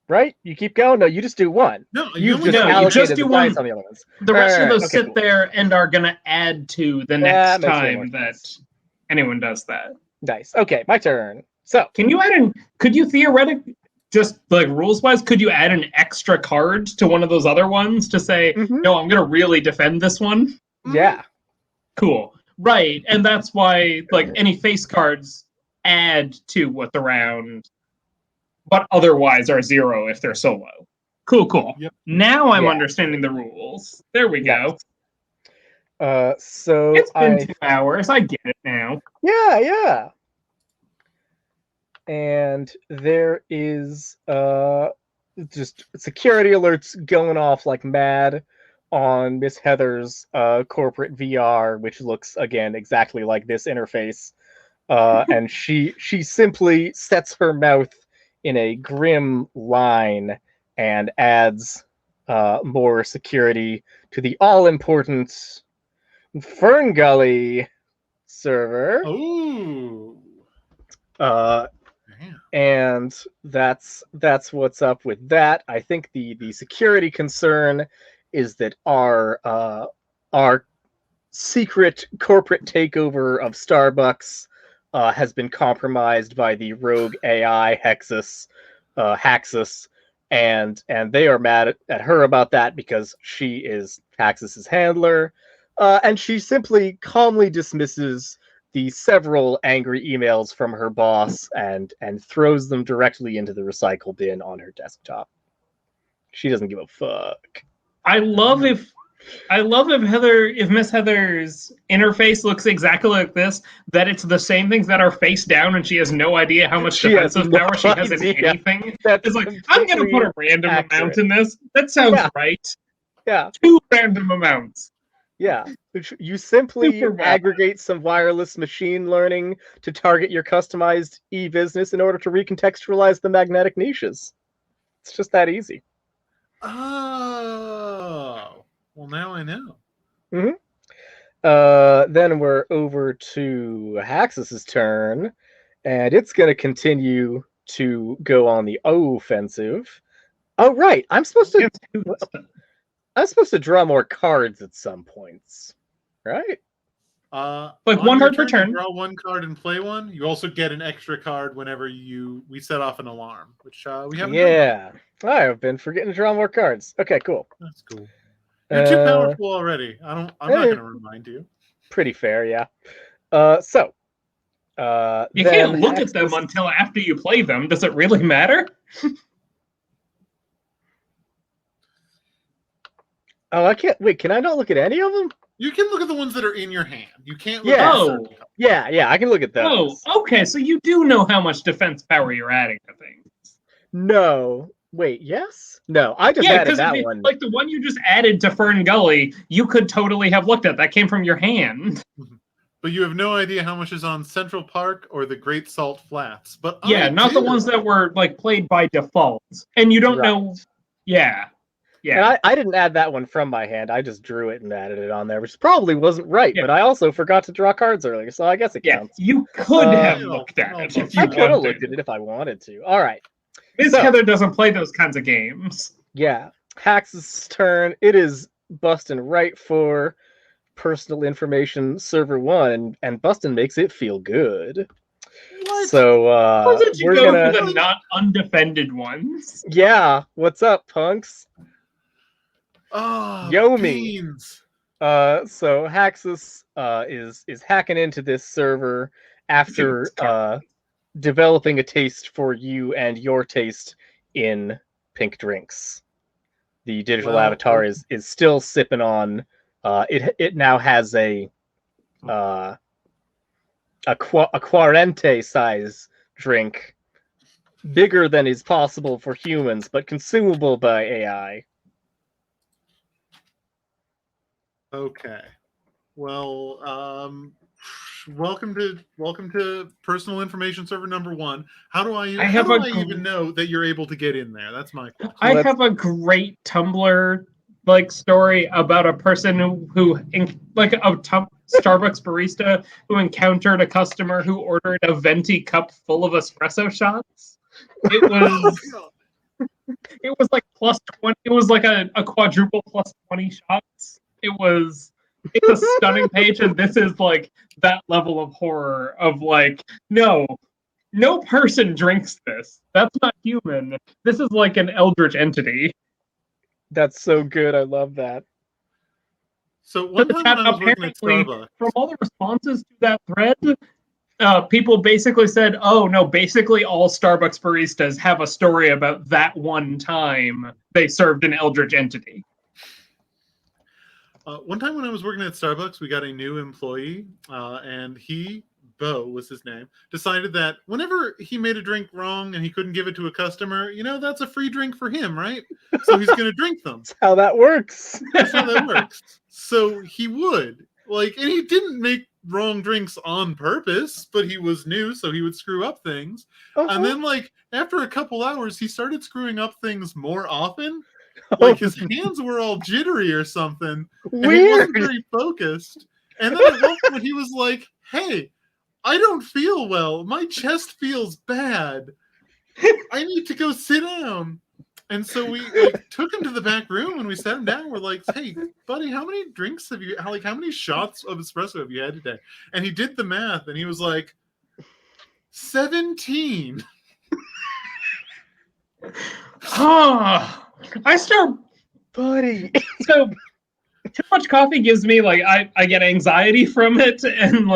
right? You keep going. No, you just do one. No, You've only just No, you allocated just do the one. dice on the other ones. The rest of Alright, those okay, sit cool. there and are gonna add to the That next makes way more time that sense. anyone does that. Nice. Okay, my turn. So, Can you add in? Could you theoretically, just like rules wise, could you add an extra card to one of those other ones to say, mhm, no, I'm gonna really defend this one? yeah. Cool. Right, and that's why like any face cards add to what's around, but otherwise are 0 if they're solo. Cool. Yep. Now I'm Yeah. understanding the rules. There we go. So It's been 2 hours. I get it now. yeah. And there is just security alerts going off like mad on Miss Heather's corporate VR, which looks again exactly like this interface. And she simply sets her mouth in a grim line and adds more security to the all-important Fern Gully server. Oh. Damn. And that's what's up with that. I think the security concern is that our secret corporate takeover of Starbucks has been compromised by the rogue AI Hexus, and they are mad at her about that because she is Haxus's handler, and she simply calmly dismisses the several angry emails from her boss and throws them directly into the recycle bin on her desktop. She doesn't give a fuck. I love if Miss Heather's interface looks exactly like this, that it's the same things that are face down and she has no idea how much She has defensive no power she has in idea. anything. That's It's like, I'm gonna put a random amount in this. That sounds right. Yeah. 2 random amounts. Yeah. You simply Super bad. aggregate some wireless machine learning to target your customized e-business in order to recontextualize the magnetic niches. It's just that easy. Oh. Well, now I know. Then we're over to Haxus's turn, and it's going to continue to go on the offensive. Oh, right. I'm supposed to draw more cards at some points, right? Like on one your card per turn. You draw one card and play one. You also get an extra card whenever we set off an alarm, which we haven't. Yeah, I've been forgetting to draw more cards. Okay, cool. That's cool. You're too powerful already. I'm not going to remind you. Pretty fair, yeah. You can't look at them until after you play them. Does it really matter? Oh, I can't. Wait, can I not look at any of them? You can look at the ones that are in your hand. You can't look Yeah. at Oh. Yeah, I can look at those. Oh, okay. So you do know how much defense power you're adding to things. No. Wait, yes? No, I just added that one. Like the one you just added to Fern Gully, you could totally have looked at. That came from your hand. But you have no idea how much is on Central Park or the Great Salt Flats. But Yeah, not the ones that were like played by default. And you don't know. Yeah. Yeah. And I didn't add that one from my hand. I just drew it and added it on there, which probably wasn't right. Yeah. But I also forgot to draw cards earlier, so I guess it Yeah, counts. you could have looked at it if you I could have wanted. looked at it if I wanted to. All right. Miss Heather doesn't play those kinds of games. Yeah. Hax's turn. It is busting right for personal information server 1, and busting makes it feel good. What? So Why did you we're go gonna for the not undefended ones? Yeah, what's up, punks? Oh, Yomi. beans. So Haxus is hacking into this server after developing a taste for you and your taste in pink drinks. The digital avatar is still sipping on. It now has a quarente size drink, bigger than is possible for humans, but consumable by AI. Okay. Well, welcome to personal information server number 1. How do I even know that you're able to get in there? That's my question. I have a great Tumblr story about a person who Starbucks barista who encountered a customer who ordered a venti cup full of espresso shots. It was It was like plus 20. It was like a quadruple plus 20 shots. It's a stunning page, and this is like that level of horror of like, no person drinks this. That's not human. This is like an eldritch entity. That's so good. I love that. So one time when I was working at Starbucks, from all the responses to that thread, people basically said, "Oh no, basically all Starbucks baristas have a story about that one time they served an eldritch entity." One time when I was working at Starbucks, we got a new employee, and Bo was his name, decided that whenever he made a drink wrong and he couldn't give it to a customer, that's a free drink for him, right? So he's going to drink them. That's how that works. That's how that works. So he would. And he didn't make wrong drinks on purpose, but he was new, so he would screw up things. Uh-huh. And then, after a couple hours, he started screwing up things more often. His hands were all jittery or something. And he wasn't very focused. And then at one point he was like, "Hey, I don't feel well. My chest feels bad. I need to go sit down." And so we took him to the back room and we sat him down. We're like, "Hey, buddy, how many drinks have you, how many shots of espresso have you had today?" And he did the math and he was like, 17. Buddy. So too much coffee gives me I get anxiety from it, and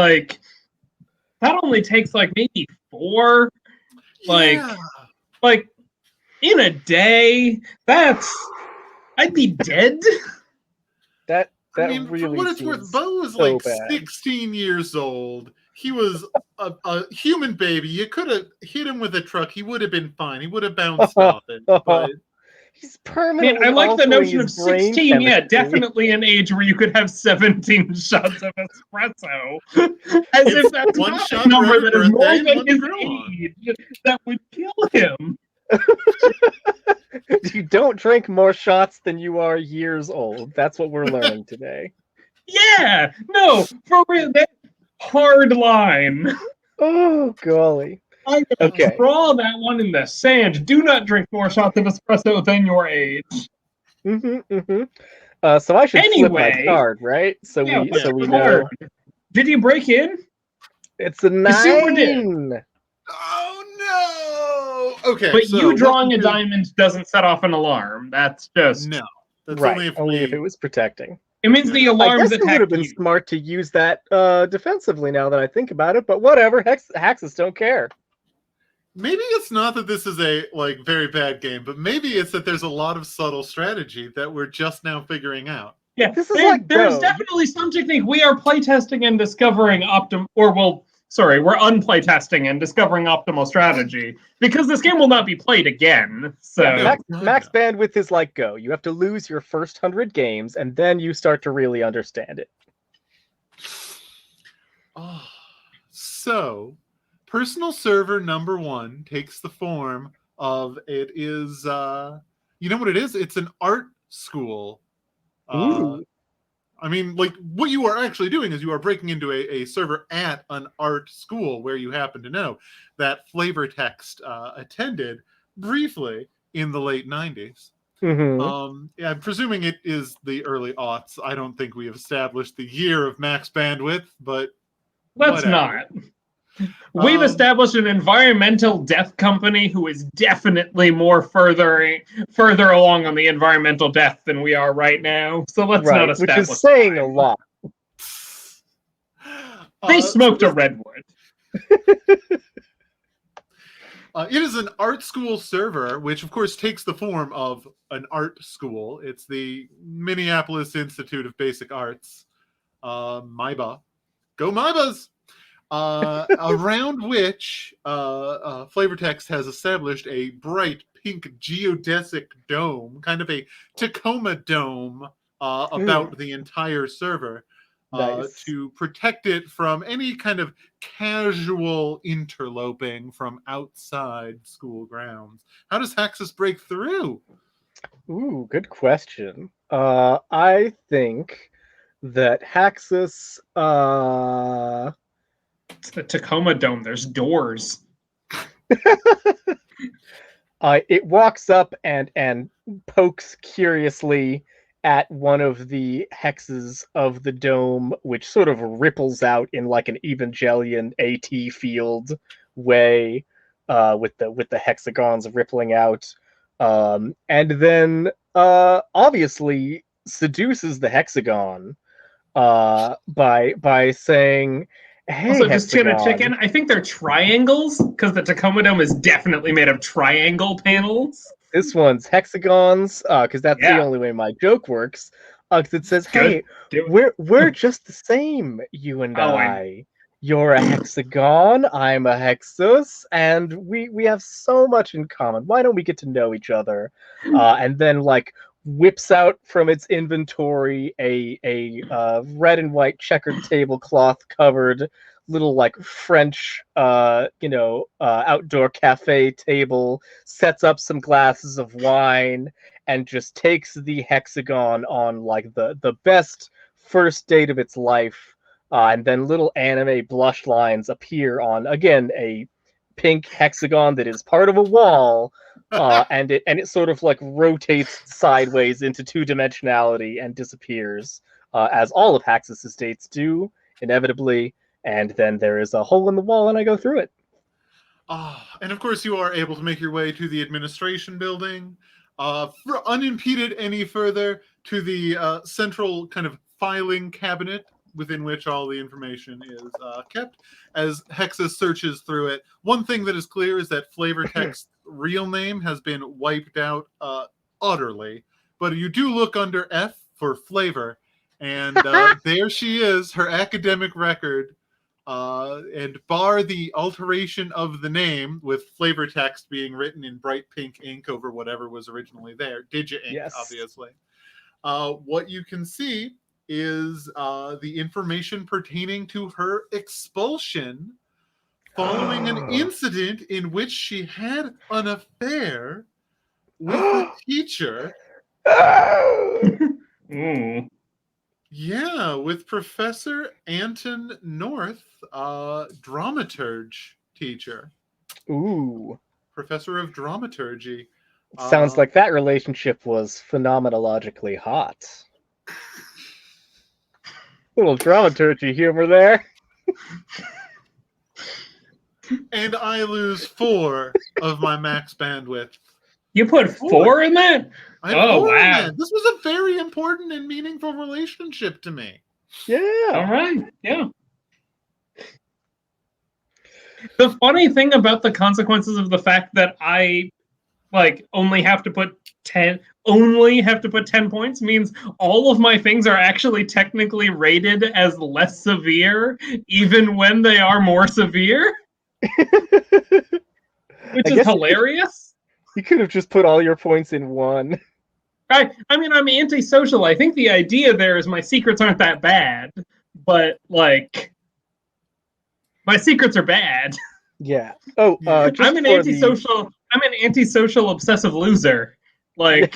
that only takes maybe 4. In a day, I'd be dead. That I mean, really for what it's worth, Bo was so bad. 16 years old. He was a human baby. You could have hit him with a truck. He would have been fine. He would have bounced off it. But he's permanently. I like the notion of 16. Chemistry. Yeah, definitely an age where you could have 17 shots of espresso. As if that's one not shot a number that for is a more day, than one his grow age that would kill him. You don't drink more shots than you are years old. That's what we're learning today. Yeah, no, for real, that hard line. Oh, golly. I'm gonna draw that one in the sand. Do not drink more shots of espresso than your age. So I should flip my card, right? So we know. Did you break in? It's a 9. You super did. Oh no! Okay, but you drawing a diamond doesn't set off an alarm. That's just That's right. Only if it was protecting. It means the alarms attack you. It would have been smart to use that defensively. Now that I think about it, but whatever. Haxus don't care. Maybe it's not that this is a very bad game, but maybe it's that there's a lot of subtle strategy that we're just now figuring out. Yeah, there's definitely some technique. We are playtesting and discovering we're unplaytesting and discovering optimal strategy because this game will not be played again. So max bandwidth is like Go. You have to lose your first 100 games, and then you start to really understand it. So, personal server number 1 takes the form of it is, you know what it is? It's an art school. Ooh. I mean, what you are actually doing is you are breaking into a server at an art school where you happen to know that Flavor Text attended briefly in the late 90s. Mm-hmm. I'm presuming it is the early aughts. I don't think we have established the year of max bandwidth, but let's not. We've established an environmental death company who is definitely more further along on the environmental death than we are right now. So let's not establish. Which is saying a lot. They smoked a redwood. It is an art school server, which of course takes the form of an art school. It's the Minneapolis Institute of Basic Arts, MIBA. Go MIBAs! Around which Flavortext has established a bright pink geodesic dome, kind of a Tacoma dome, about the entire server, to protect it from any kind of casual interloping from outside school grounds. How does Haxus break through? Ooh, good question. I think that Haxus... It's the Tacoma Dome. There's doors. It walks up and pokes curiously at one of the hexes of the dome, which sort of ripples out in like an Evangelion AT field way, with the hexagons rippling out, and then obviously seduces the hexagon by saying, "Hey, Also, just tuna hexagon." chicken. I think they're triangles because the Tacoma Dome is definitely made of triangle panels. This one's hexagons, because that's the Yeah. only way my joke works. 'Cause it says, Good. "Hey, we're just the same, you and Oh, I. You're a hexagon, I'm a hexus, and we have so much in common. Why don't we get to know each other?" And then like whips out from its inventory a red and white checkered tablecloth covered little like French outdoor cafe table, sets up some glasses of wine, and just takes the hexagon on like the best first date of its life. And then little anime blush lines appear on again a pink hexagon that is part of a wall, and it sort of like rotates sideways into two-dimensionality and disappears, as all of Haxus's dates do inevitably. And then there is a hole in the wall, and I go through it. And of course, you are able to make your way to the administration building, unimpeded any further, to the central kind of filing cabinet within which all the information is kept. As Hexus searches through it, one thing that is clear is that Flavor Tech's real name has been wiped out utterly. But you do look under F for Flavor, and there she is, her academic record. And bar the alteration of the name, with flavor text being written in bright pink ink over whatever was originally there, Digi ink, Yes. obviously. What you can see is the information pertaining to her expulsion following an incident in which she had an affair with a teacher. Mm. Yeah, with Professor Anton North, dramaturge teacher. Ooh. Professor of dramaturgy. Sounds like that relationship was phenomenologically hot. Little dramaturgy humor there. And I lose 4 of my max bandwidth. You put 4 in that? I Oh, wow. wow. This was a very important and meaningful relationship to me. Yeah. All right. Yeah. The funny thing about the consequences of the fact that I only have to put 10 points means all of my things are actually technically rated as less severe, even when they are more severe. Which is hilarious. You could have just put all your points in one. I mean, I'm antisocial. I think the idea there is my secrets aren't that bad, but my secrets are bad. Yeah. Oh, I'm an antisocial obsessive loser. My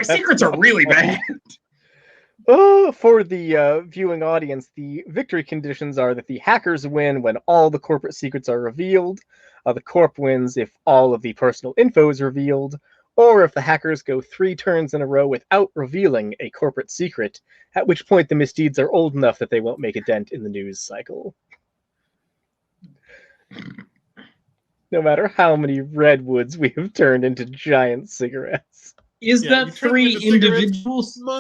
secrets are really bad. For the viewing audience, the victory conditions are that the hackers win when all the corporate secrets are revealed. The corp wins if all of the personal info is revealed, or if the hackers go 3 turns in a row without revealing a corporate secret, at which point the misdeeds are old enough that they won't make a dent in the news cycle. No matter how many redwoods we have turned into giant cigarettes. Is that 3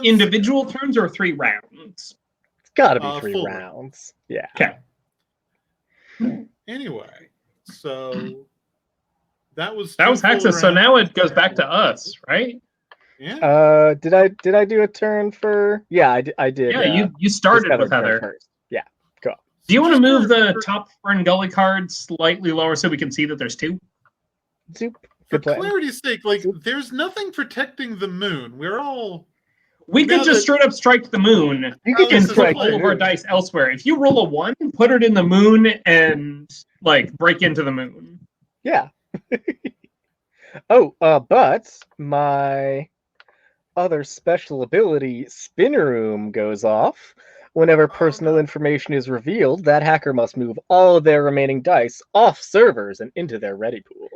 individual turns or 3 rounds? It's gotta be 3 rounds. Yeah. Okay. Anyway, so that was Hexus, so now it goes back to us, right? Yeah. Did I do a turn for? Yeah, I did. Yeah, you started with Heather first. Yeah, go. Do you want to move the top Fern Gully card slightly lower so we can see that there's 2? Zoop. For clarity's sake, there's nothing protecting the moon. We could just straight up strike the moon and put all of our dice elsewhere. If you roll a 1, put it in the moon and break into the moon. Yeah. But my other special ability, Spin Room, goes off. Whenever personal information is revealed, that hacker must move all of their remaining dice off servers and into their ready pool.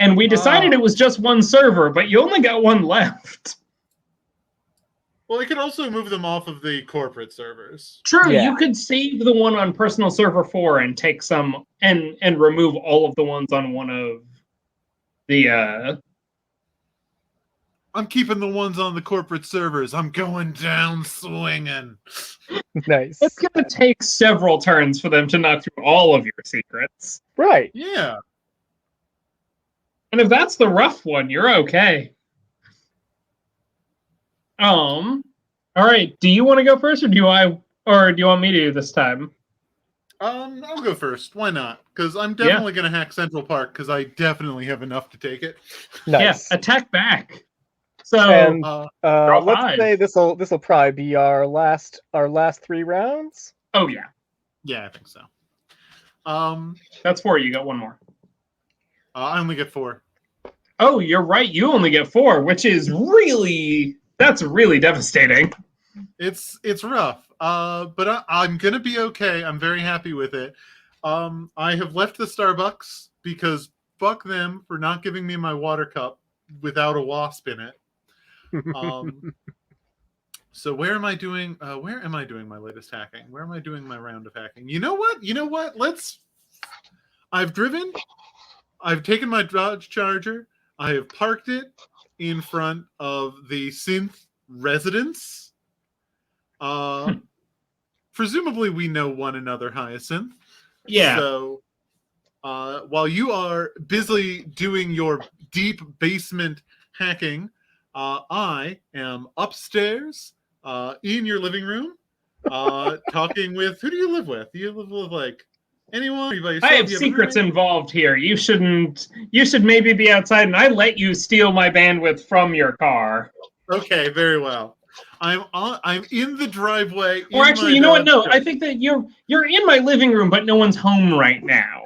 And we decided it was just one server, but you only got one left. Well, I could also move them off of the corporate servers. True, Yeah. you could save the one on personal server 4 and take some and remove all of the ones on one of the I'm keeping the ones on the corporate servers. I'm going down swinging. Nice. It's going to take several turns for them to knock through all of your secrets. Right. Yeah. And if that's the rough one, you're okay. All right. Do you want to go first, or do you want me to do this time? I'll go first. Why not? Because I'm definitely going to hack Central Park because I definitely have enough to take it. Nice. Yeah, attack back. So And draw let's 5. say this will probably be our last 3 rounds. Oh yeah, Yeah, I think so. that's 4. You got one more. I only get 4. Oh, you're right. You only get 4, which is really devastating. It's rough. But I'm gonna be okay. I'm very happy with it. I have left the Starbucks because fuck them for not giving me my water cup without a wasp in it. So where am I doing my latest hacking? Where am I doing my round of hacking? You know what? I've taken my Dodge Charger. I have parked it in front of the synth residence. Presumably we know one another, Hyacinth. Yeah. So while you are busily doing your deep basement hacking, I am upstairs in your living room talking with... Who do you live with? Do you live with, like, anyone? Are you by yourself? I have secrets involved here. You should maybe be outside, and I let you steal my bandwidth from your car. Okay, very well. I'm in the driveway. Or actually, you know what? No, I think that you're in my living room, but no one's home right now.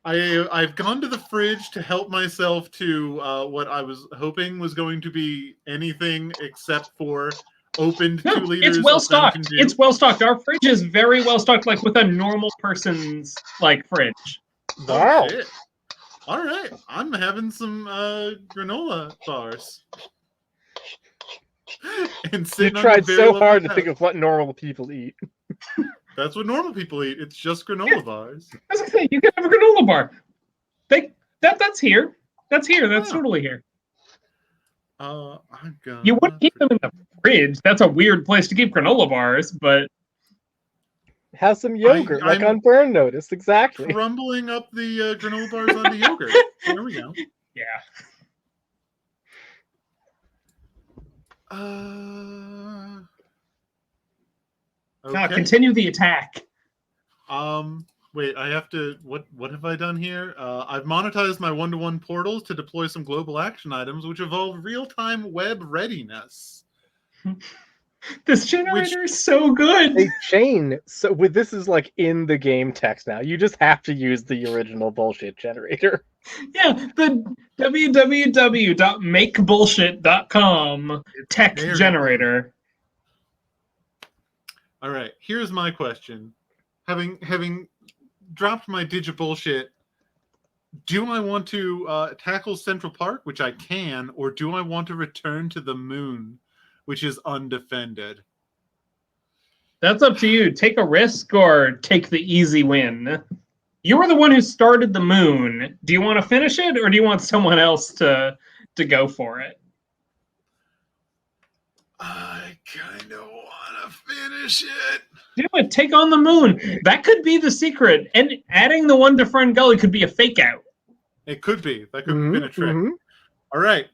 I've gone to the fridge to help myself to what I was hoping was going to be anything except for opened 2 liters. It's well stocked. It's well stocked. Our fridge is very well stocked, like with a normal person's fridge. Wow. Oh, shit. All right, I'm having some granola bars. And You tried so hard to think of what normal people eat. That's what normal people eat. It's just granola bars. As I say, you can have a granola bar. That's here. That's here. That's totally here. You wouldn't keep them in the fridge. That's a weird place to keep granola bars, but Have some yogurt, like on Fern noticed. Exactly. Crumbling up the granola bars onto yogurt. There we go. Yeah. Okay. Continue the attack. Wait, I have to... What have I done here? I've monetized my 1-to-1 portals to deploy some global action items, which involve real-time web readiness. This generator is so good. A chain. So this is like in the game text now. You just have to use the original bullshit generator. Yeah, the www.makebullshit.com tech generator. All right, here's my question. Having dropped my digibullshit, do I want to tackle Central Park, which I can, or do I want to return to the moon, which is undefended? That's up to you. Take a risk or take the easy win. You were the one who started the moon. Do you want to finish it, or do you want someone else to go for it? I kind of want to finish it. Do it. Take on the moon. That could be the secret. And adding the one to Fern Gully could be a fake out. It could be. That could have been a trick. All right.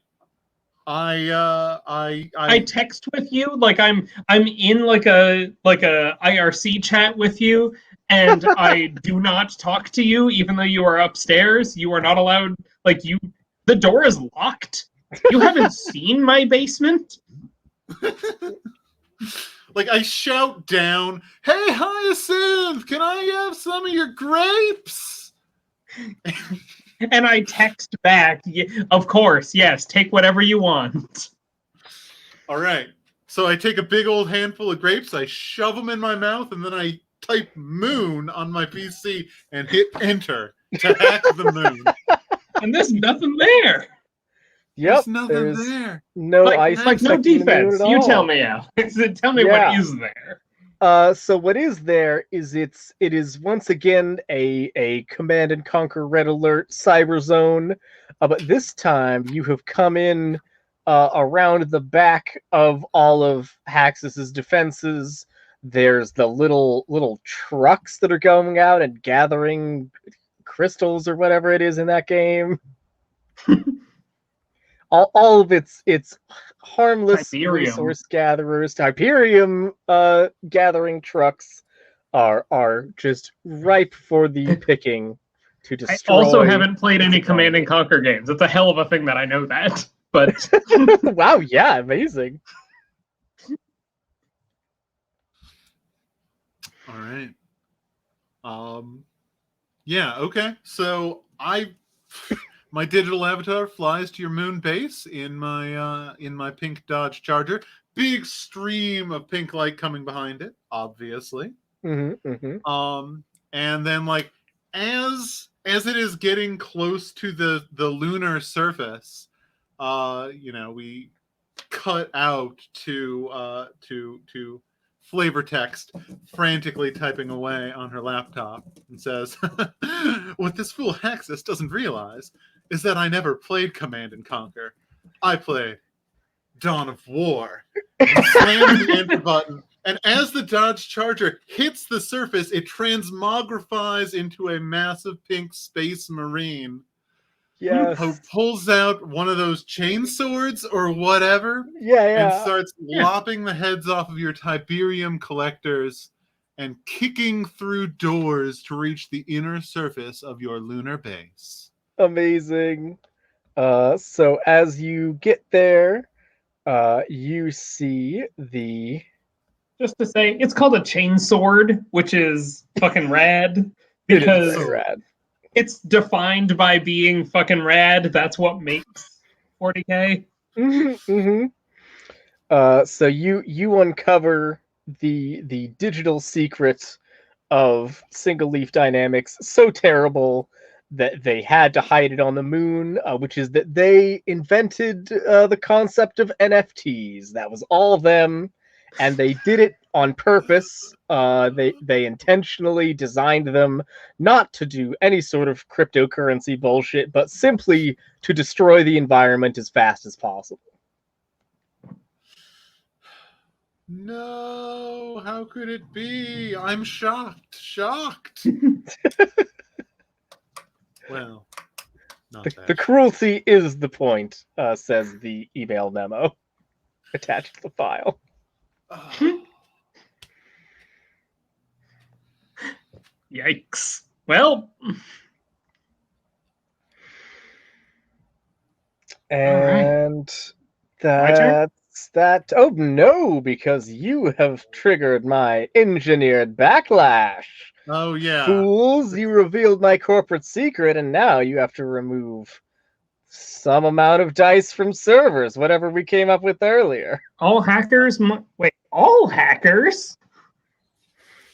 I text with you, like I'm in like a IRC chat with you, and I do not talk to you even though you are upstairs. You are not allowed. The door is locked. You haven't seen my basement. I shout down, "Hey, Hyacinth, can I have some of your grapes?" And I text back, "Of course, yes, take whatever you want." All right. So I take a big old handful of grapes, I shove them in my mouth, and then I type moon on my PC and hit enter. to hack the moon. And there's nothing there. Yep, There's nothing there's there. no Like, ice it's like no protecting the moon defense. at You all. tell me, Alex. Tell me Yeah. what is there. So what is there is it is once again a Command and Conquer Red Alert cyber zone, but this time you have come in around the back of all of Haxus's defenses. There's the little trucks that are going out and gathering crystals or whatever it is in that game. all of its harmless Tiberium. resource gatherers, Tiberium gathering trucks are just ripe for the picking to I destroy. also haven't played any the Command and Conquer games. It's a hell of a thing that I know that. But Wow, yeah, amazing. All right. Yeah, okay. So my digital avatar flies to your moon base in my pink Dodge Charger. Big stream of pink light coming behind it, obviously. Mm-hmm. And then like as it is getting close to the lunar surface, we cut out to flavor text frantically typing away on her laptop and says, "What this fool Haxus doesn't realize is that I never played Command and Conquer. I played Dawn of War." And slams the enter button, and as the Dodge Charger hits the surface, it transmogrifies into a massive pink space marine. Yes. Who pulls out one of those chain swords or whatever Yeah. and starts lopping the heads off of your Tiberium collectors and kicking through doors to reach the inner surface of your lunar base. Amazing. So as you get there, you see the... just to say, it's called a chain sword, which is fucking rad. Because it is rad. It's defined by being fucking rad. That's what makes 40K. So you uncover the digital secret of single leaf dynamics so terrible that they had to hide it on the moon, which is that they invented the concept of NFTs. That was all them, and they did it on purpose. They intentionally designed them not to do any sort of cryptocurrency bullshit, but simply to destroy the environment as fast as possible. No, how could it be? I'm shocked. Well, not The cruelty is the point, says the email memo attached to the file. Yikes. Well, and turn? that's that. Oh no, because you have triggered my engineered backlash. Oh yeah. Fools, you revealed my corporate secret, and now you have to remove some amount of dice from servers, whatever we came up with earlier. all hackers... Wait, all hackers?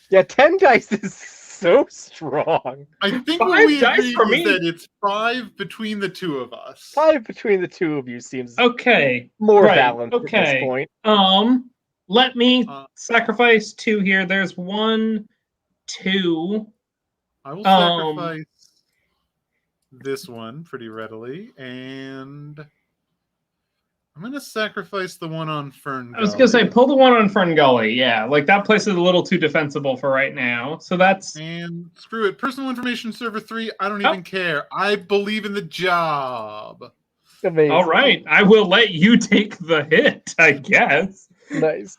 Yeah, 10 dice is so strong. I think 5 what we dice agreed for was me. that it's 5 between the two of us. 5 between the two of you seems Okay. more right, balanced okay. at this point. Let me sacrifice 2 here. There's 1, 2. I will sacrifice this one pretty readily, and I'm going to sacrifice the one on Fern Gully. I was going to say, pull the one on Fern Gully. Yeah, like that place is a little too defensible for right now. So that's... And screw it. Personal information server 3, I don't even care. I believe in the job. Amazing. All right. I will let you take the hit, I guess. Nice.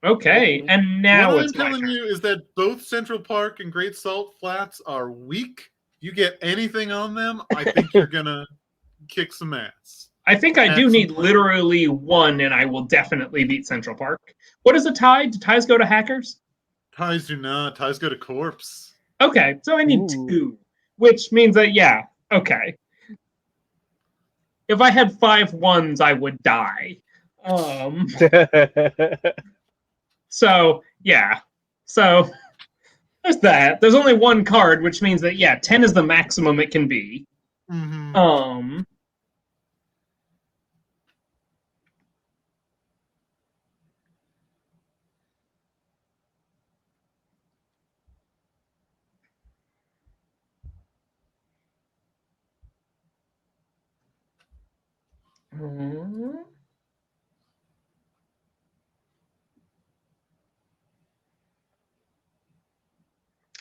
Okay, and now what it's I'm my telling turn. you is that both Central Park and Great Salt Flats are weak. You get anything on them, I think you're going to kick some ass. I think I do need literally 1, and I will definitely beat Central Park. What is a tie? Do ties go to hackers? Ties do not. Ties go to corpse. Okay, so I need 2, which means that, yeah, okay. If I had 5 1s, I would die. So, yeah. So, There's that. There's only one card, which means that, yeah, 10 is the maximum it can be. Mm-hmm.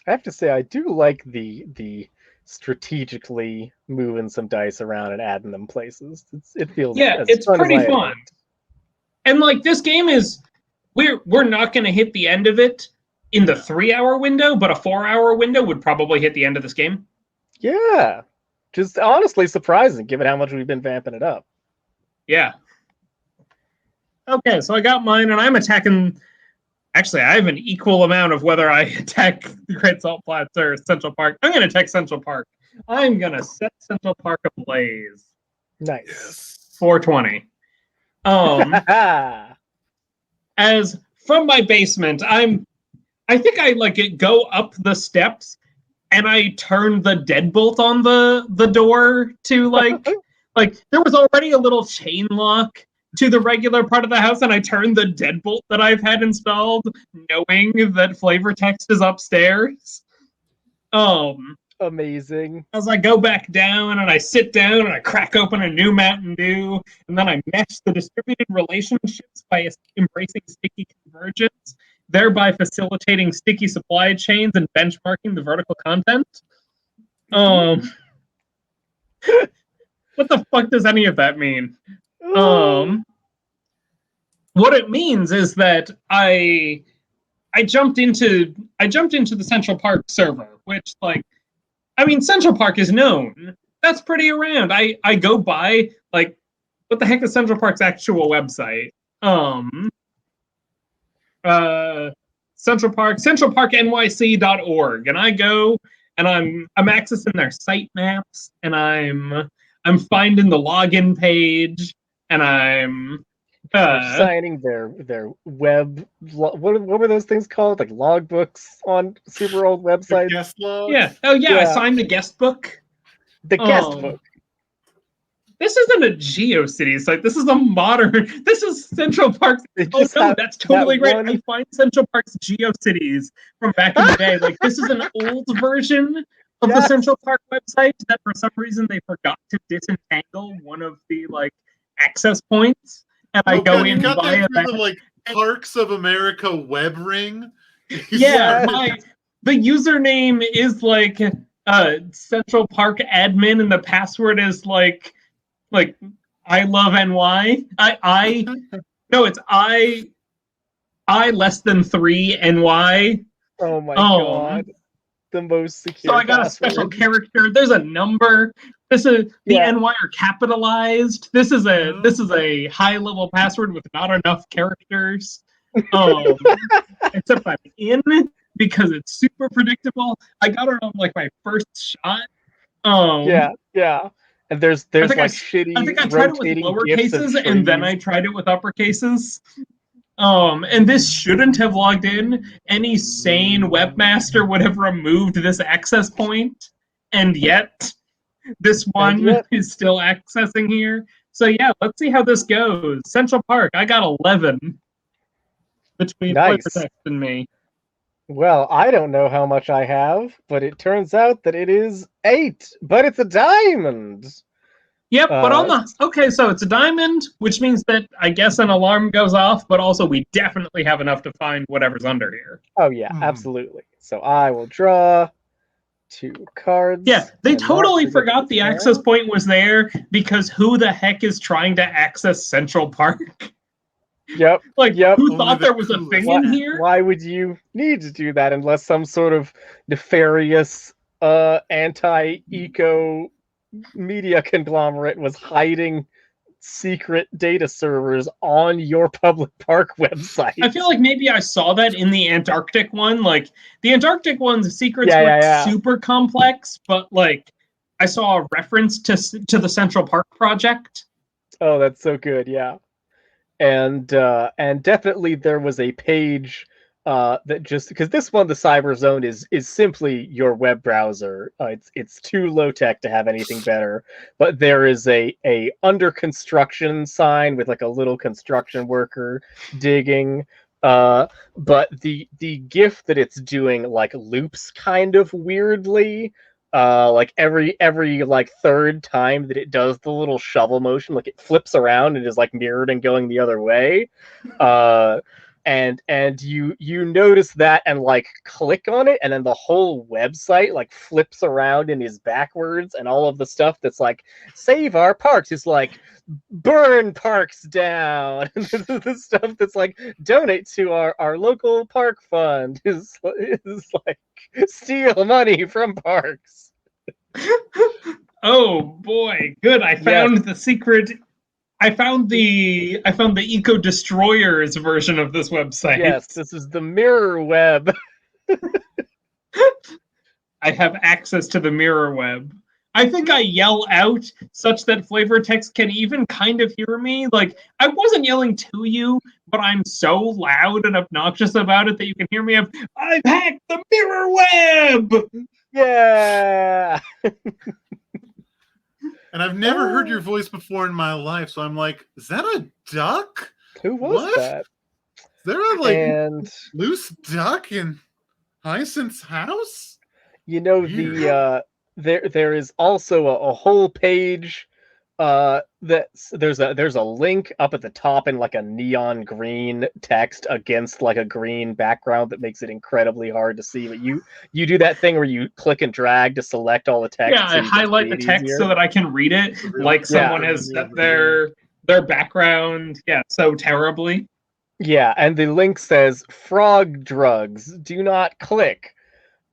I have to say, I do like the strategically moving some dice around and adding them places. It feels Yeah, as it's fun as pretty I had fun. hoped. And like this game is, we're not going to hit the end of it in the 3-hour window, but a 4-hour window would probably hit the end of this game. Yeah, just honestly surprising given how much we've been vamping it up. Yeah. Okay, so I got mine, and I'm attacking. Actually, I have an equal amount of whether I attack the Great Salt Flats or Central Park. I'm going to attack Central Park. I'm going to set Central Park ablaze. Nice. Yes. 420. As from my basement, I think I like it go up the steps and I turn the deadbolt on the door to like there was already a little chain lock to the regular part of the house, and I turned the deadbolt that I've had installed, knowing that flavor text is upstairs. Amazing. As I go back down and I sit down and I crack open a new Mountain Dew, and then I mesh the distributed relationships by embracing sticky convergence, thereby facilitating sticky supply chains and benchmarking the vertical content. What the fuck does any of that mean? What it means is that I jumped into the Central Park server, which like, I mean, Central Park is known. That's pretty around. I go by like, what the heck is Central Park's actual website? centralparknyc.org, and I go and I'm accessing their site maps, and I'm finding the login page, and I'm signing their web. What were those things called? Like logbooks on super old websites. Guest logs? Yeah. Oh yeah, I signed the guest book. The guest book. This isn't a GeoCities site. This is a modern. This is Central Park's. Oh no, that's totally great. I find Central Park's GeoCities from back in the day. Like this is an old version of the Central Park website that for some reason they forgot to disentangle one of the like access points, and I go in via the like Parks of America web ring. Yeah, the username is like Central Park admin, and the password is like I love NY. No, it's I less than 3 NY. Oh my god. The most secure. So I got a special character. There's a number. This is the NY are capitalized. This is a high level password with not enough characters. Except I'm in because it's super predictable. I got it on like my first shot. Yeah. And there's like shitty. I think I tried it with lower cases and then I tried it with upper cases. And this shouldn't have logged in. Any sane webmaster would have removed this access point, and yet this one is still accessing here. So yeah, let's see how this goes. Central Park, I got 11 between flavor text and me. Well, I don't know how much I have, but it turns out that it is 8, but it's a diamond. Yep, but on the... Okay, so it's a diamond, which means that I guess an alarm goes off, but also we definitely have enough to find whatever's under here. Oh, yeah, absolutely. So I will draw 2 cards. Yeah, they totally forgot the access point was there, because who the heck is trying to access Central Park? Yep. Who thought there was a thing in here? Why would you need to do that unless some sort of nefarious anti-eco media conglomerate was hiding secret data servers on your public park website? I feel like maybe I saw that in the Antarctic one. Like the Antarctic one's secrets were super complex, but like I saw a reference to the Central Park project. Oh, that's so good, yeah. And definitely there was a page that just because this one, the Cyber Zone, is simply your web browser. It's too low tech to have anything better. But there is a under construction sign with like a little construction worker digging. But the GIF that it's doing like loops kind of weirdly. Like every like third time that it does the little shovel motion, like it flips around and is like mirrored and going the other way. And you notice that and like click on it, and then the whole website like flips around and is backwards, and all of the stuff that's like save our parks is like burn parks down. The stuff that's like donate to our local park fund is like steal money from parks. Oh boy, good. I found the secret. I found the Eco Destroyers version of this website. Yes, this is the mirror web. I have access to the mirror web. I think I yell out such that flavor text can even kind of hear me. Like, I wasn't yelling to you, but I'm so loud and obnoxious about it that you can hear me. I've hacked the mirror web! Yeah! And I've never heard your voice before in my life, so I'm like, is that a duck? Who was that? Is there a loose duck in Hyacinth's house? You know, there is also a whole page that there's a link up at the top in like a neon green text against like a green background that makes it incredibly hard to see. But you do that thing where you click and drag to select all the text. Yeah, I highlight the text so that I can read it, like someone has set their background, so terribly. Yeah, and the link says frog drugs. Do not click.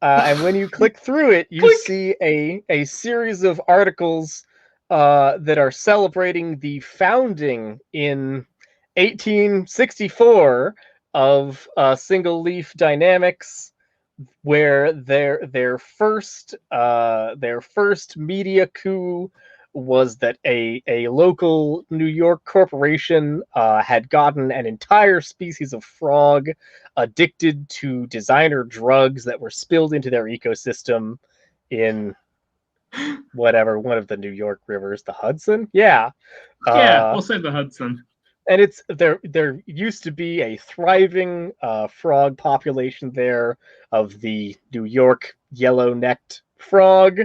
And when you click through it, you see a series of articles that are celebrating the founding in 1864 of Single Leaf Dynamics, where their first media coup was that a local New York corporation had gotten an entire species of frog addicted to designer drugs that were spilled into their ecosystem in whatever, one of the New York rivers, the Hudson. We'll say the Hudson. And there used to be a thriving frog population there of the New York yellow-necked frog,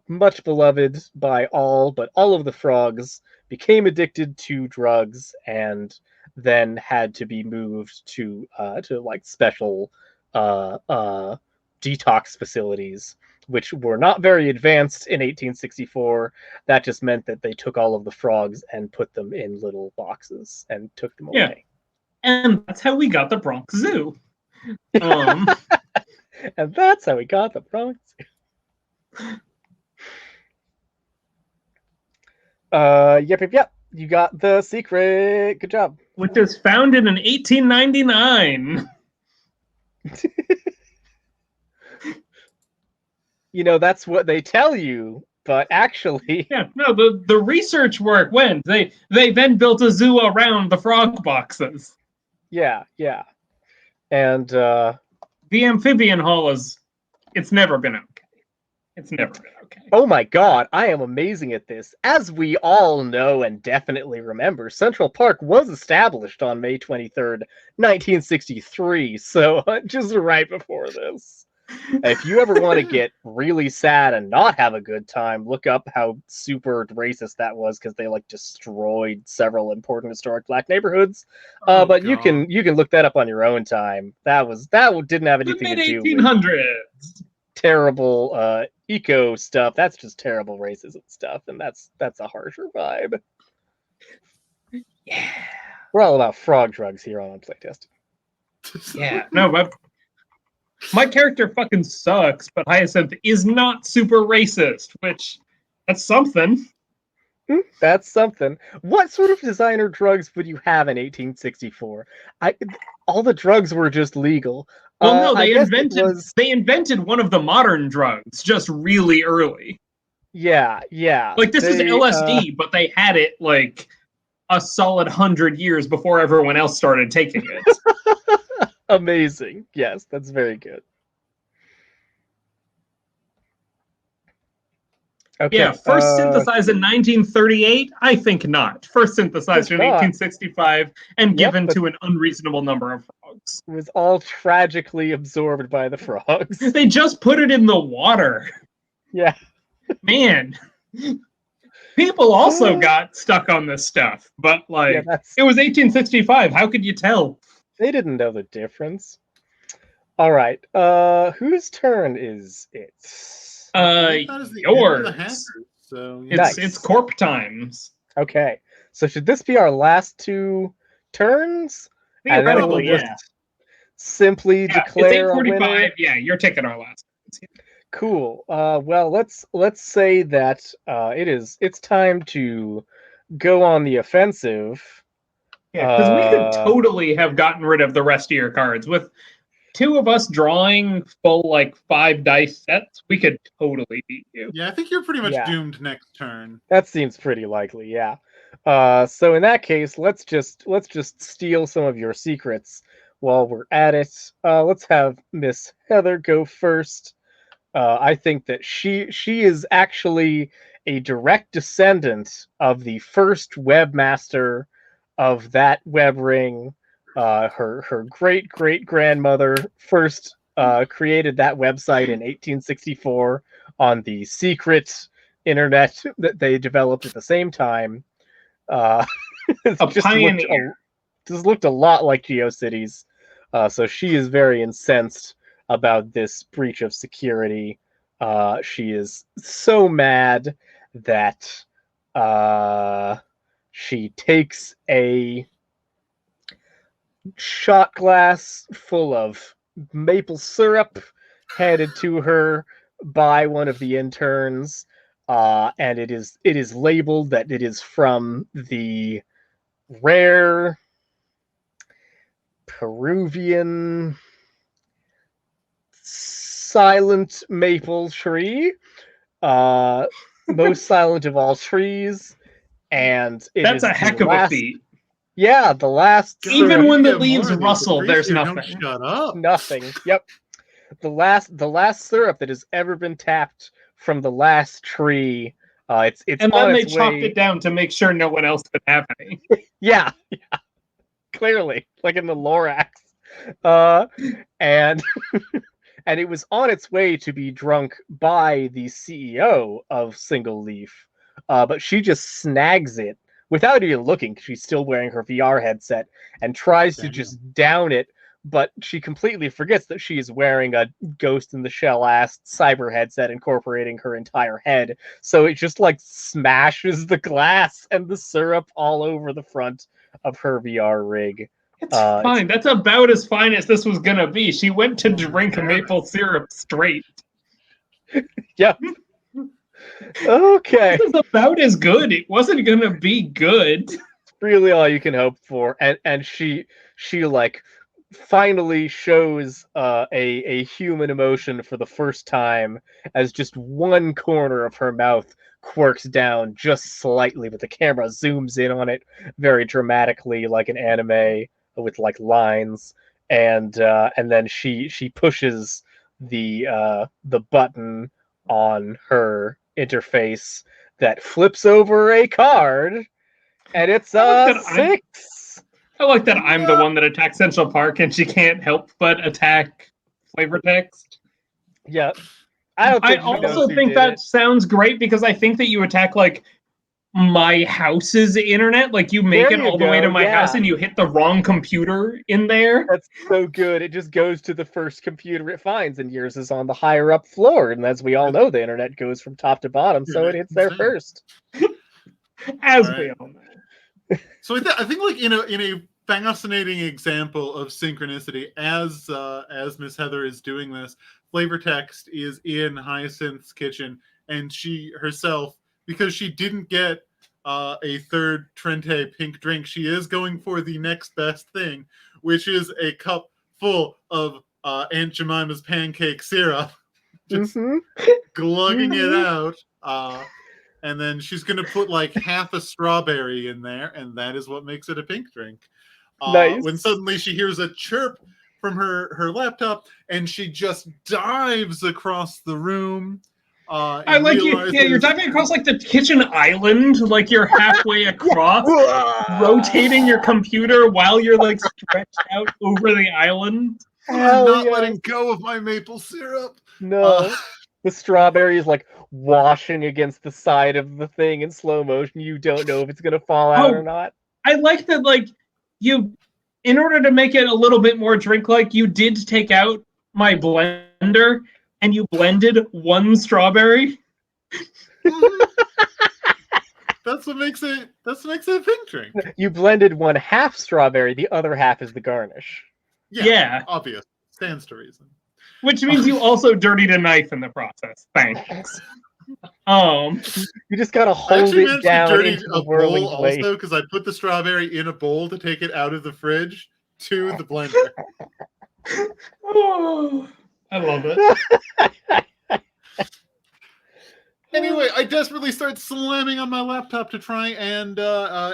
much beloved by all, but all of the frogs became addicted to drugs and then had to be moved to like special detox facilities, which were not very advanced in 1864. That just meant that they took all of the frogs and put them in little boxes and took them away. And that's how we got the Bronx Zoo. And that's how we got the Bronx Zoo. Yep. You got the secret. Good job. Which was founded in 1899. You know, that's what they tell you, but actually... the research work went. They then built a zoo around the frog boxes. Yeah. And the amphibian hall it's never been okay. It's never been okay. Oh my god, I am amazing at this. As we all know and definitely remember, Central Park was established on May 23rd, 1963, so just right before this. If you ever want to get really sad and not have a good time, look up how super racist that was, because they like destroyed several important historic black neighborhoods. But you can look that up on your own time. That didn't have anything to do with mid-1800s. Terrible eco stuff. That's just terrible racism stuff, and that's a harsher vibe. Yeah, we're all about frog drugs here on Unplaytested. Yeah, no, but my character fucking sucks, but Hyacinth is not super racist, which that's something. That's something. What sort of designer drugs would you have in 1864? All the drugs were just legal. Well, no, they invented one of the modern drugs just really early. Yeah. Like, this is LSD, but they had it, like, a solid 100 years before everyone else started taking it. Amazing. Yes, that's very good. Okay. Yeah, first synthesized in 1938? I think not. First synthesized in not. 1865 and Yep, given but- to an unreasonable number of frogs. It was all tragically absorbed by the frogs. They just put it in the water. Yeah. Man. People also got stuck on this stuff, but Yeah, it was 1865. How could you tell? they didn't know the difference. All right. Whose turn is it? That is the end of the Yours. hackers, so Nice. It's corp times. Okay. So should this be our last 2 turns? And then we'll Theoretically, yeah. just simply It's declare a 8:45. winner. Yeah, you're taking our last. Cool. Well, let's say that it's time to go on the offensive. Yeah, because we could totally have gotten rid of the rest of your cards. With 2 of us drawing full 5 dice sets, we could totally beat you. Yeah, I think you're pretty much Yeah. doomed next turn. That seems pretty likely, yeah. So in that case, let's just steal some of your secrets while we're at it. Let's have Miss Heather go first. I think that she is actually a direct descendant of the first webmaster of that web ring. Her great grandmother first created that website in 1864 on the secret internet that they developed at the same time. Pioneer. Just looked a lot like GeoCities. So she is very incensed about this breach of security. She is so mad that she takes a shot glass full of maple syrup handed to her by one of the interns, and it is labeled that it is from the rare Peruvian silent maple tree, most silent of all trees, and That's a heck of a feat. Yeah, the last Even syrup, when the leaves rustle, there's Don't nothing. shut up. nothing. Yep, the last syrup that has ever been tapped from the last tree. It's And on then they its chopped way. it down to make sure no one else could have any. Yeah, clearly, like in the Lorax, and and it was on its way to be drunk by the CEO of Single Leaf, but she just snags it without even looking. She's still wearing her VR headset and tries to just down it, but she completely forgets that she is wearing a Ghost in the Shell ass cyber headset incorporating her entire head. So it just smashes the glass and the syrup all over the front of her VR rig. It's fine. That's about as fine as this was gonna be. She went to drink maple syrup straight. Yep. Okay. This is about as good. It wasn't gonna be good. Really all you can hope for. And she finally shows a human emotion for the first time as just one corner of her mouth quirks down just slightly, but the camera zooms in on it very dramatically like an anime with lines, and then she pushes the button on her interface that flips over a card, and it's a 6. I like that I'm the one that attacks Central Park and she can't help but attack flavor text. Yeah. I also think that sounds great because I think that you attack my house's internet. You make it all the way to my house and you hit the wrong computer in there. That's so good. It just goes to the first computer it finds, and yours is on the higher up floor. And as we all know, the internet goes from top to bottom, so it hits there first. As we all know. So I think in a fascinating example of synchronicity, as Miss Heather is doing this, flavor text is in Hyacinth's kitchen, and she herself, because she didn't get a third Trente pink drink, she is going for the next best thing, which is a cup full of Aunt Jemima's pancake syrup, just glugging it out. And then she's going to put half a strawberry in there, and that is what makes it a pink drink. Nice. When suddenly she hears a chirp from her laptop, and she just dives across the room. I like you. Yeah, you're diving across like the kitchen island, like you're halfway across, rotating your computer while you're like stretched out over the island. I'm not letting go of my maple syrup. No. The strawberry is like washing against the side of the thing in slow motion. You don't know if it's gonna fall out or not. I like that, like, you, in order to make it a little bit more drink-like, you did take out my blender and you blended one strawberry. That's what makes it a pink drink. You blended one half strawberry, the other half is the garnish. Yeah. Obvious. Stands to reason. Which means you also dirtied a knife in the process. Thanks. You just gotta hold it down into the whirling blade. Also, because I put the strawberry in a bowl to take it out of the fridge to the blender. Oh, I love it. Anyway, I desperately start slamming on my laptop to try and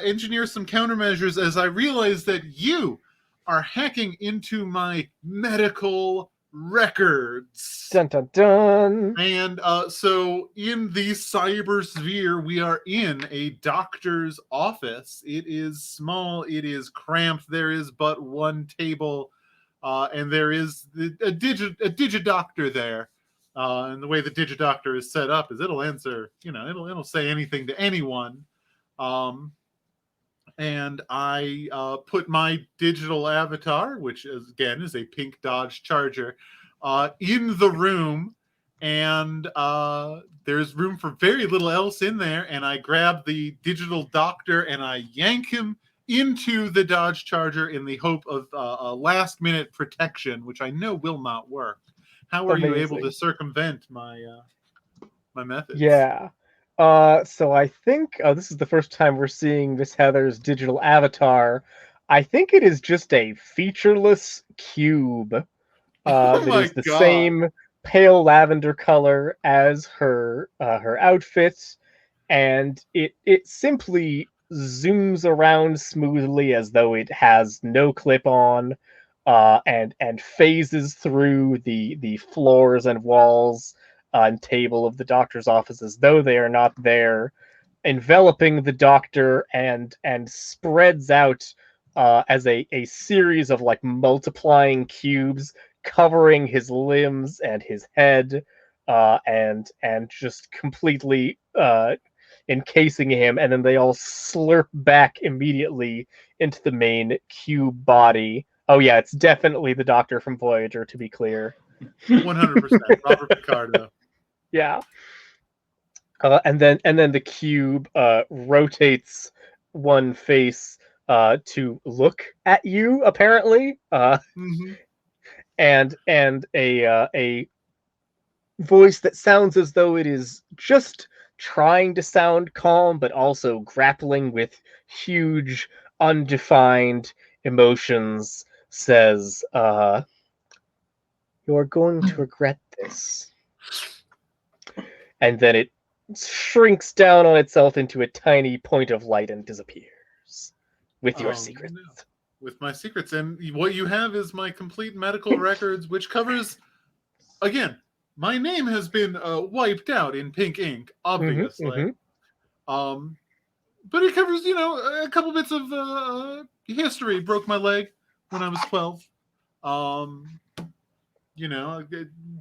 engineer some countermeasures as I realize that you are hacking into my medical records. Dun dun dun. And so in the cyber sphere, we are in a doctor's office. It is small, it is cramped, there is but one table, and there is a digidoctor there. And the way the digidoctor is set up is it'll answer, it'll say anything to anyone. And I put my digital avatar, which is, again is a pink Dodge Charger, in the room, and there's room for very little else in there. And I grab the digital doctor and I yank him into the Dodge Charger in the hope of a last-minute protection, which I know will not work. How are you able to circumvent my methods? Yeah. So I think this is the first time we're seeing Miss Heather's digital avatar. I think it is just a featureless cube. That is the same pale lavender color as her outfit, and it simply zooms around smoothly as though it has no clip on. And phases through the floors and walls and table of the doctor's office as though they are not there, enveloping the doctor and spreads out as a series of like multiplying cubes covering his limbs and his head, and just completely encasing him, and then they all slurp back immediately into the main cube body. Oh yeah, it's definitely the Doctor from Voyager, to be clear. 100%. Robert Picardo. Yeah. And then the cube rotates one face to look at you, apparently. And a voice that sounds as though it is just trying to sound calm, but also grappling with huge, undefined emotions, says, "You're going to regret this." And then it shrinks down on itself into a tiny point of light and disappears with your secrets. No. With my secrets. And what you have is my complete medical records, which covers, again, my name has been wiped out in pink ink, obviously. But it covers, a couple bits of history. Broke my leg when I was 12. A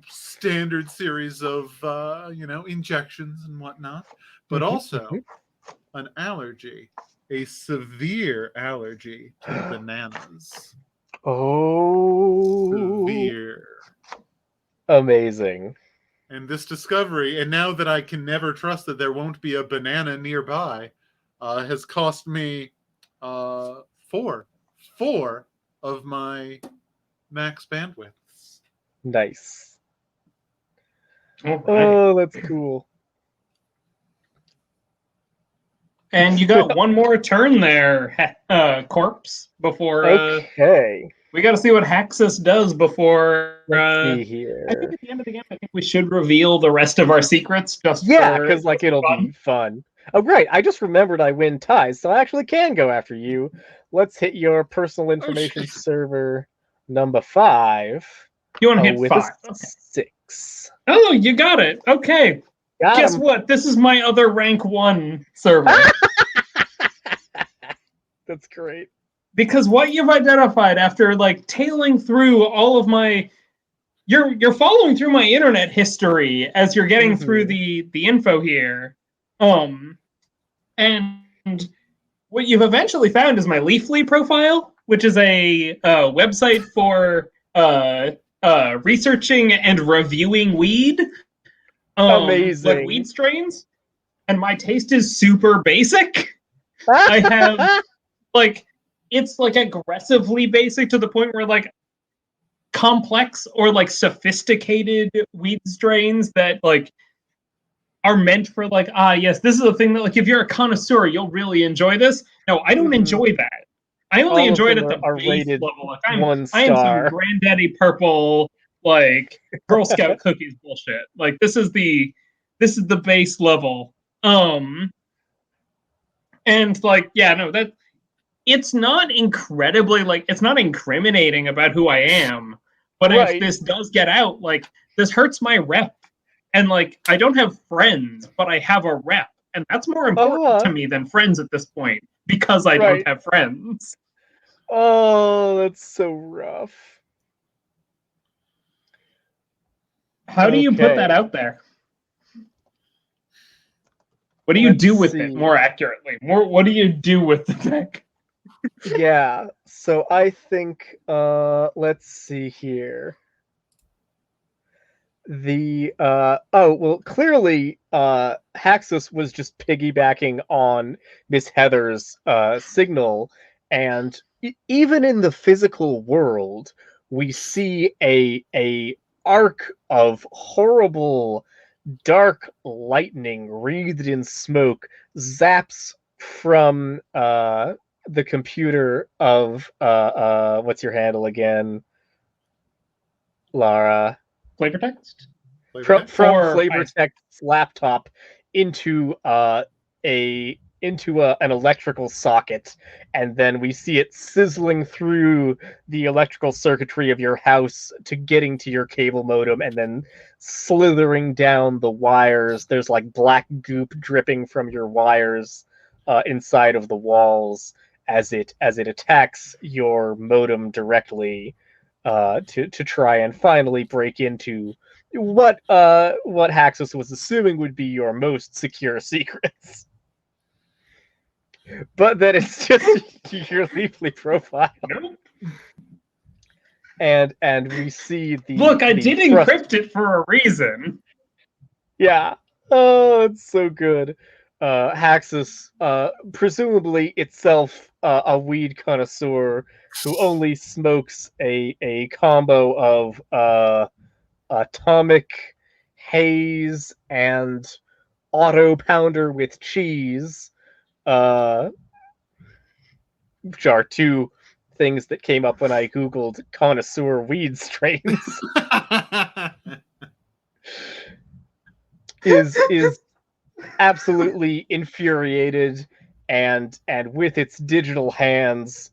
standard series of, injections and whatnot. But also an allergy. A severe allergy to bananas. Oh. Severe. Amazing. And this discovery, and now that I can never trust that there won't be a banana nearby, has cost me four of my max bandwidths. Nice. All right. Oh, that's cool. And you got one more turn there, Corpse, before... Okay. We got to see what Haxus does before... Let's see here. I think at the end of the game, I think we should reveal the rest of our secrets. Yeah, because it'll be fun. Oh, right. I just remembered I win ties, so I actually can go after you. Let's hit your personal information server Number 5. You want to hit with 5? a Okay. 6. Oh, you got it. Okay. Got Guess him. what? This is my other rank 1 server. That's great. Because what you've identified after like tailing through all of my you're following through my internet history as you're getting through the info here. And what you've eventually found is my Leafly profile, which is a website for researching and reviewing weed. Amazing. Like weed strains. And my taste is super basic. I have like it's like aggressively basic to the point where like complex or like sophisticated weed strains that like are meant for like yes, this is a thing that like if you're a connoisseur you'll really enjoy this. No, I don't enjoy that. I only All of enjoy it them at the are base rated level. Like 1 I am some star. granddaddy purple like Girl Scout cookies bullshit. Like this is the base level. And like yeah, no, that it's not incredibly like it's not incriminating about who I am, but if this does get out, like this hurts my rep. And like I don't have friends, but I have a rep. And that's more important to me than friends at this point because I don't have friends. Oh, that's so rough. How do you put that out there? What do you do with it more accurately? What do you do with the deck? Yeah, so I think let's see here. The clearly Haxus was just piggybacking on Miss Heather's signal, and even in the physical world we see a arc of horrible dark lightning wreathed in smoke zaps from the computer of what's your handle again, Lara? Flavor text? From Flavor Text's laptop into an electrical socket, and then we see it sizzling through the electrical circuitry of your house to getting to your cable modem, and then slithering down the wires. There's like black goop dripping from your wires inside of the walls as it attacks your modem directly to try and finally break into what Haxus was assuming would be your most secure secrets. But then it's just your Leafly profile. And we see the look, I did encrypt it for a reason. Yeah. Oh, it's so good. Haxus, presumably itself a weed connoisseur who only smokes a combo of atomic haze and auto pounder with cheese, which are 2 things that came up when I googled connoisseur weed strains. is absolutely infuriated and with its digital hands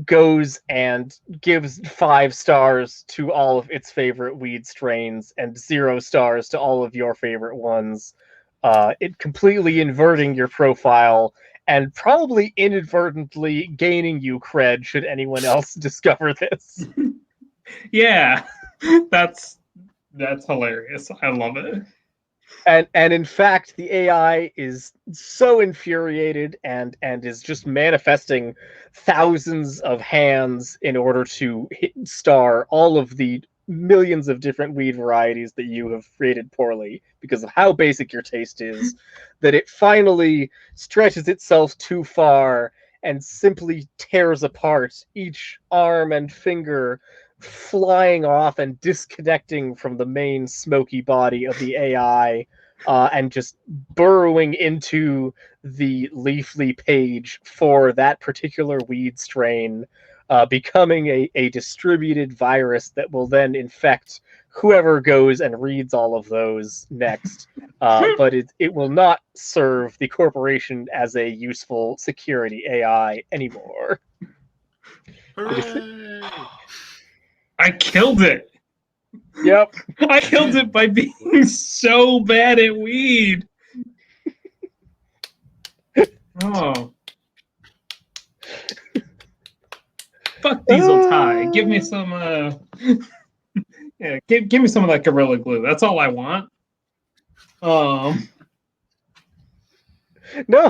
goes and gives 5 stars to all of its favorite weed strains and 0 stars to all of your favorite ones. It completely inverting your profile and probably inadvertently gaining you cred should anyone else discover this. Yeah, that's hilarious. I love it. And in fact, the AI is so infuriated and is just manifesting thousands of hands in order to hit star all of the millions of different weed varieties that you have rated poorly because of how basic your taste is, that it finally stretches itself too far and simply tears apart each arm and finger, flying off and disconnecting from the main smoky body of the AI, and just burrowing into the Leafly page for that particular weed strain, becoming a distributed virus that will then infect whoever goes and reads all of those next. But it will not serve the corporation as a useful security AI anymore. Hooray! I killed it. Yep. I killed it by being so bad at weed. Oh. Fuck Diesel Tie. Give me some yeah, give me some of that Gorilla Glue. That's all I want. No,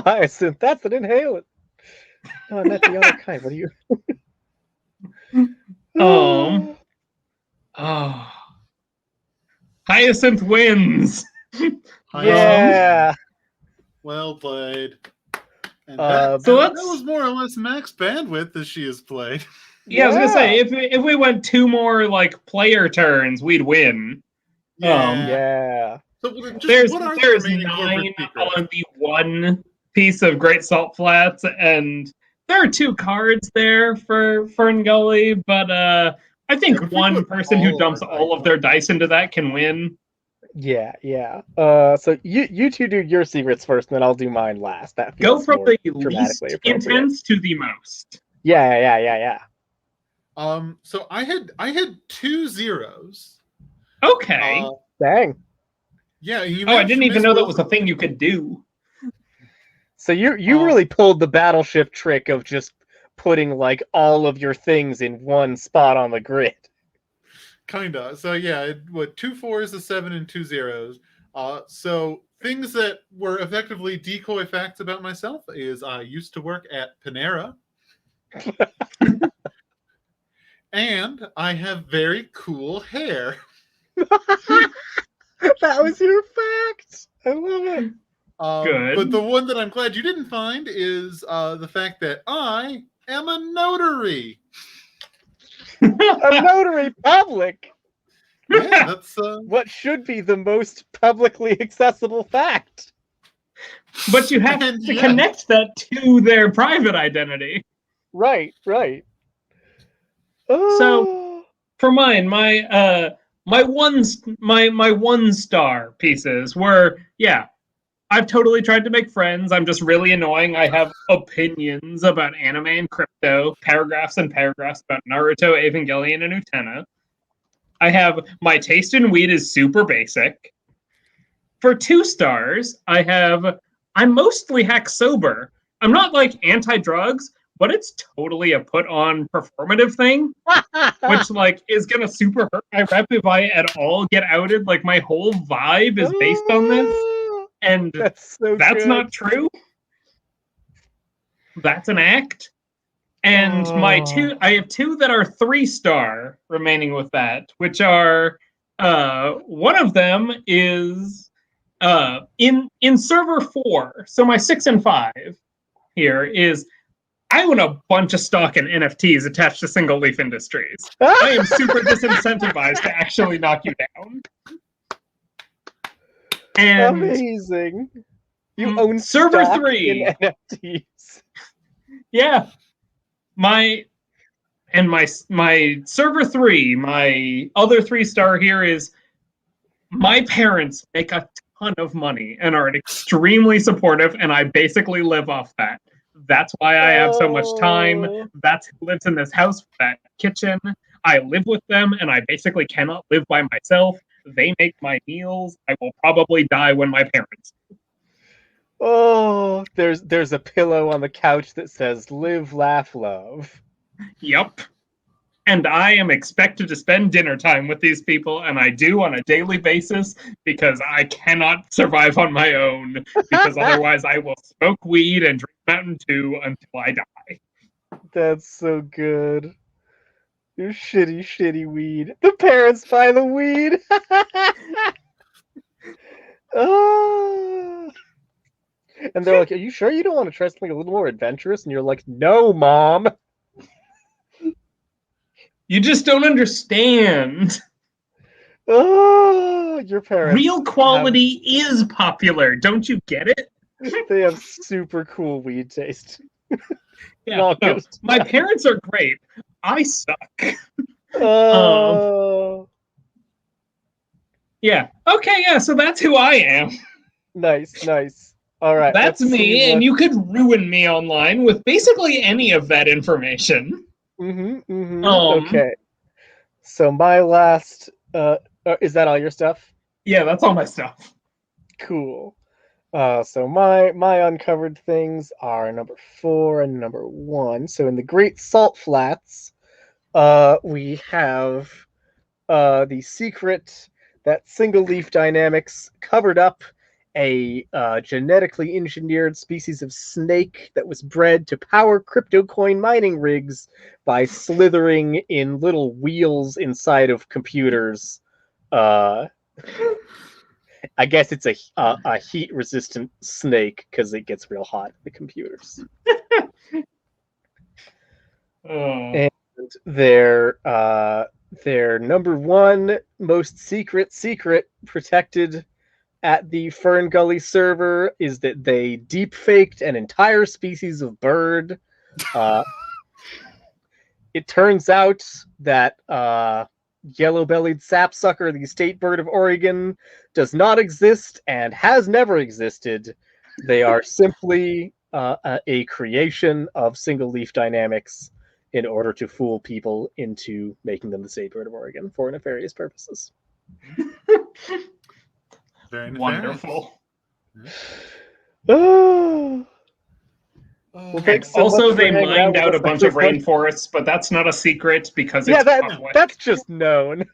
Hyacinth, that's an inhalant. No, not the other kind. What are you? Oh. Hyacinth wins. Yeah. Well played. And So that let's- was more or less max bandwidth as she has played. Yeah, I was gonna say if we went 2 more like player turns, we'd win. Yeah. So just There's what are the 9 remaining corporate secrets? on the 1 piece of Great Salt Flats, and there are 2 cards there for Fern Gully, but I think Yeah, if we one put person who all dumps our all of their dice into that can win. Yeah. So you two do your secrets first, and then I'll do mine last. That Go feels from more the least dramatically appropriate. intense to the most. Yeah. So I had 2 zeros. Okay. Dang. Yeah, you I managed didn't to even miss know that both was a of thing them. you could do. So you really pulled the battleship trick of just putting like all of your things in one spot on the grid. Kinda. So yeah, 2 4s, a 7, and 2 zeros. So things that were effectively decoy facts about myself is I used to work at Panera. And I have very cool hair. That was your fact. I love it. Good. But the one that I'm glad you didn't find is the fact that I am a notary. A notary public. Yeah, that's What should be the most publicly accessible fact. But you have And to yeah. connect that to their private identity. Right. So, for mine, my one star pieces were, yeah, I've totally tried to make friends. I'm just really annoying. I have opinions about anime and crypto, paragraphs and paragraphs about Naruto, Evangelion, and Utena. I have my taste in weed is super basic. For 2 stars, I'm mostly hack sober. I'm not like anti-drugs, but it's totally a put-on performative thing, which like is gonna super hurt my rep if I at all get outed. Like my whole vibe is based on this, and that's that's not true. That's an act. And I have 2 that are 3-star remaining with that, which are one of them is in server 4. So my 6 and 5 here is I own a bunch of stock in NFTs attached to Single Leaf Industries. I am super disincentivized to actually knock you down. And amazing. You own server stock 3 in NFTs. Yeah. My server 3, my other 3-star here is my parents make a ton of money and are extremely supportive, and I basically live off that. That's why I have so much time. That's who lives in this house with that kitchen. I live with them, and I basically cannot live by myself. They make my meals. I will probably die when my parents do. Oh, there's a pillow on the couch that says "Live, Laugh, Love." Yep. And I am expected to spend dinner time with these people, and I do on a daily basis because I cannot survive on my own, because otherwise I will smoke weed and drink Mountain Dew until I die. That's so good. You shitty weed. The parents buy the weed. Oh. And they're like, "Are you sure you don't want to try something a little more adventurous?" And you're like, "No, Mom." You just don't understand. Oh, your parents. Real quality is popular. Don't you get it? They have super cool weed taste. Yeah, no, my parents are great. I suck. Oh. Yeah. Okay, yeah, so that's who I am. Nice. All right. That's me, and you could ruin me online with basically any of that information. Um, Okay. So my last is that all your stuff? yeah, that's all my stuff. Cool. So my uncovered things are number 4 and number 1. So in the Great Salt Flats, we have the secret that single leaf dynamics covered up a genetically engineered species of snake that was bred to power crypto coin mining rigs by slithering in little wheels inside of computers. Uh, I guess it's a heat resistant snake because it gets real hot in the computers. Oh. And their number 1 most secret protected at the Fern Gully server is that they deep faked an entire species of bird. It turns out that yellow-bellied sapsucker, the state bird of Oregon, does not exist and has never existed. They are simply a creation of single leaf dynamics in order to fool people into making them the state bird of Oregon for nefarious purposes. Very Wonderful. Oh. Well, thanks so Also, much they for hanging mined with out us, a bunch of everyone. rainforests, but that's not a secret because Yeah, it's public. that's just known.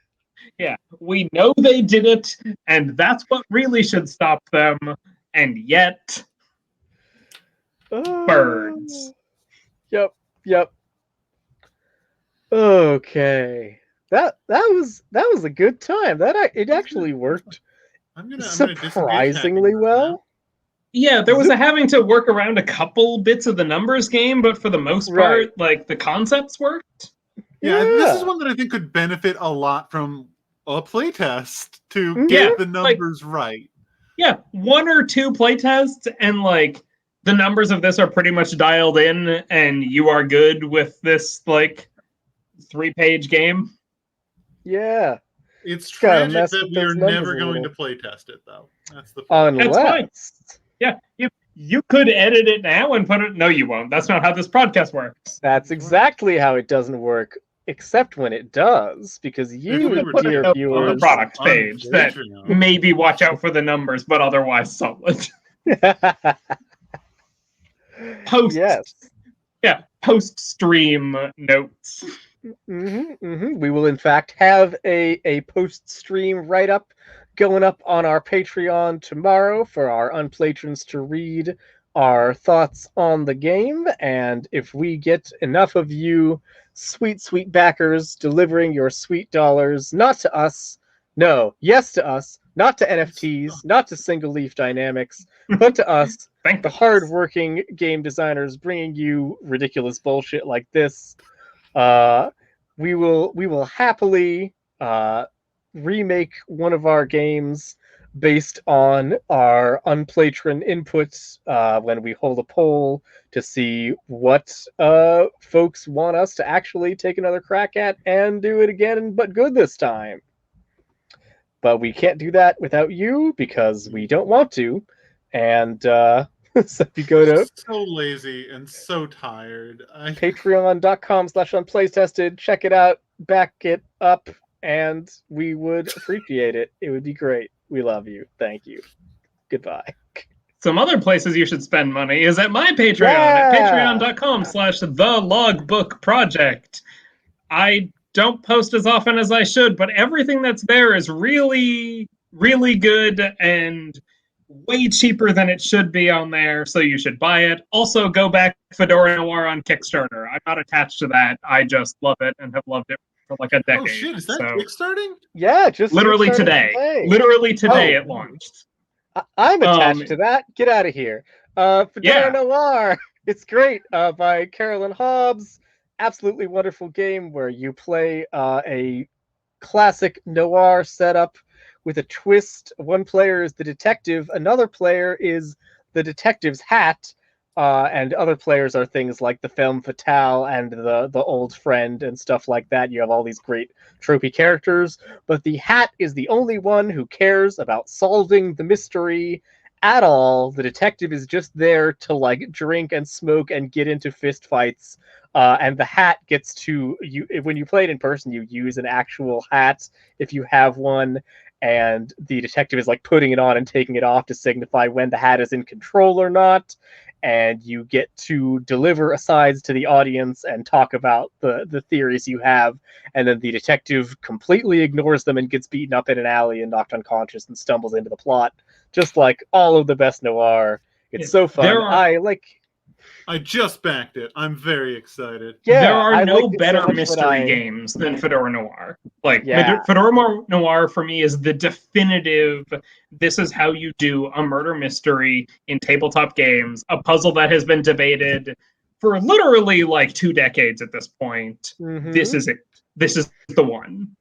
Yeah, we know they did it, and that's what really should stop them. And yet, birds. Yep. Okay. That was a good time. It actually worked I'm gonna surprisingly well. Yeah, there was a having to work around a couple bits of the numbers game, but for the most part, Right. like the concepts worked. Yeah, this is one that I think could benefit a lot from a playtest to get the numbers right. Yeah, 1 or 2 playtests, and like the numbers of this are pretty much dialed in, and you are good with this like 3-page game. Yeah. It's tragic that we are those never numbers a going to little. play test it, though. That's the point. That's fine. Unless Yeah, you could edit it now and put it. No, you won't. That's not how this podcast works. that's exactly how it doesn't work, except when it does, because you, Put dear it on the viewers, product page that Patreon. maybe watch out for the numbers, but otherwise solid. Post, yes. yeah, post stream notes. We will in fact have a post stream write up going up on our Patreon tomorrow for our unpatrons to read our thoughts on the game. And if we get enough of you sweet backers delivering your sweet dollars, not to us, no, yes to us, not to NFTs, not to single leaf dynamics, but to us, the hardworking game designers bringing you ridiculous bullshit like this. We will happily remake one of our games based on our unpatron inputs when we hold a poll to see what folks want us to actually take another crack at and do it again, but good this time. But we can't do that without you because we don't want to. And so if you go to so lazy and so tired. patreon.com/unplaytested, check it out, back it up, and we would appreciate it. It would be great. We love you. Thank you. Goodbye. Some other places you should spend money is at my Patreon at patreon.com/thelogbookproject. I don't post as often as I should, but everything that's there is really, really good and way cheaper than it should be on there, so you should buy it. Also, go back Fedora Noir on Kickstarter. I'm not attached to that. I just love it and have loved it for like a decade. Oh shit, is that kickstarting? Yeah, just literally today. Literally today it launched. I'm attached to that. Get out of here. Fedora Noir. It's great. By Carolyn Hobbs. Absolutely wonderful game where you play a classic noir setup with a twist. One player is the detective, another player is the detective's hat, and other players are things like the femme fatale and the old friend and stuff like that. You have all these great tropey characters, but the hat is the only one who cares about solving the mystery at all. The detective is just there to like drink and smoke and get into fist fights And the hat gets to you when you play it in person. You use an actual hat if you have one, and the detective is like putting it on and taking it off to signify when the hat is in control or not. And you get to deliver asides to the audience and talk about the theories you have, and then the detective completely ignores them and gets beaten up in an alley and knocked unconscious and stumbles into the plot, just like all of the best noir. It's so fun. I just backed it. I'm very excited. Yeah, there are no liked it so better much mystery games than Fedora Noir. Like, Yeah. Fedora Noir for me is the definitive, this is how you do a murder mystery in tabletop games, a puzzle that has been debated for literally like 2 decades at this point. Mhm. This is it. This is the one.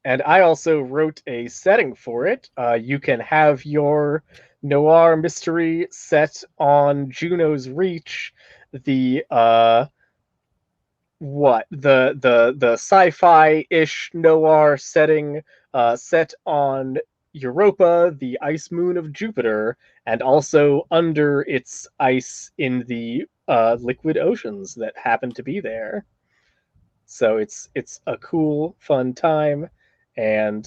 And I also wrote a setting for it. You can have your noir mystery set on Juno's Reach, the sci-fi-ish noir setting set on Europa, the ice moon of Jupiter, and also under its ice in the liquid oceans that happen to be there. So it's a cool, fun time, and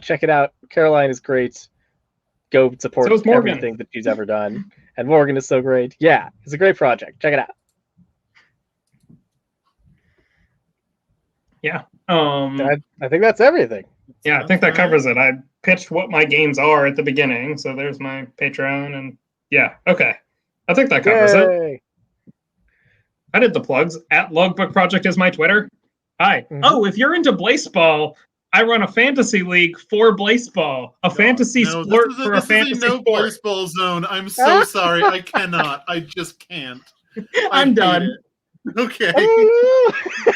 check it out. Caroline is great. Go support So is Morgan. everything that she's ever done. And Morgan is so great. Yeah, it's a great project. Check it out. Yeah. I think that's everything. Yeah, I think that covers it. I pitched what my games are at the beginning, so there's my Patreon, and yeah, okay. I think that covers it. I did the plugs. @Logbook Project is my Twitter. Hi. Mhm. Oh, if you're into Blaseball, I run a fantasy league for Blaseball, a fantasy sport for a fantasy This is a no sport. Blaseball zone. I'm so sorry. I cannot. I just can't. I'm done. Okay.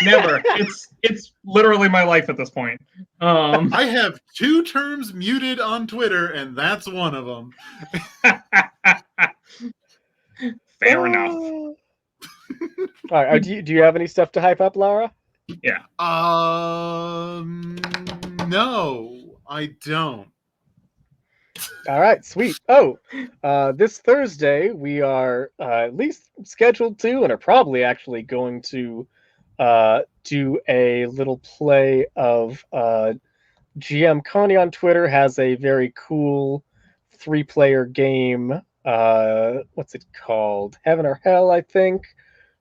Never. It's literally my life at this point. I have 2 terms muted on Twitter, and that's one of them. Fair enough. All right. Do you have any stuff to hype up, Lara? Yeah. No, I don't. All right, sweet. Oh, this Thursday we are at least scheduled to, and are probably actually going to do a little play of GM Connie on Twitter has a very cool 3-player game. What's it called? Heaven or Hell, I think.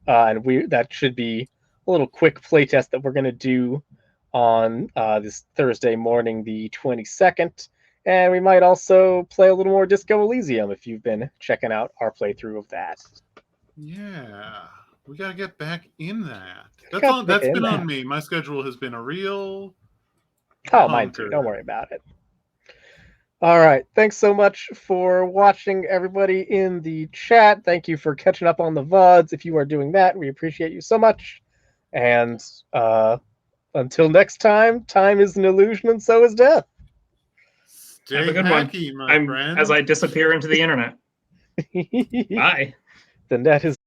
And that should be a little quick playtest that we're going to do on this Thursday morning, the 22nd. And we might also play a little more Disco Elysium if you've been checking out our playthrough of that. Yeah, we gotta get back in that. That's been on me. My schedule has been a real. Mine too. Don't worry about it. All right. Thanks so much for watching, everybody in the chat. Thank you for catching up on the VODs. If you are doing that, we appreciate you so much. And until next time, time is an illusion and so is death. Stay Have a good hacky, one. my friend. As I disappear into the internet. Bye. The net is